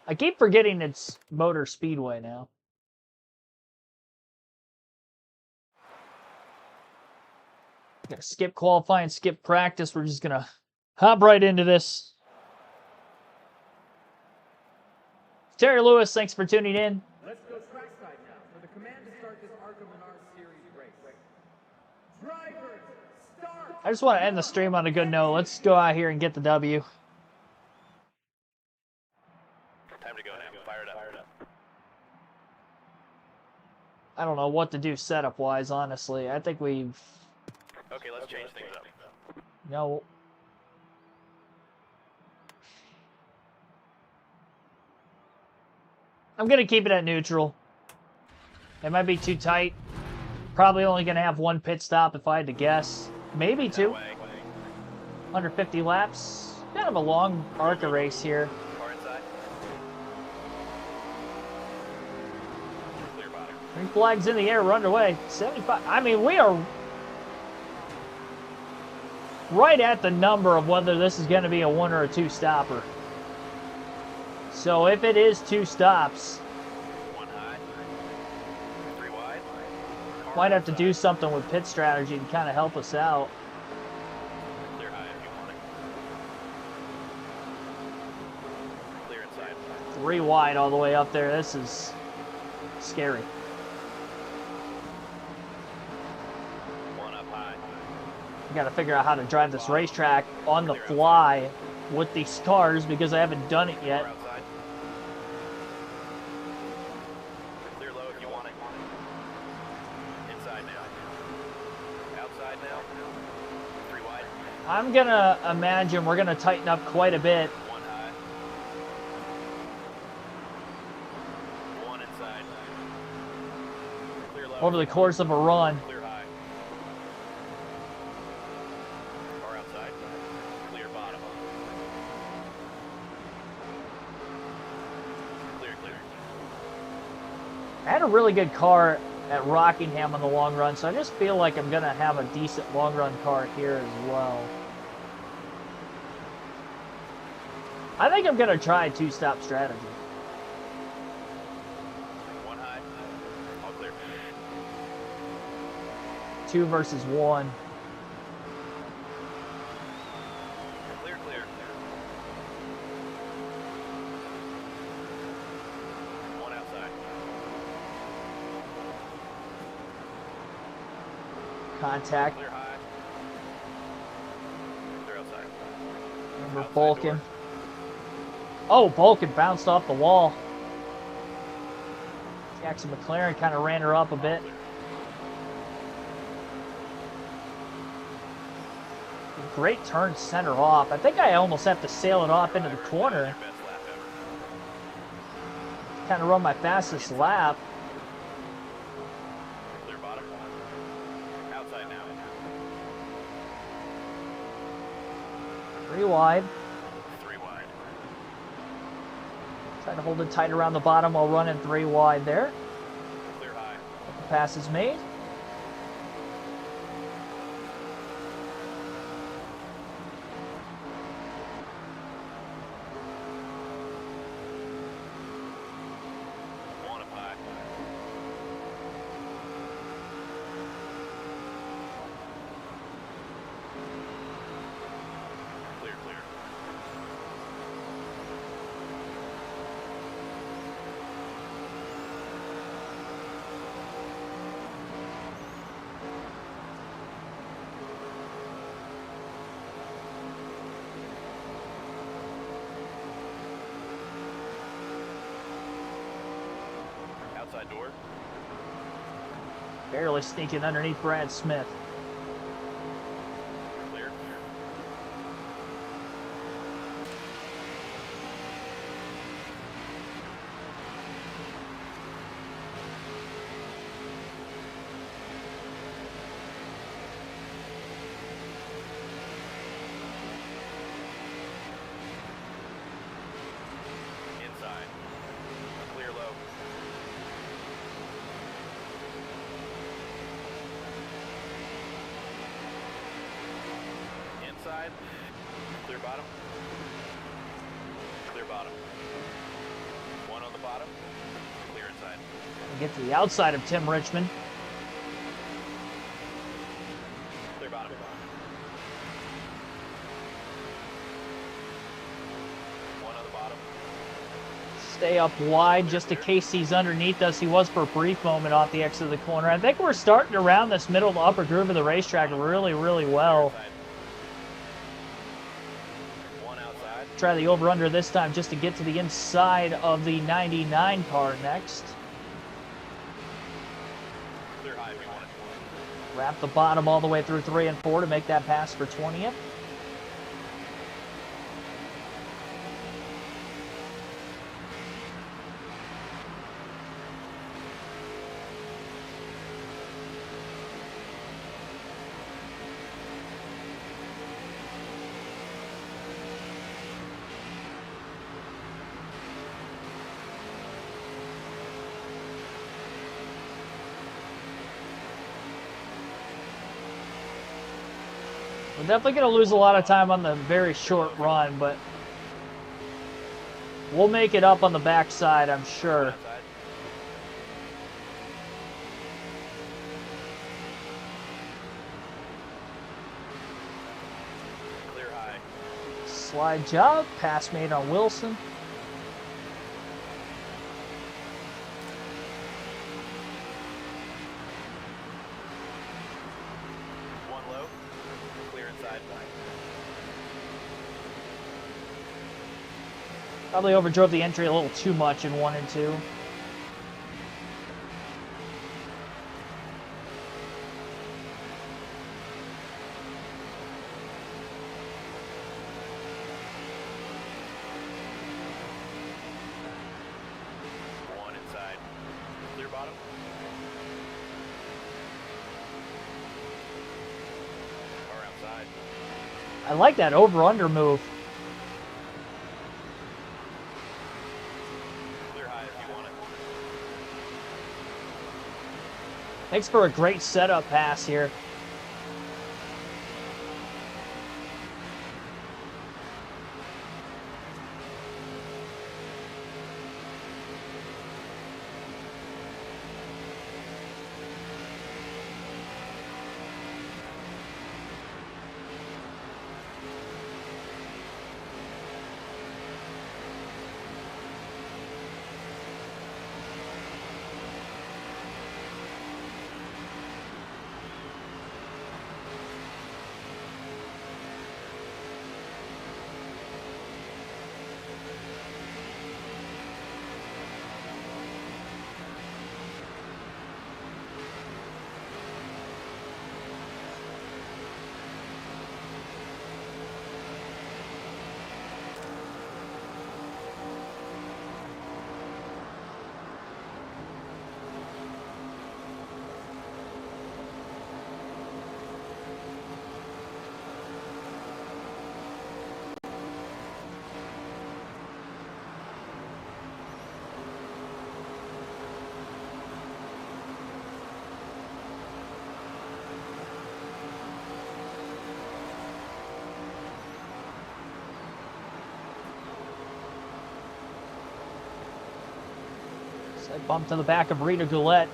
I keep forgetting it's Motor Speedway now. Gonna skip qualifying, skip practice. We're just gonna hop right into this. Terry Lewis, thanks for tuning in. Let's go trackside now for the command to start this Arkham Menard Series race. Drivers, start! I just want to end the stream on a good note. Let's go out here and get the W. Time to go now. Fire it up. I don't know what to do setup-wise, honestly. I think we've... Okay, let's change things up. No. I'm going to keep it at neutral. It might be too tight. Probably only going to have one pit stop if I had to guess. Maybe 2. 150 laps. Kind of a long ARCA race here. Car inside. Clear bottom. Green flags in the air. We're underway. 75. I mean, we are right at the number of whether this is going to be a 1 or a 2 stopper. So if it is 2 stops, 1 high. 3 wide. Car might have to do outside. something with pit strategy to kind of help us out. Clear high if you want it. Clear inside. 3 wide all the way up there. This is scary. 1 up high. I got to figure out how to drive this racetrack on the fly with these cars because I haven't done it yet. Car outside. Clear low if you want it. Inside now. Outside now. 3 wide. I'm going to imagine we're going to tighten up quite a bit. 1 high. 1 inside. Clear low. Over the course of a run. Clear high. Car outside. Clear bottom. Clear. I had a really good car at Rockingham on the long run, so I just feel like I'm going to have a decent long run car here as well. I think I'm going to try a 2-stop strategy. 1 high. All clear. 2 versus 1. Clear. Contact. Clear high. Clear outside. Remember Outside Bulkin. door. Oh, Bulkin bounced off the wall. Jackson McLaren kind of ran her up a bit. Clear. Great turn center off. I think I almost have to sail it off into the corner. Your best lap ever. Kind of run my fastest lap. Clear bottom. Outside now. 3 wide. 3 wide. Trying to hold it tight around the bottom while running 3 wide there. Clear high. Pass is made. One up high. Clear, clear. Outside door. Barely sneaking underneath Brad Smith. Clear. Inside. Clear low. Inside. Clear bottom. Clear bottom. One on the bottom. Clear inside. We get to the outside of Tim Richmond. Clear bottom. One on the bottom. Stay up wide just in case he's underneath us. He was for a brief moment off the exit of the corner. I think we're starting to round this middle to upper groove of the racetrack really, really well. Inside. One outside. Try the over-under this time just to get to the inside of the 99 car next. Clear high if you want it. Wrap the bottom all the way through 3 and 4 to make that pass for 20th. We're definitely going to lose a lot of time on the very short run, but we'll make it up on the backside, I'm sure. Outside. Clear high. Slide job, pass made on Wilson. One low. Clear inside. Probably overdrove the entry a little too much in 1 and 2. One inside. Clear bottom. Or outside. I like that over-under move. Clear high if you want it. Makes for a great setup pass here. Slight bump to the back of Rita Goulet.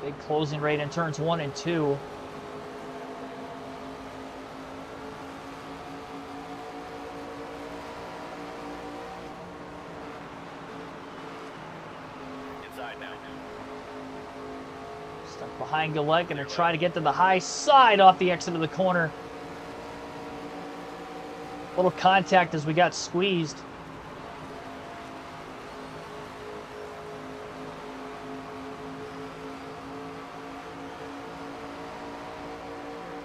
Big closing rate in turns 1 and 2. Inside now. Stuck behind Goulet, going to try to get to the high side off the exit of the corner. Little contact as we got squeezed.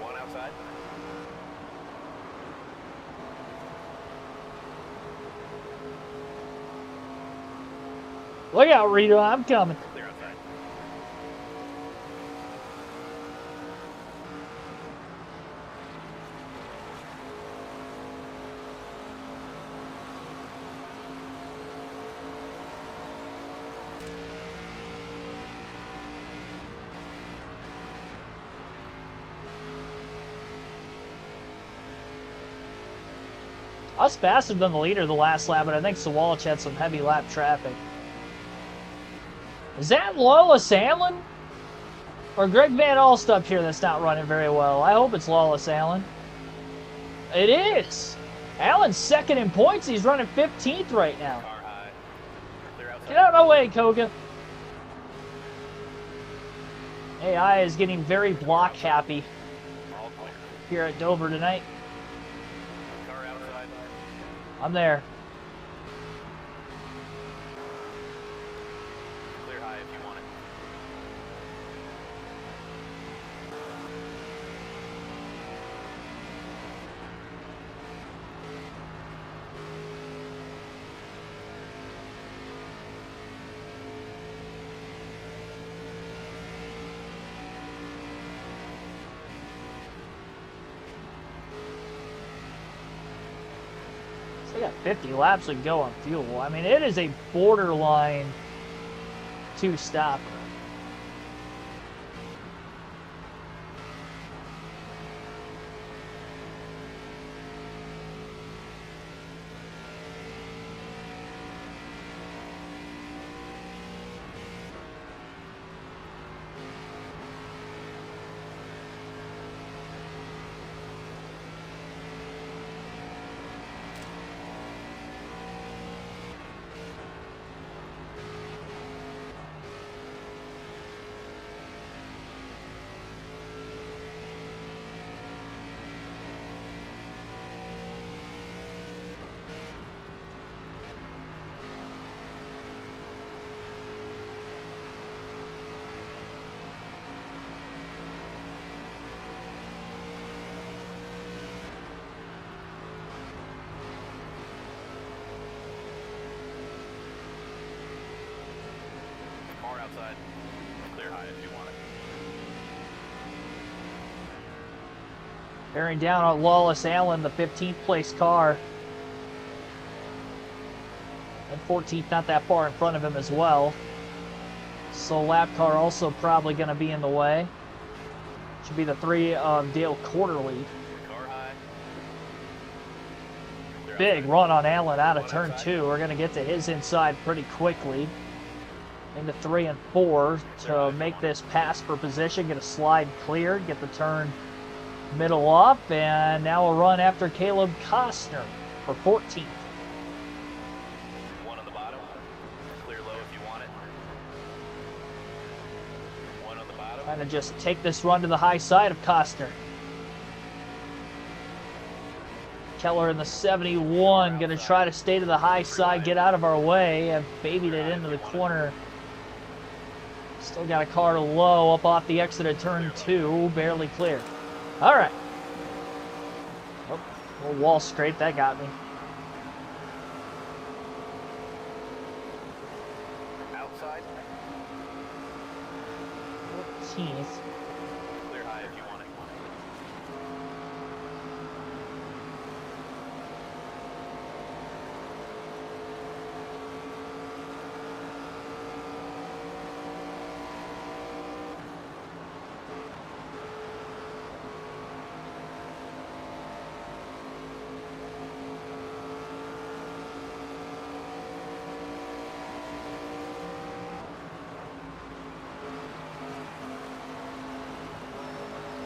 One outside. Look out, Rita, I'm coming. Clear outside. I was faster than the leader the last lap, but I think Sawalich had some heavy lap traffic. Is that Lawless Allen? Or Greg Van Alst up here that's not running very well? I hope it's Lawless Allen. It is! Allen's second in points. He's running 15th right now. Car high. Clear outside. Get out of my way, Koga. AI is getting very block happy All clear. here at Dover tonight. Car outside. I'm there. Clear high if you want it. They got 50 laps to go on fuel. I mean, it is a borderline two-stopper. Car outside. Clear high if you want it. Bearing down on Lawless Allen, the 15th place car. And 14th not that far in front of him as well. So lap car also probably going to be in the way. Should be the 3 of Dale Quarterly. Car high. Clear Big outside. run on Allen out of One turn outside. 2. We're going to get to his inside pretty quickly. Into 3 and 4 to make this pass for position. Get a slide cleared. Get the turn middle up. And now a run after Caleb Costner for 14th. One on the bottom. Clear low if you want it. One on the bottom. Trying to just take this run to the high side of Costner. Keller in the 71, going to try to stay to the high side, get out of our way, and babied it into the corner. Still got a car low up off the exit of turn 2, barely clear. All right. Oh, little wall scrape, that got me. Outside. 14th. Clear high if you want it.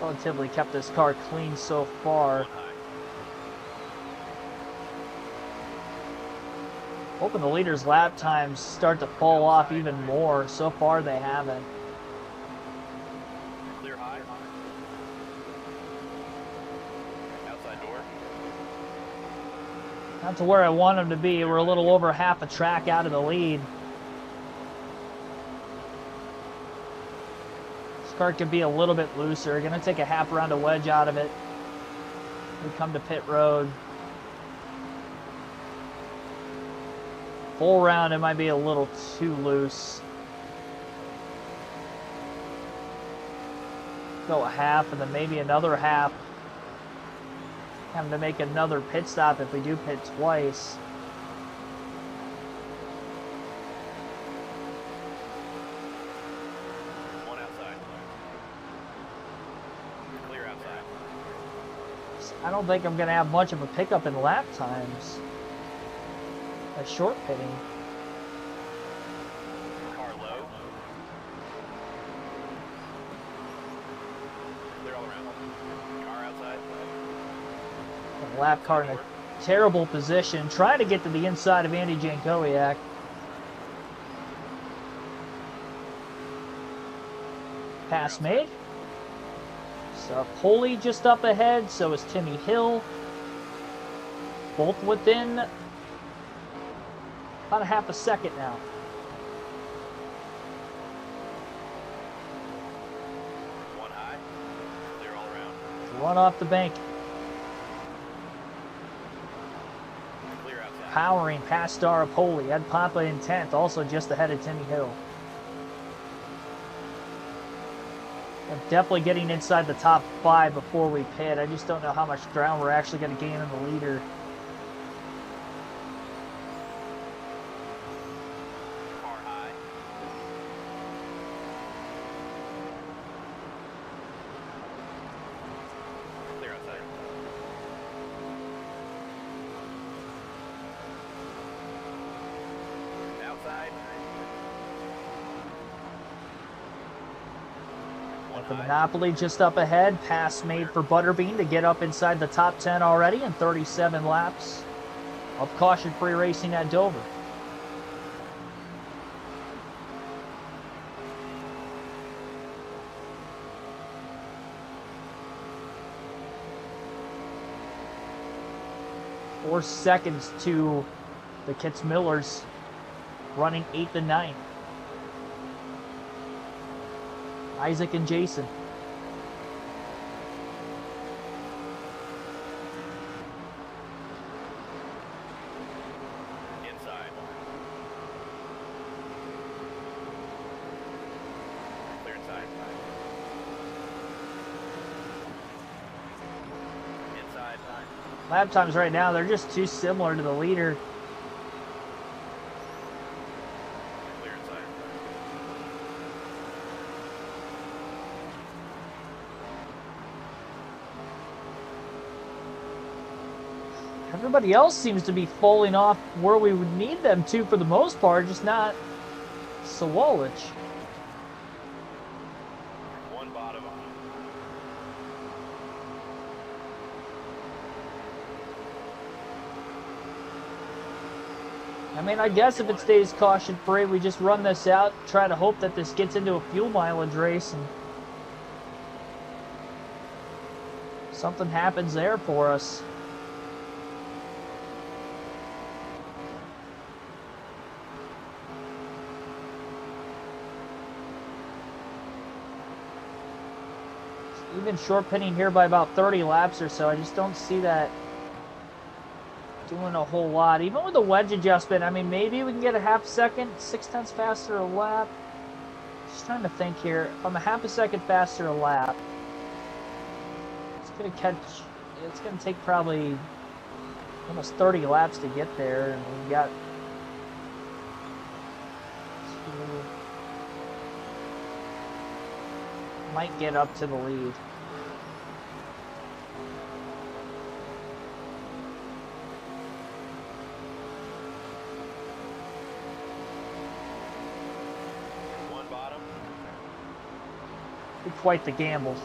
relatively kept this car clean so far. Hoping the leader's lap times start to fall off even more. So far, they haven't. Clear high. Outside door. Not to where I want them to be. We're a little over half a track out of the lead. This car could be a little bit looser. Going to take a half round of wedge out of it. We come to pit road. Full round, it might be a little too loose. Go a half and then maybe another half. Having to make another pit stop if we do pit twice. One outside. Clear outside. I don't think I'm going to have much of a pickup in lap times. A short pitting. Car low. Clear all around. Car outside. The lap car in a terrible position. Trying to get to the inside of Andy Jankowiak. Pass made. So Poli just up ahead. So is Timmy Hill. Both within about a half a second now. One high. Clear all around. Run off the bank. Clear outside. Powering past Dara Poli. Ed Papa in 10th, also just ahead of Timmy Hill. I'm definitely getting inside the top 5 before we pit. I just don't know how much ground we're actually going to gain in the leader. Car high. Clear outside. Outside. One The high. Monopoly just up ahead. Pass made for Butterbean to get up inside the top 10 already in 37 laps of caution-free racing at Dover. Four seconds to the Kitzmillers, running 8th and 9th. Isaac and Jason. Inside. Clear inside. Inside. Lap times right now, they're just too similar to the leader. Clear inside. Everybody else seems to be falling off where we would need them to for the most part, just not Sawalich. One bottom. I mean, I guess if it stays caution free, we just run this out, try to hope that this gets into a fuel mileage race and something happens there for us. Even short pitting here by about 30 laps or so. I just don't see that doing a whole lot. Even with the wedge adjustment, I mean, maybe we can get a half second, 6/10 faster a lap. Just trying to think here. If I'm a half a second faster a lap, it's going to take probably almost 30 laps to get there. And we've got might get up to the lead. One bottom. Quite the gamble.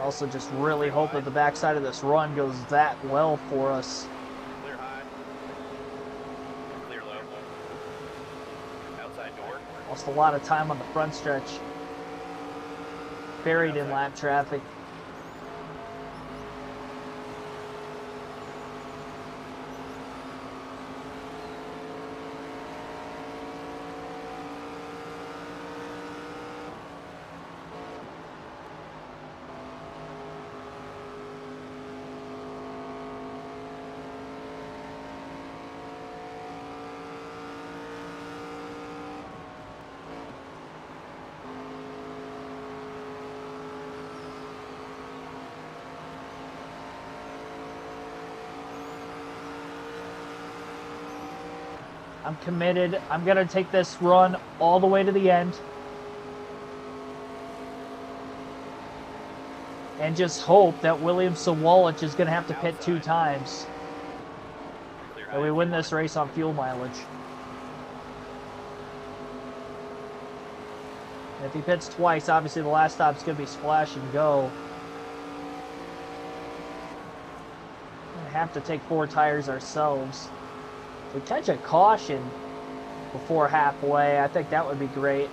Also just really hope that the backside of this run goes that well for us. Clear high. Clear low. Outside door. Lost a lot of time on the front stretch. Buried in lap traffic. I'm committed. I'm going to take this run all the way to the end. And just hope that William Sawalich is going to have to pit 2 times. That we win this race on fuel mileage. And if he pits twice, obviously the last stop's going to be splash and go. We're going to have to take 4 tires ourselves. If we catch a caution before halfway, I think that would be great.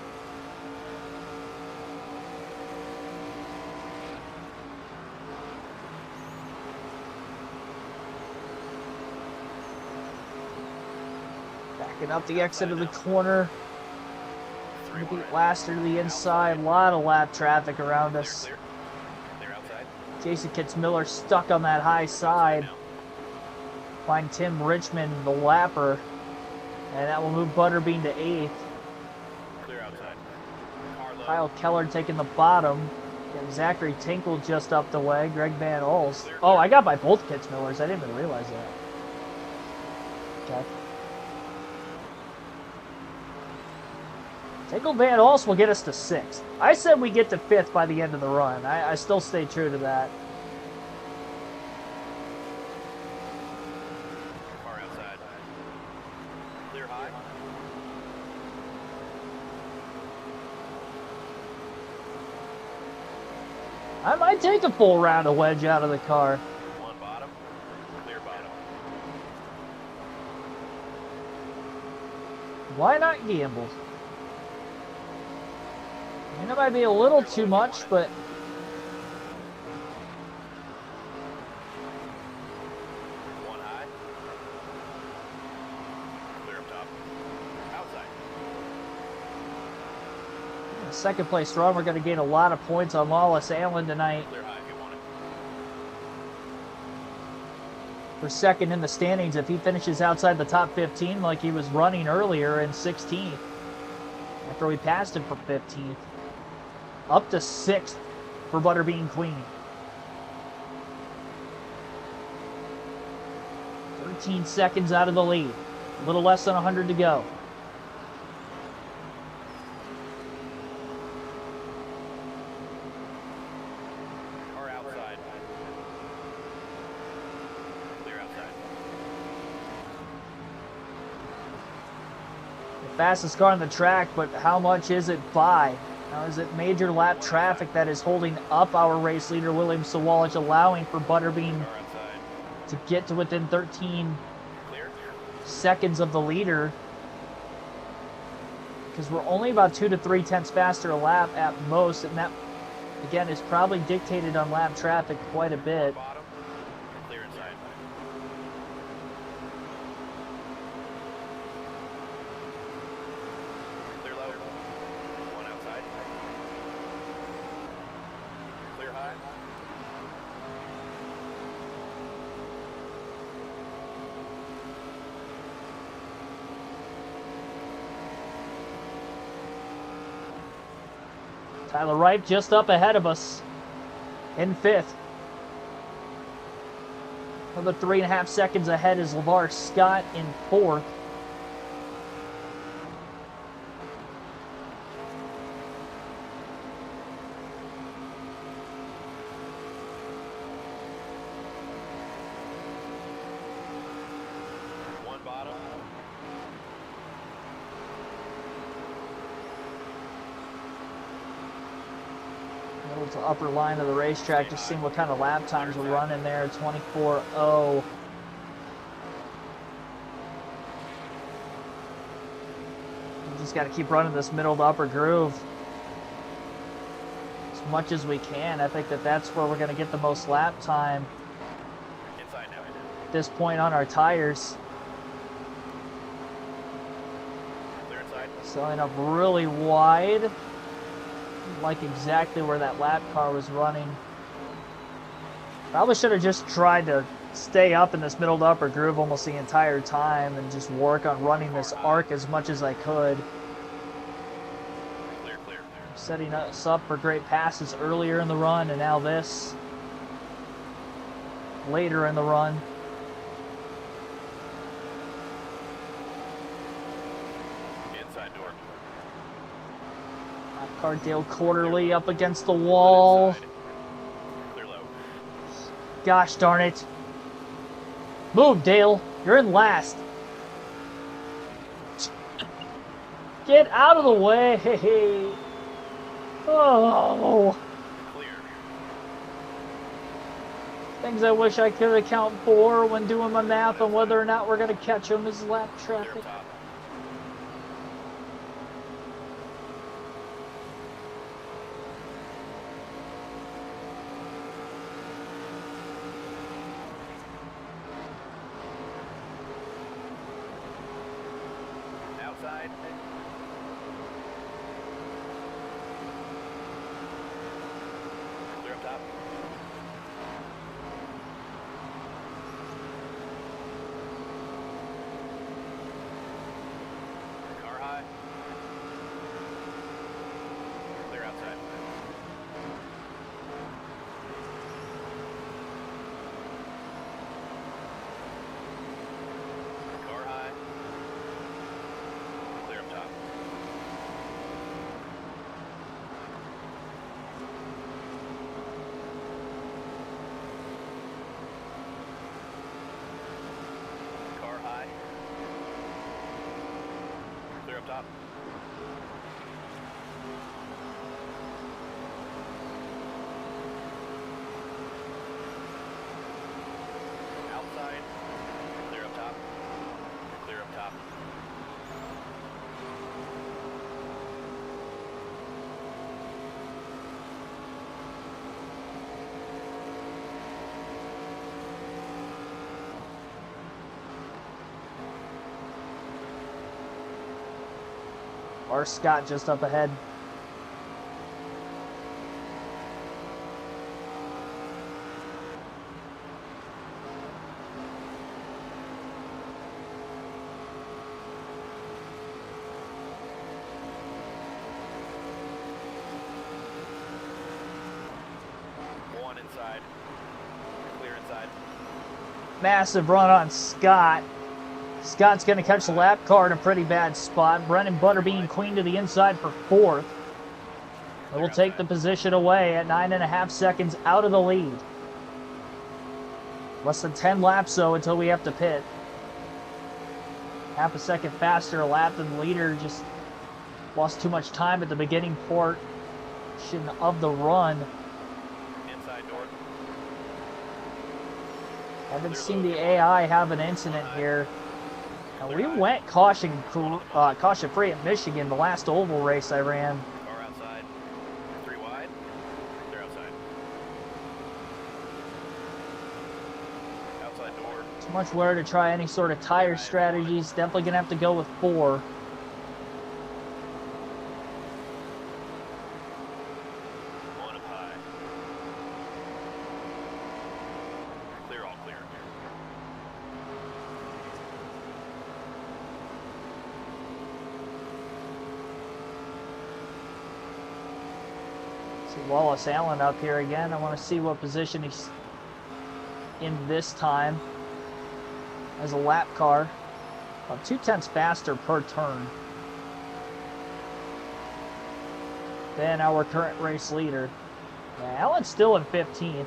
Backing up the exit of the corner. Beat Laster to the inside. A lot of lap traffic around us. Jason Kitzmiller stuck on that high side. Find Tim Richmond, the lapper. And that will move Butterbean to 8th. Clear outside. Kyle Keller taking the bottom. And Zachary Tinkle just up the way. Greg Van Olst. Oh, I got by both Kitzmillers. I didn't even realize that. Okay. Tinkle Van Olst will get us to 6th. I said we get to 5th by the end of the run. I still stay true to that. Car outside. Clear high. I might take a full round of wedge out of the car. 1 bottom. Clear bottom. Why not gamble? I mean, it might be a little too much, but 1 high. Clear up top. Outside. a second place run, we're going to gain a lot of points on Lawless Allen tonight. Clear high if you want it. For second in the standings if he finishes outside the top 15 like he was running earlier in 16th. After we passed him for 15th. Up to 6th for Butterbean Queen. 13 seconds out of the lead. A little less than 100 to go. Car outside. Clear outside. The fastest car on the track, but how much is it by? Now, is it major lap traffic that is holding up our race leader, William Sawalich, allowing for Butterbean Car outside. to get to within 13 Clear. seconds of the leader? Because we're only about 2 to 3 tenths faster a lap at most, and that, again, is probably dictated on lap traffic quite a bit. Bottom. Clear inside. Clear low. 1 outside. Clear high. Tyler Wright just up ahead of us in 5th. Another 3.5 seconds ahead is LeVar Scott in 4th. One bottom. Towards the upper line of the racetrack, just seeing what kind of lap times we're running there. 24.0. Just got to keep running this middle to upper groove as much as we can. I think that's where we're going to get the most lap time at this point on our tires. Selling up really wide, like exactly where that lap car was running. Probably should have just tried to stay up in this middle to upper groove almost the entire time and just work on running this arc as much as I could. Setting us up for great passes earlier in the run, and now this later in the run. Inside door. Cardale Quarterly up against the wall. Clear low. Gosh darn it. Move, Dale. You're in last. Get out of the way. Oh. Clear. Things I wish I could account for when doing my math on whether or not we're going to catch them is lap Clear traffic. up top. Outside. Clear up top. Car high. Clear outside. Car high. Clear up top. Car high. Clear up top. Outside. Clear up top. Clear up top. Or Scott just up ahead. One inside. Clear inside. Massive run on Scott. Scott's going to catch the lap car in a pretty bad spot. Brennan Butterbean Queen to the inside for fourth. It will take the position away at 9.5 seconds out of the lead. Less than 10 laps, though, until we have to pit. Half a second faster a lap than the leader. Just lost too much time at the beginning portion of the run. Inside door. Haven't seen the AI have an incident here. Now, we went caution-free at Michigan, the last oval race I ran. Car outside. 3 wide. Clear outside. Outside door. Too much where to try any sort of tire strategies. Definitely going to have to go with 4. One up high. Clear, all clear. See Wallace Allen up here again. I want to see what position he's in this time as a lap car. About 0.2 faster per turn than our current race leader. Yeah, Allen's still in 15th.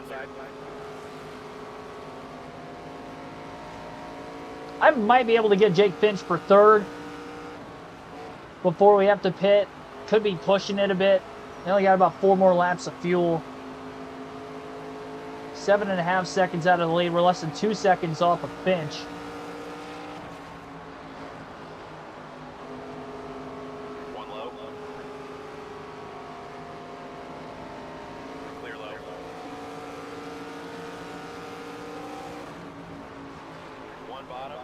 inside. I might be able to get Jake Finch for third before we have to pit. Could be pushing it a bit. They only got about 4 more laps of fuel. 7.5 seconds out of the lead. We're less than 2 seconds off of Finch. One low. Clear low. One bottom.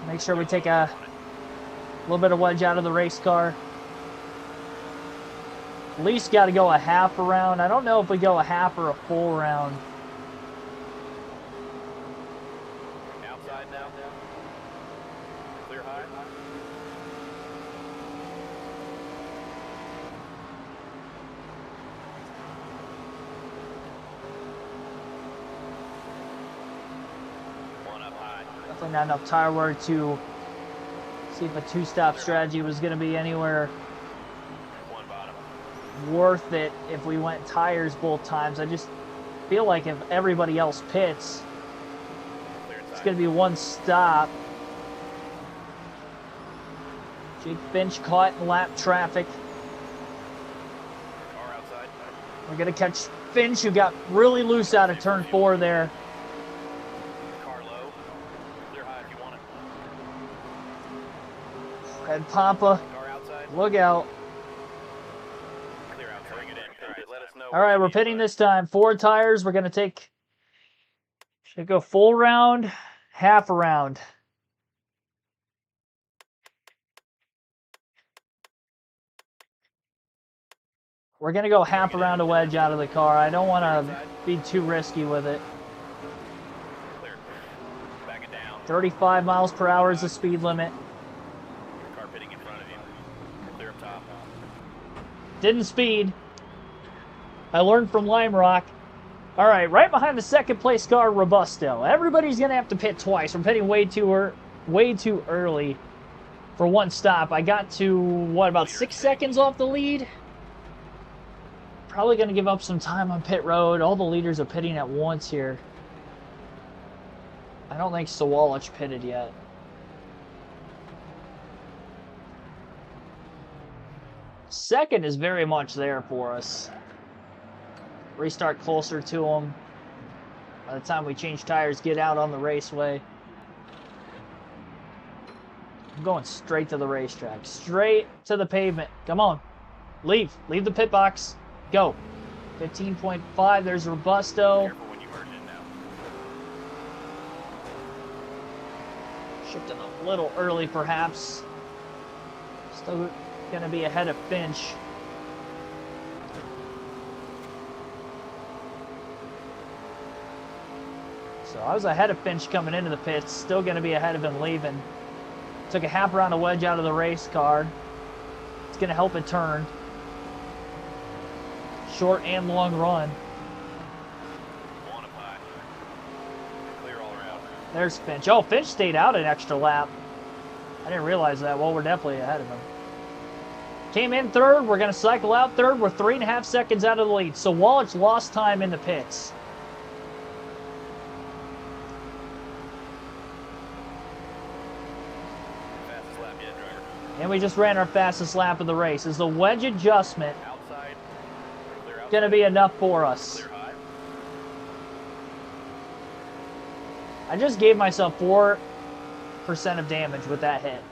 Make sure we take a little bit of wedge out of the race car. At least got to go a half a round. I don't know if we go a half or a full round. Outside now. Clear high. One up high. Definitely not enough tire wear to see if a two-stop strategy was going to be anywhere One bottom. worth it if we went tires both times. I just feel like if everybody else pits, Clear inside. it's going to be one stop. Jake Finch caught in lap traffic. Car outside. We're going to catch Finch, who got really loose out of turn 4 there. Car low. Clear high if you want it. Red Pampa, Car outside. look out. Clear outside. Bring it in. All right, let us know. All right, we're pitting this time. 4 tires. We're going to take, should go full round, half a round. We're going to go half a round a wedge out of the car. I don't want to be too risky with it. Clear. Back it down. 35 miles per hour is the speed limit. Car pitting in front of you. Clear up top. Didn't speed. I learned from Lime Rock. All right, right behind the second place car, Robusto. Everybody's going to have to pit twice. We're pitting way too early for one stop. I got to, what, about 6 seconds off the lead? Probably going to give up some time on pit road. All the leaders are pitting at once here. I don't think Sawalich pitted yet. Second is very much there for us. Restart closer to them. By the time we change tires, get out on the raceway. I'm going straight to the racetrack. Straight to the pavement. Come on. Leave. Leave the pit box. Go. 15.5. There's Robusto. Careful when you merge in now. Shifting a little early, perhaps. Still going to be ahead of Finch. So I was ahead of Finch coming into the pits. Still going to be ahead of him leaving. Took a half round of wedge out of the race car. It's going to help it turn. Short and long run. One up high. Clear all around. There's Finch. Oh, Finch stayed out an extra lap. I didn't realize that. Well, we're definitely ahead of him. Came in third. We're going to cycle out third. We're 3.5 seconds out of the lead. So Wallich lost time in the pits. Fastest lap yet, driver. And we just ran our fastest lap of the race. Is the wedge adjustment Outside. Clear outside. going to be enough for us? Clear high. I just gave myself 4% of damage with that hit.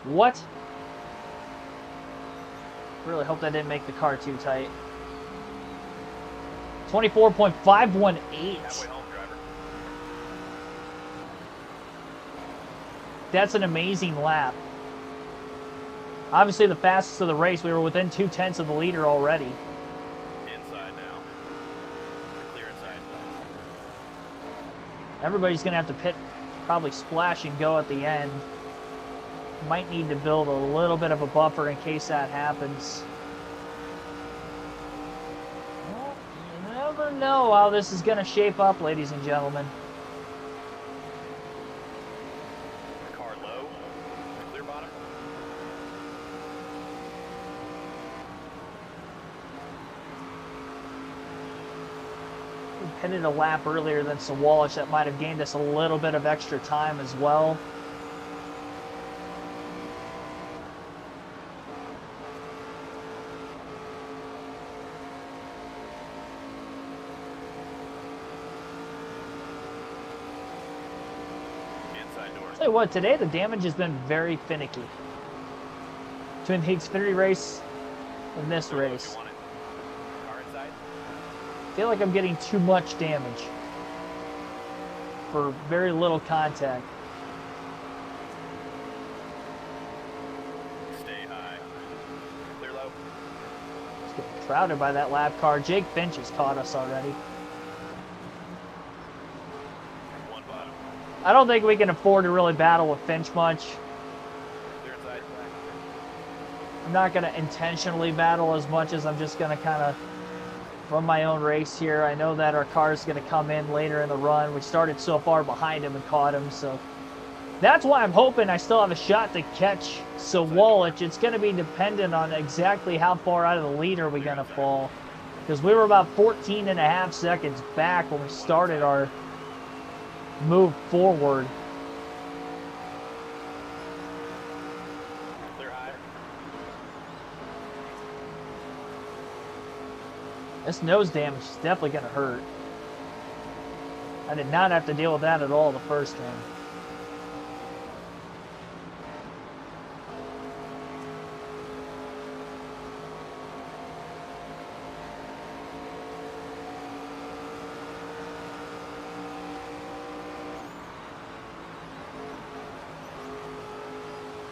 What? Really hope that didn't make the car too tight. 24.518. Halfway home, driver. That's an amazing lap. Obviously the fastest of the race. We were within 0.2 of the leader already. Inside now. Clear inside. Everybody's going to have to pit, probably splash and go at the end. Might need to build a little bit of a buffer in case that happens. Well, you never know how this is going to shape up, ladies and gentlemen. Car low. Clear bottom. We pitted a lap earlier than Sawalich. That might have gained us a little bit of extra time as well. Tell you what, today the damage has been very finicky. Between the Xfinity race and this race. I feel like I'm getting too much damage for very little contact. Stay high. Clear low. Just getting crowded by that lap car. Jake Finch has caught us already. One bottom. I don't think we can afford to really battle with Finch much. Clear inside. I'm not going to intentionally battle as much as I'm just going to kind of run my own race here. I know that our car is going to come in later in the run. We started so far behind him and caught him, so that's why I'm hoping I still have a shot to catch Sawalich. It's going to be dependent on exactly how far out of the lead are we going to fall, because we were about 14.5 seconds back when we started our move forward. Clear high. This nose damage is definitely going to hurt. I did not have to deal with that at all the first one.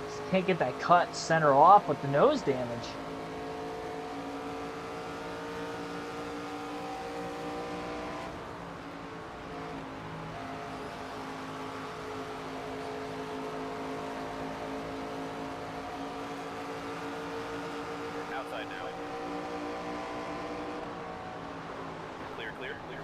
Just can't get that cut center off with the nose damage. Outside now. Clear, clear, clear.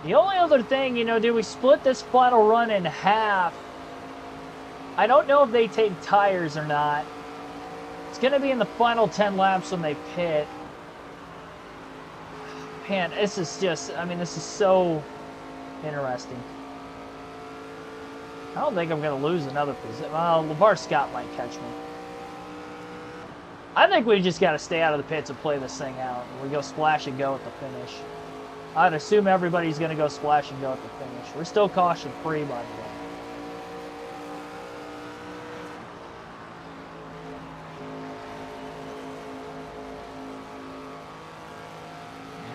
The only other thing, you know, do we split this final run in half? I don't know if they take tires or not. It's going to be in the final 10 laps when they pit. Man, this is just, I mean, this is so interesting. I don't think I'm going to lose another position. Well, LeVar Scott might catch me. I think we just got to stay out of the pits and play this thing out. We go splash and go at the finish. I'd assume everybody's going to go splash and go at the finish. We're still caution free, by the way.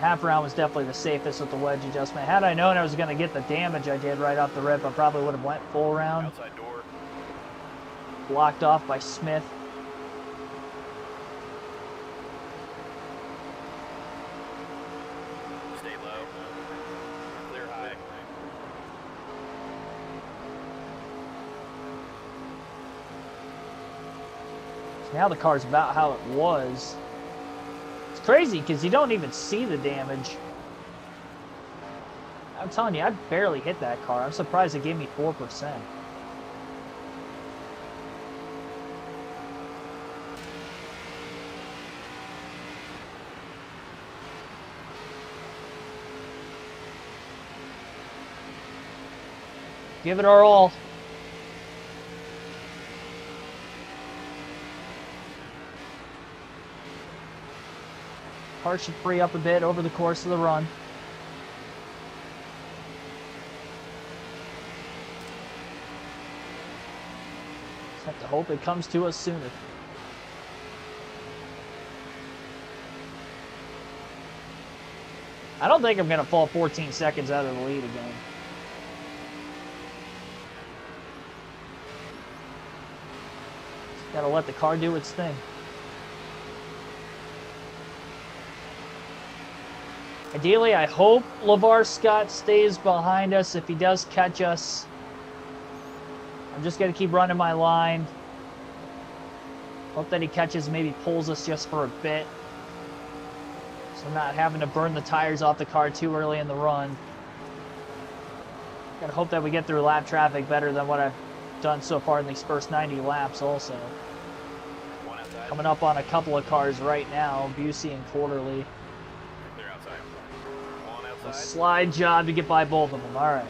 Half round was definitely the safest with the wedge adjustment. Had I known I was going to get the damage I did right off the rip, I probably would have went full round. Outside door. Blocked off by Smith. Stay low. Clear high. So now the car's about how it was. It's crazy because you don't even see the damage. I'm telling you, I barely hit that car. I'm surprised it gave me 4%. Give it our all. Car should free up a bit over the course of the run. Just have to hope it comes to us sooner. I don't think I'm going to fall 14 seconds out of the lead again. Just got to let the car do its thing. Ideally, I hope LeVar Scott stays behind us. If he does catch us, I'm just going to keep running my line. Hope that he catches, maybe pulls us just for a bit. So I'm not having to burn the tires off the car too early in the run. Gotta hope that we get through lap traffic better than what I've done so far in these first 90 laps also. One outside. Coming up on a couple of cars right now, Busey and Quarterly. Clear outside. One A outside. slide job to get by both of them. All right.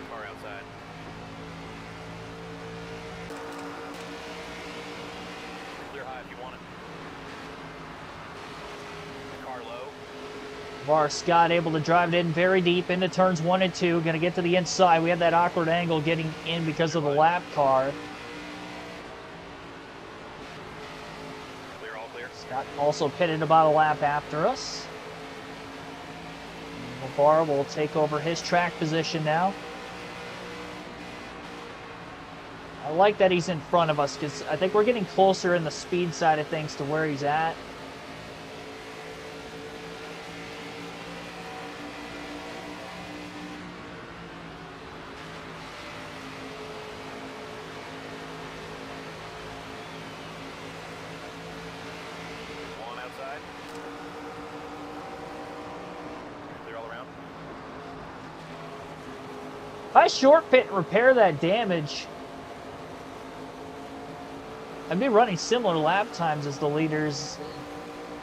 Car outside. Clear high if you want it. Car low. Var Scott able to drive it in very deep into turns 1 and 2. Going to get to the inside. We have that awkward angle getting in because of the lap car. Clear, all clear. Scott also pitted about a lap after us. Var will take over his track position now. I like that he's in front of us because I think we're getting closer in the speed side of things to where he's at. One outside. Clear all around. If I short pit and repair that damage, I'd be running similar lap times as the leaders.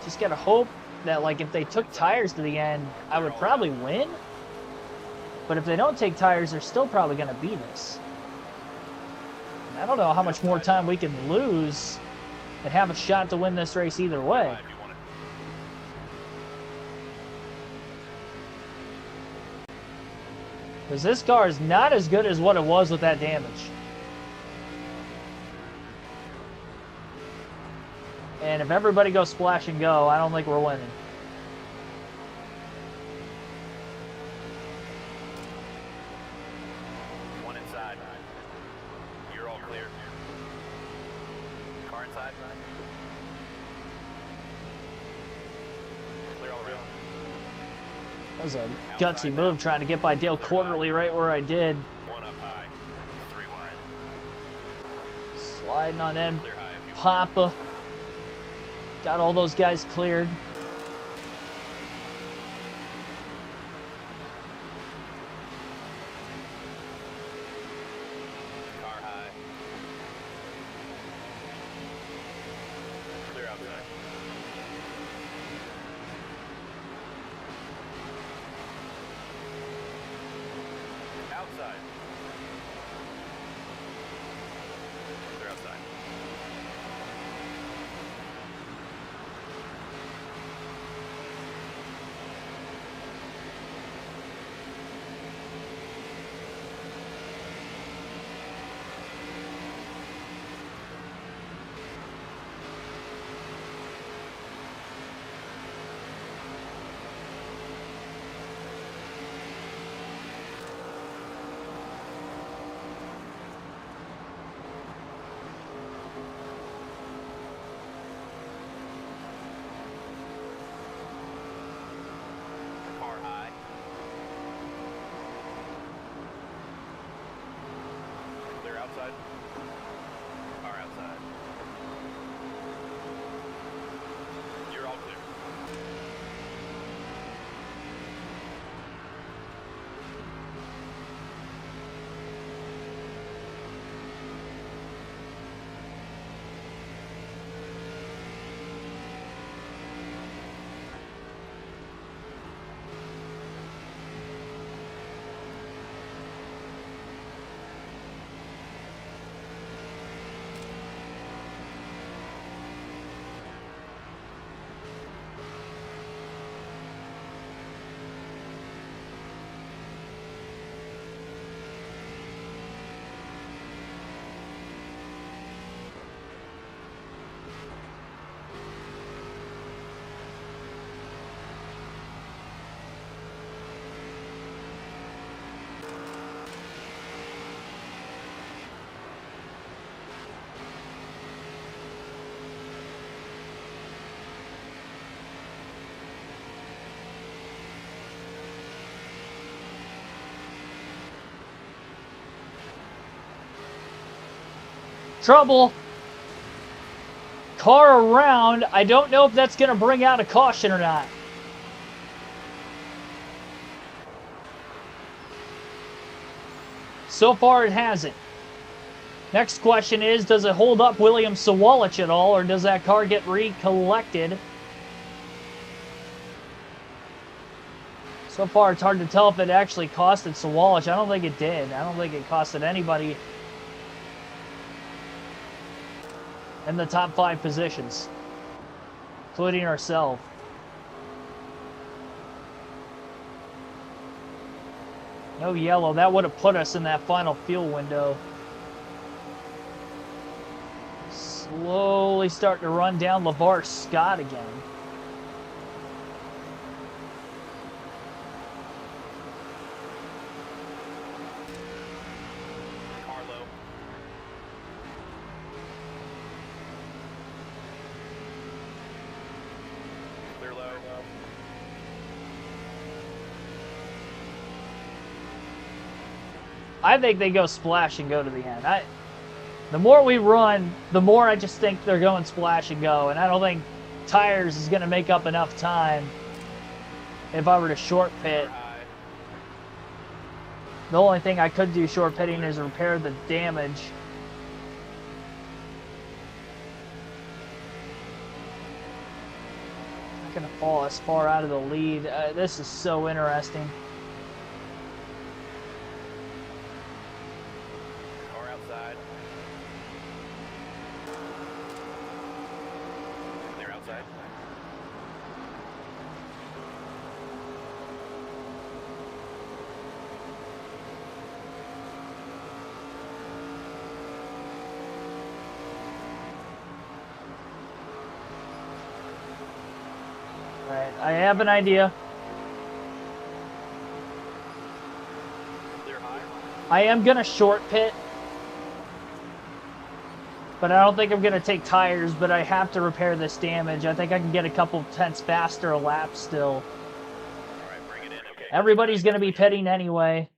Just gotta hope that, like, if they took tires to the end, I would probably win. But if they don't take tires, they're still probably gonna beat us. And I don't know how much more time we can lose and have a shot to win this race either way. High if you want it. Because this car is not as good as what it was with that damage. And if everybody goes splash and go, I don't think we're winning. One inside. You're all clear. Car inside. Clear all around. That was a gutsy move trying to get by Dale Quarterly right where I did. One up high. Three wide. Sliding on in. Clear high if you want. Papa. Got all those guys cleared. Car high. Clear outside. Outside. Clear outside. Trouble. Car around. I don't know if that's going to bring out a caution or not. So far, it hasn't. Next question is, does it hold up William Sawalich at all, or does that car get recollected? So far, it's hard to tell if it actually costed Sawalich. I don't think it did. I don't think it costed anybody in the top 5 positions, including ourselves. No yellow. That would have put us in that final fuel window. Slowly starting to run down LeVar Scott again. Carlo. Clear low. I think they go splash and go to the end. The more we run, the more I just think they're going splash and go. And I don't think tires is going to make up enough time if I were to short pit. The only thing I could do short pitting is repair the damage. Not going to fall as far out of the lead. This is so interesting. Car outside. They're outside. Alright, I have an idea. Clear high. I am going to short pit. But I don't think I'm going to take tires, but I have to repair this damage. I think I can get a couple tenths faster a lap still. All right, bring it in. Okay. Everybody's going to be pitting anyway.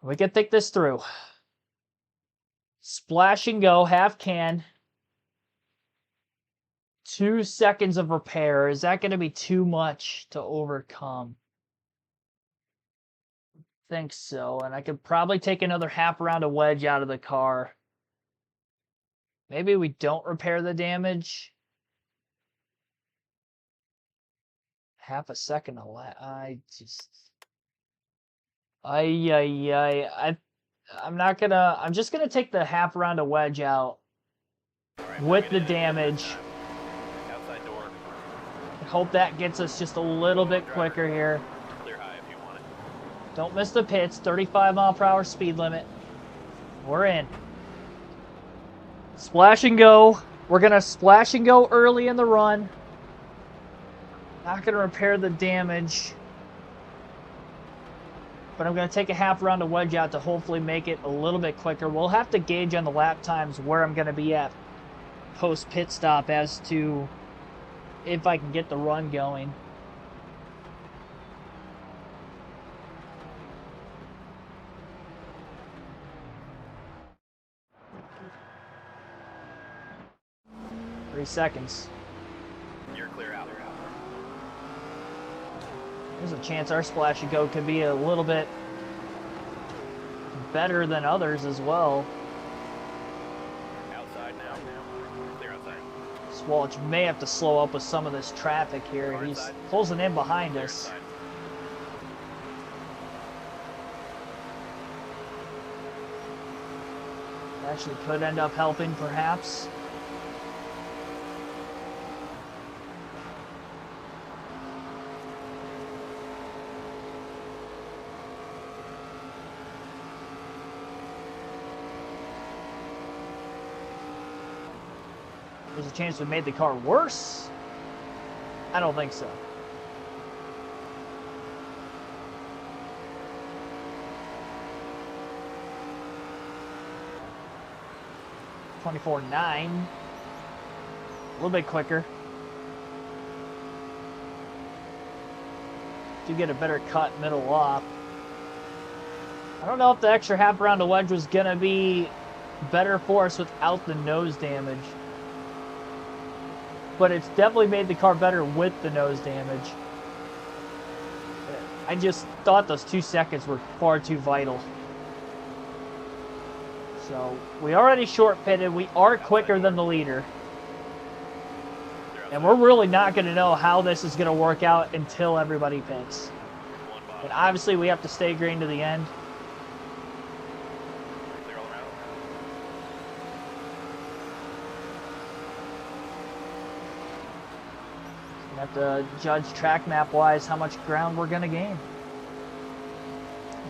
We can think this through. Splash and go, half can. 2 seconds of repair. Is that going to be too much to overcome? I think so. And I could probably take another half round of wedge out of the car. Maybe we don't repair the damage. Half a second a lap. I'm just gonna take the half round of wedge out Right, with the damage. Outside door. Hope that gets us just a little bit quicker here. Clear high if you want it. Don't miss the pits. 35-mile-per-hour speed limit. We're in. Splash and go. We're gonna splash and go early in the run. Not gonna repair the damage. But I'm going to take a half round of wedge out to hopefully make it a little bit quicker. We'll have to gauge on the lap times where I'm going to be at post pit stop as to if I can get the run going. Three seconds. You're clear out. There's a chance our splash and go could be a little bit better than others as well. Outside now. Clear outside. Swalch may have to slow up with some of this traffic here. He's closing in behind us. Actually could end up helping, perhaps. There's a chance we made the car worse? I don't think so. .24.9. A little bit quicker. Do get a better cut middle off. I don't know if the extra half round of wedge was going to be better for us without the nose damage. But it's definitely made the car better with the nose damage. I just thought those 2 seconds were far too vital. So, we already short pitted. We are quicker than the leader. And we're really not going to know how this is going to work out until everybody pits. And obviously, we have to stay green to the end. We have to judge track map wise how much ground we're going to gain.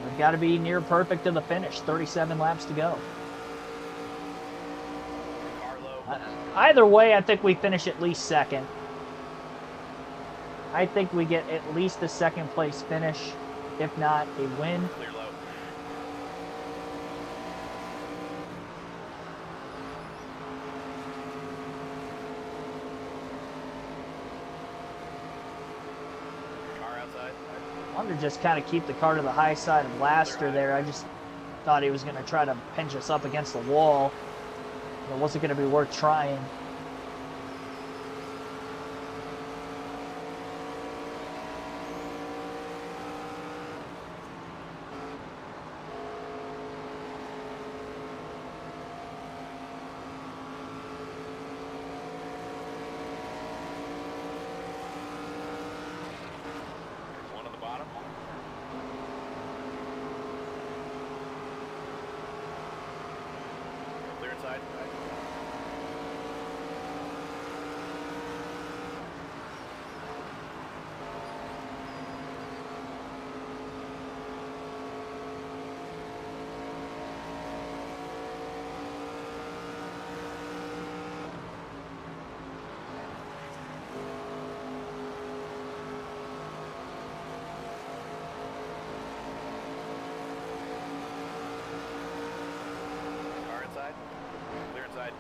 We've got to be near perfect to the finish. 37 laps to go. Either way, I think we finish at least second. I think we get at least a second place finish, if not a win. Clear low. Car outside. I wanted to just kind of keep the car to the high side of Laster there. I just thought he was going to try to pinch us up against the wall. It wasn't going to be worth trying. One on the bottom. Clear inside. Car inside. Clear inside.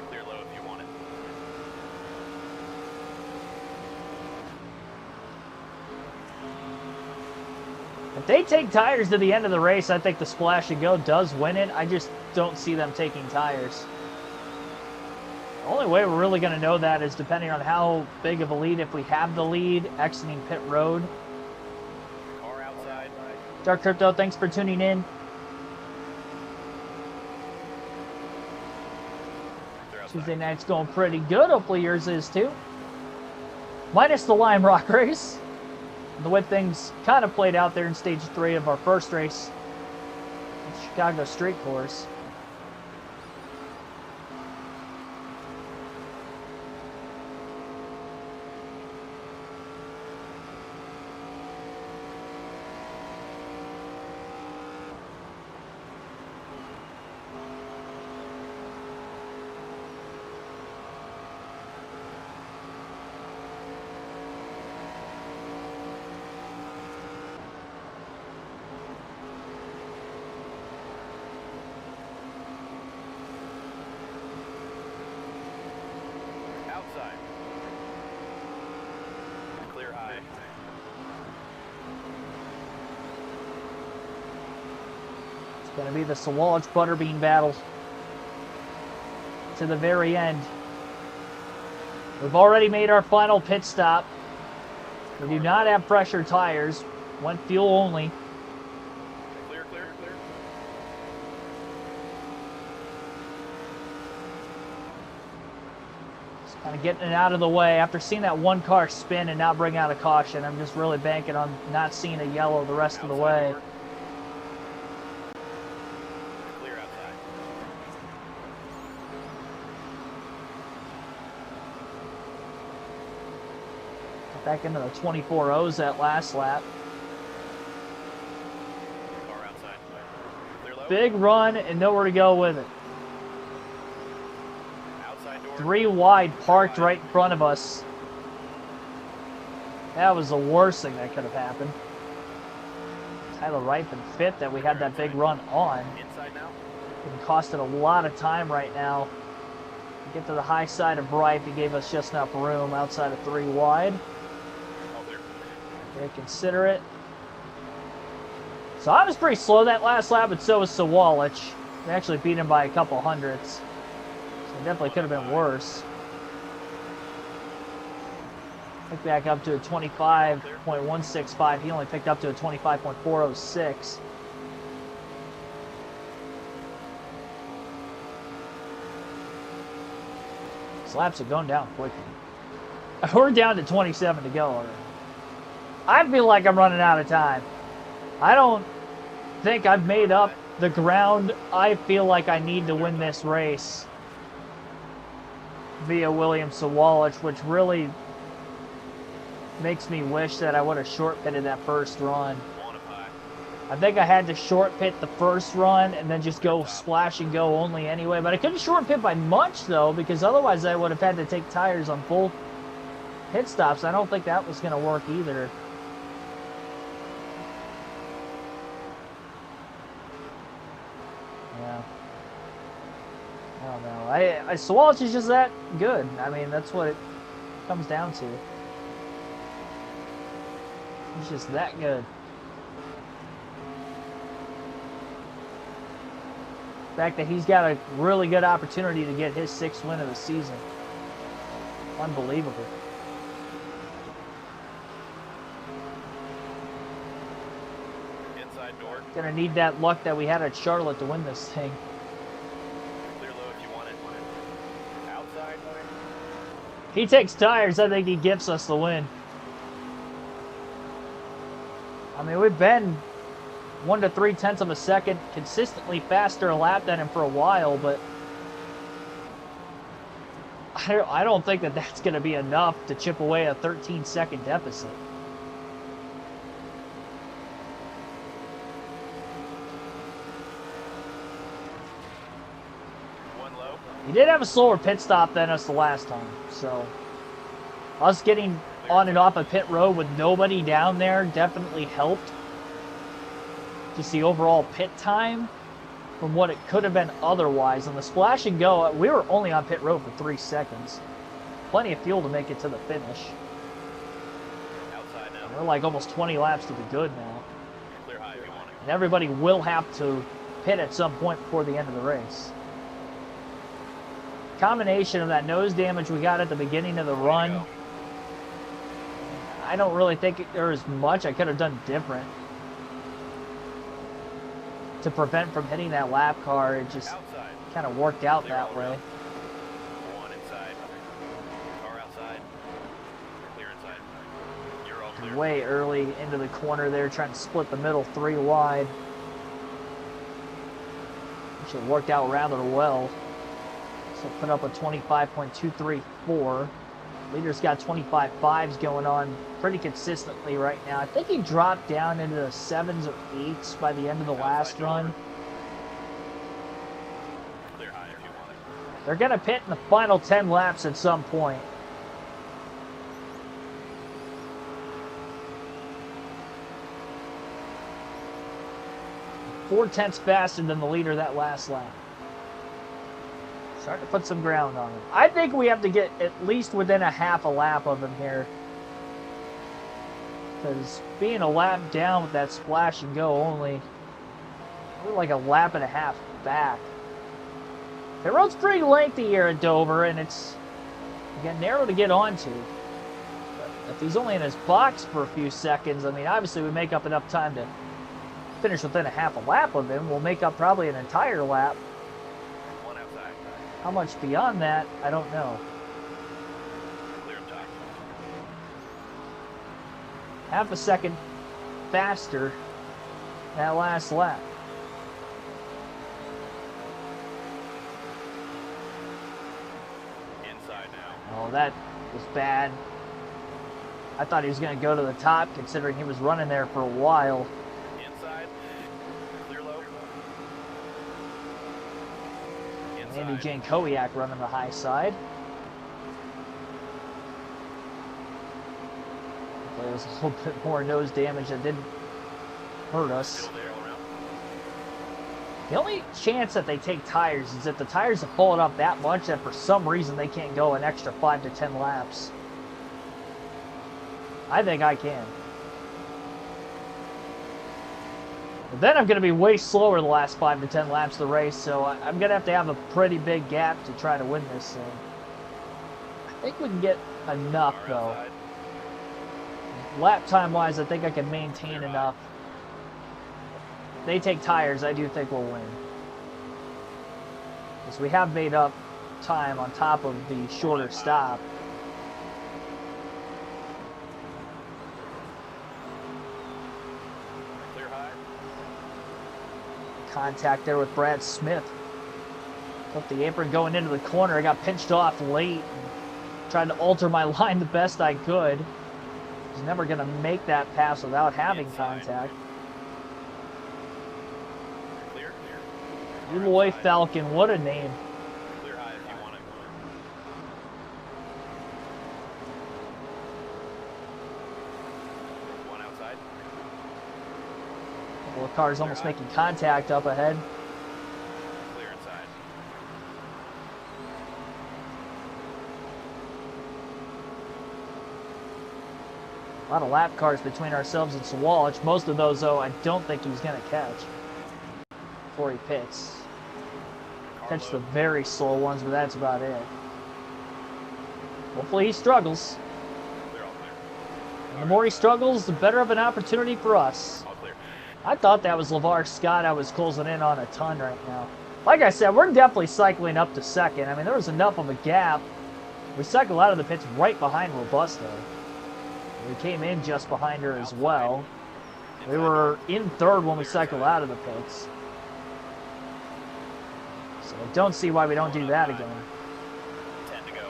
Clear low if you want it. If they take tires to the end of the race, I think the Splash and Go does win it. I just don't see them taking tires. The only way we're really going to know that is depending on how big of a lead, if we have the lead, exiting pit road. Car outside. Dark Crypto, thanks for tuning in. They're outside. Tuesday night's going pretty good. Hopefully yours is too. Minus the Lime Rock race. The way things kind of played out there in stage 3 of our first race at Chicago Street Course. Outside. Clear high. It's going to be the Sawallich Butterbean battle to the very end. We've already made our final pit stop. We do not have pressure tires. Went fuel only. Clear, clear, clear. Just kind of getting it out of the way. After seeing that one car spin and not bring out a caution, I'm just really banking on not seeing a yellow the rest of the way. Door. Clear outside. Back into the 24.0s that last lap. Car outside. Clear low. Big run and nowhere to go with it. Outside door. 3 wide parked right in front of us. That was the worst thing that could have happened. Tyler Ripen fit that we had that big run on. Inside now. It costed a lot of time right now. To get to the high side of Ripe, he gave us just enough room outside of 3 wide. Oh, there. Very considerate. So I was pretty slow that last lap, but so was Sawalich. They actually beat him by a couple hundredths. So it definitely could have been worse. Picked back up to a 25.165. He only picked up to a 25.406. These laps are going down quickly. We're down to 27 to go already. I feel like I'm running out of time. I don't think I've made up the ground I feel like I need to win this race via William Sawalich, which really makes me wish that I would have short pitted that first run. I think I had to short pit the first run and then just go splash and go only anyway. But I couldn't short pit by much, though, because otherwise I would have had to take tires on both pit stops. I don't think that was going to work either. Yeah. I don't know. Sawalich is just that good. I mean, that's what it comes down to. He's just that good. The fact that he's got a really good opportunity to get his 6th win of the season. Unbelievable. Inside door. Gonna need that luck that we had at Charlotte to win this thing. Clear low if you want it. Outside. He takes tires, I think he gifts us the win. I mean, we've been 1 to 3/10 of a second consistently faster a lap than him for a while, but I don't think that that's going to be enough to chip away a 13-second deficit. One low. He did have a slower pit stop than us the last time, so us getting on and off a pit road with nobody down there definitely helped. Just the overall pit time from what it could have been otherwise. On the splash and go, we were only on pit road for 3 seconds. Plenty of fuel to make it to the finish. Outside now. We're like almost 20 laps to the good now. Clear high if you want it. And everybody will have to pit at some point before the end of the race. Combination of that nose damage we got at the beginning of the run, I don't really think there was much I could have done different to prevent from hitting that lap car. It just kind of worked out that way. One inside. Car outside. Clear inside. You're all clear. Way early into the corner there, trying to split the middle 3 wide. Which it worked out rather well. So put up a 25.234. Leader's got 25.5s going on pretty consistently right now. I think he dropped down into the 7s or 8s by the end of the last run. Clear high if you want it. They're going to pit in the final 10 laps at some point. Four-tenths faster than the leader that last lap. Starting to put some ground on him. I think we have to get at least within a half a lap of him here. Because being a lap down with that splash and go only, we're like a lap and a half back. The road's pretty lengthy here at Dover, and it's again narrow to get onto. But if he's only in his box for a few seconds, I mean, obviously we make up enough time to finish within a half a lap of him. We'll make up probably an entire lap. One outside. How much beyond that, I don't know. Clear up top. Half a second faster that last lap. Inside now. Oh, that was bad. I thought he was going to go to the top, considering he was running there for a while. Inside. Clear low. Inside. Andy Jankowiak running the high side. There was a little bit more nose damage that didn't hurt us. Still there all around. The only chance that they take tires is if the tires have fallen off that much that for some reason they can't go an extra 5 to 10 laps. I think I can. But then I'm going to be way slower the last 5 to 10 laps of the race, so I'm going to have a pretty big gap to try to win this. So I think we can get enough, though. Lap time-wise, I think I can maintain enough. If they take tires, I do think we'll win. Because we have made up time on top of the shorter stop. Contact there with Brad Smith. Up the apron going into the corner. I got pinched off late. Tried to alter my line the best I could. Was never going to make that pass without having contact. Eloy Falcon, what a name. Clear high if you want it. One outside. Couple of cars almost making contact up ahead. Clear inside. A lot of lap cars between ourselves and Sawalich. Most of those, though, I don't think he's going to catch before he pits. Catch the very slow ones, but that's about it. Hopefully he struggles. Clear, all clear. And the more he struggles, the better of an opportunity for us. All clear. I thought that was LeVar Scott I was closing in on a ton right now. Like I said, we're definitely cycling up to second. I mean, there was enough of a gap. We cycled out of the pits right behind Robusto. We came in just behind her as well. We were in third when we cycled out of the pits. So I don't see why we don't do that again. 10 to go.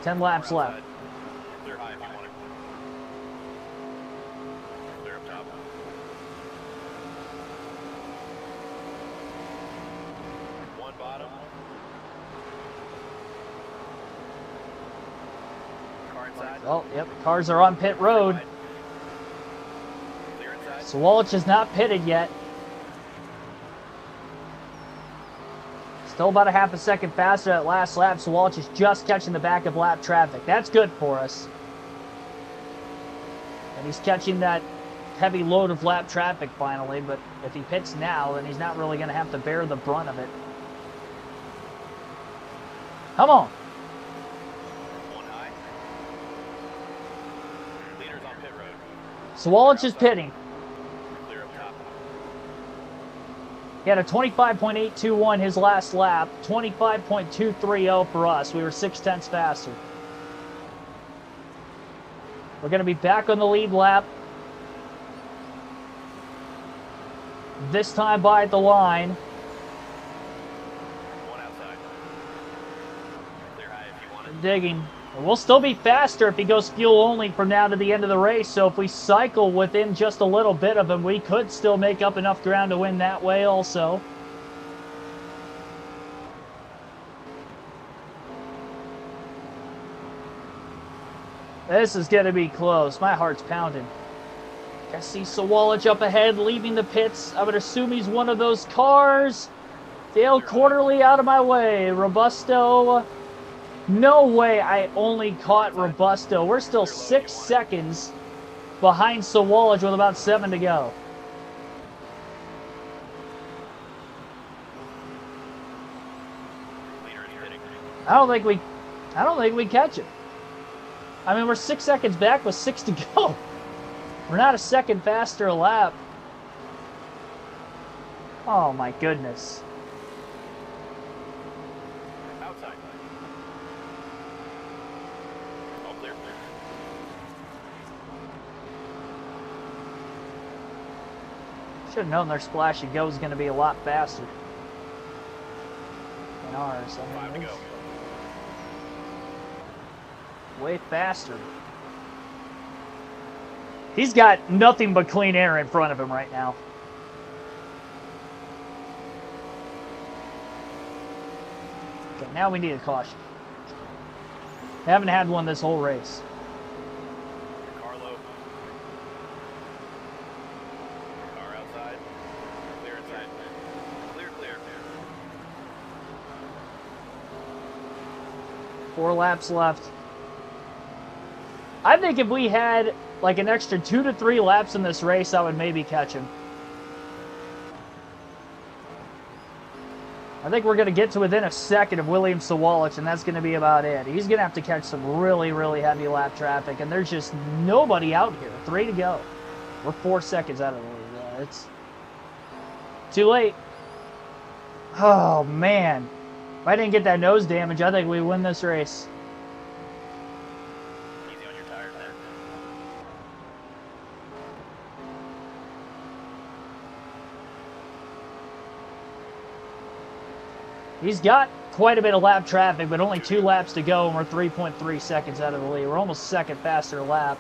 10 laps left. Clear high if you want it. Clear up top. One bottom. Car inside. Well, yep, cars are on pit road. Clear inside. Sawalich is not pitted yet. Still about a half a second faster at last lap. Sawalich is just catching the back of lap traffic. That's good for us. And he's catching that heavy load of lap traffic finally, but if he pits now, then he's not really going to have to bear the brunt of it. Come on. One high. Leaders on pit road. Sawalich is pitting. Clear up top. He had a 25.821 his last lap, 25.230 for us. We were 0.6 faster. We're going to be back on the lead lap. This time by the line. One outside. Clear high if you want it. Digging. We'll still be faster if he goes fuel only from now to the end of the race. So if we cycle within just a little bit of him, we could still make up enough ground to win that way also. This is going to be close. My heart's pounding. I see Sawalich up ahead, leaving the pits. I would assume he's one of those cars. Dale Quarterly out of my way. Robusto. No way I only caught Robusto. We're still 6 seconds behind Sawalich with about 7 to go. Leader is hitting. I don't think we catch it. I mean, we're 6 seconds back with 6 to go. We're not a second faster a lap. Oh my goodness. Outside. All clear. Should have known their splash and go was going to be a lot faster than ours. I 5 to mean, go. it's way faster. He's got nothing but clean air in front of him right now. Okay, now we need a caution. Haven't had one this whole race. Carlo. Car outside. Clear inside. Clear, clear. 4 laps left. I think if we had like an extra 2 to 3 laps in this race, I would maybe catch him. I think we're going to get to within a second of William Sawalich, and that's going to be about it. He's going to have to catch some really, really heavy lap traffic, and there's just nobody out here. 3 to go. We're 4 seconds out of the lead. It's too late. Oh, man. If I didn't get that nose damage, I think we win this race. Easy on your tires there. He's got quite a bit of lap traffic, but only 2 laps to go, and we're 3.3 seconds out of the lead. We're almost second faster lap.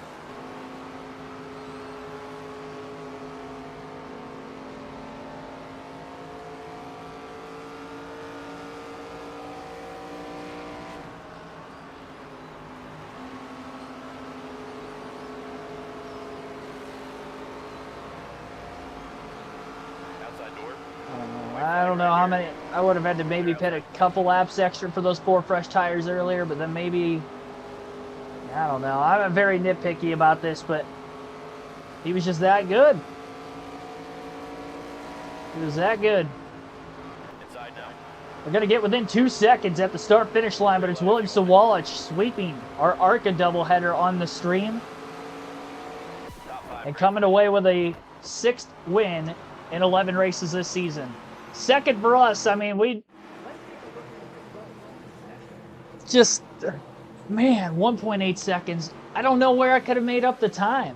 Outside door. I don't know how many. I would have had to maybe pit a couple laps extra for those 4 fresh tires earlier, but then maybe, I don't know. I'm very nitpicky about this, but he was just that good. He was that good. Inside now. We're going to get within 2 seconds at the start-finish line, but it's William Sawalich sweeping our ARCA doubleheader on the stream Top 5. and coming away with a 6th win in 11 races this season. Second for us. I mean, we just, man, 1.8 seconds. I don't know where I could have made up the time.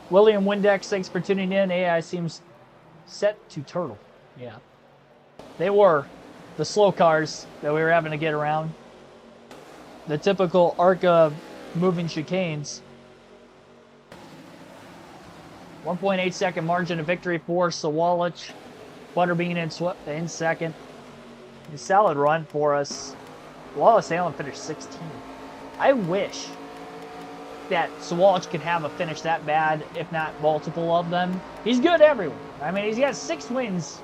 William Windex, thanks for tuning in. AI seems set to turtle. Yeah. They were the slow cars that we were having to get around. The typical ARCA moving chicanes. 1.8 second margin of victory for Sawalich. Butterbean in second. A solid run for us. Wallace Allen finished 16. I wish that Sawalich could have a finish that bad, if not multiple of them. He's good everywhere. I mean, he's got 6 wins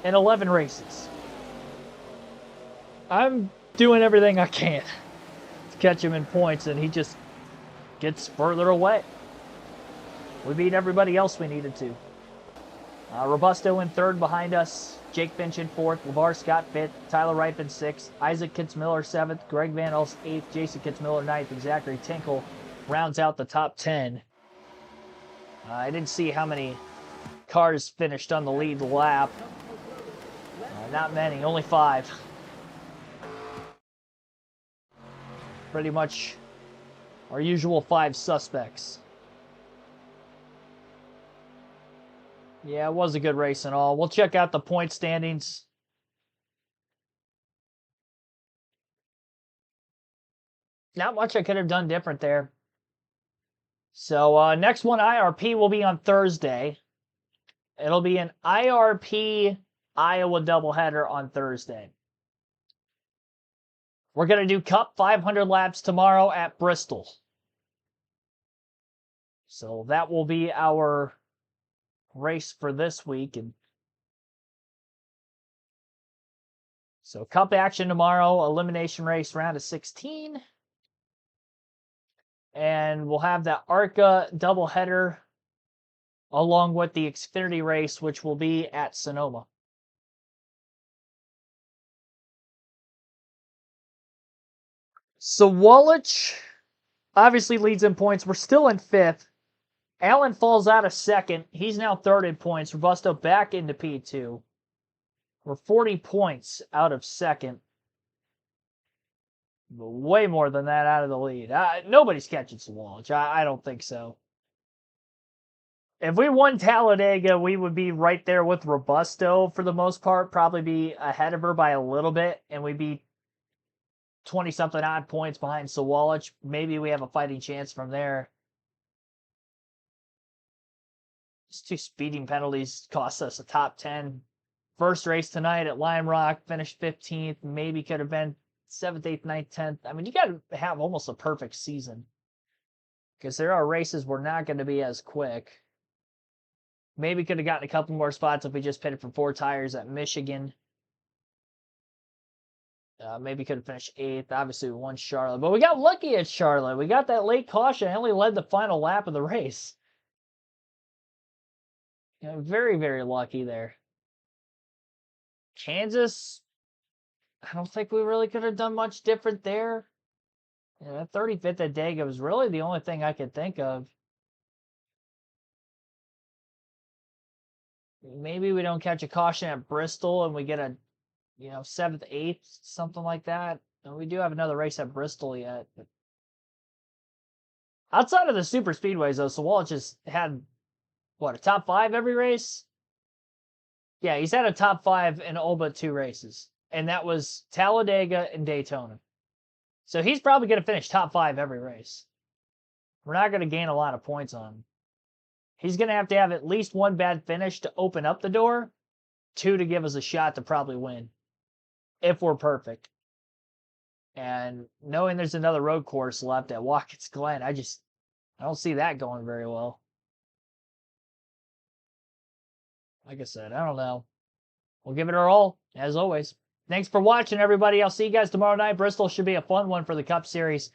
in 11 races. I'm doing everything I can to catch him in points, and he just gets further away. We beat everybody else we needed to. Robusto in 3rd behind us. Jake Finch in 4th. LeVar Scott 5th. Tyler Ripe in 6th. Isaac Kitzmiller 7th. Greg Van Elst 8th. Jason Kitzmiller 9th. And Zachary Tinkle rounds out the top 10. I didn't see how many cars finished on the lead lap. Not many. Only 5. Pretty much our usual 5 suspects. Yeah, it was a good race and all. We'll check out the point standings. Not much I could have done different there. So next one, IRP, will be on Thursday. It'll be an IRP Iowa doubleheader on Thursday. We're going to do Cup 500 laps tomorrow at Bristol. So that will be our race for this week. And so Cup action tomorrow, elimination race round of 16. And we'll have that ARCA doubleheader along with the Xfinity race, which will be at Sonoma. So Sawalich obviously leads in points. We're still in 5th. Allen falls out of 2nd. He's now 3rd in points. Robusto back into P2. We're 40 points out of 2nd. Way more than that out of the lead. Nobody's catching Sawalich. I don't think so. If we won Talladega, we would be right there with Robusto for the most part. Probably be ahead of her by a little bit. And we'd be 20-something odd points behind Sawalich. Maybe we have a fighting chance from there. These 2 speeding penalties cost us a top 10. First race tonight at Lime Rock, finished 15th. Maybe could have been 7th, 8th, 9th, 10th. I mean, you got to have almost a perfect season. Because there are races we're not going to be as quick. Maybe could have gotten a couple more spots if we just pitted for 4 tires at Michigan. Maybe could have finished 8th. Obviously, we won Charlotte. But we got lucky at Charlotte. We got that late caution. I only led the final lap of the race. Very, very lucky there. Kansas, I don't think we really could have done much different there. That 35th at Dega was really the only thing I could think of. Maybe we don't catch a caution at Bristol and we get a, 7th, 8th, something like that. And we do have another race at Bristol yet. But outside of the super speedways, though, Sawalch just had, a top 5 every race? Yeah, he's had a top 5 in all but 2 races. And that was Talladega and Daytona. So he's probably going to finish top 5 every race. We're not going to gain a lot of points on him. He's going to have at least 1 bad finish to open up the door, 2 to give us a shot to probably win, if we're perfect. And knowing there's another road course left at Watkins Glen, I don't see that going very well. Like I said, I don't know. We'll give it our all, as always. Thanks for watching, everybody. I'll see you guys tomorrow night. Bristol should be a fun one for the Cup Series.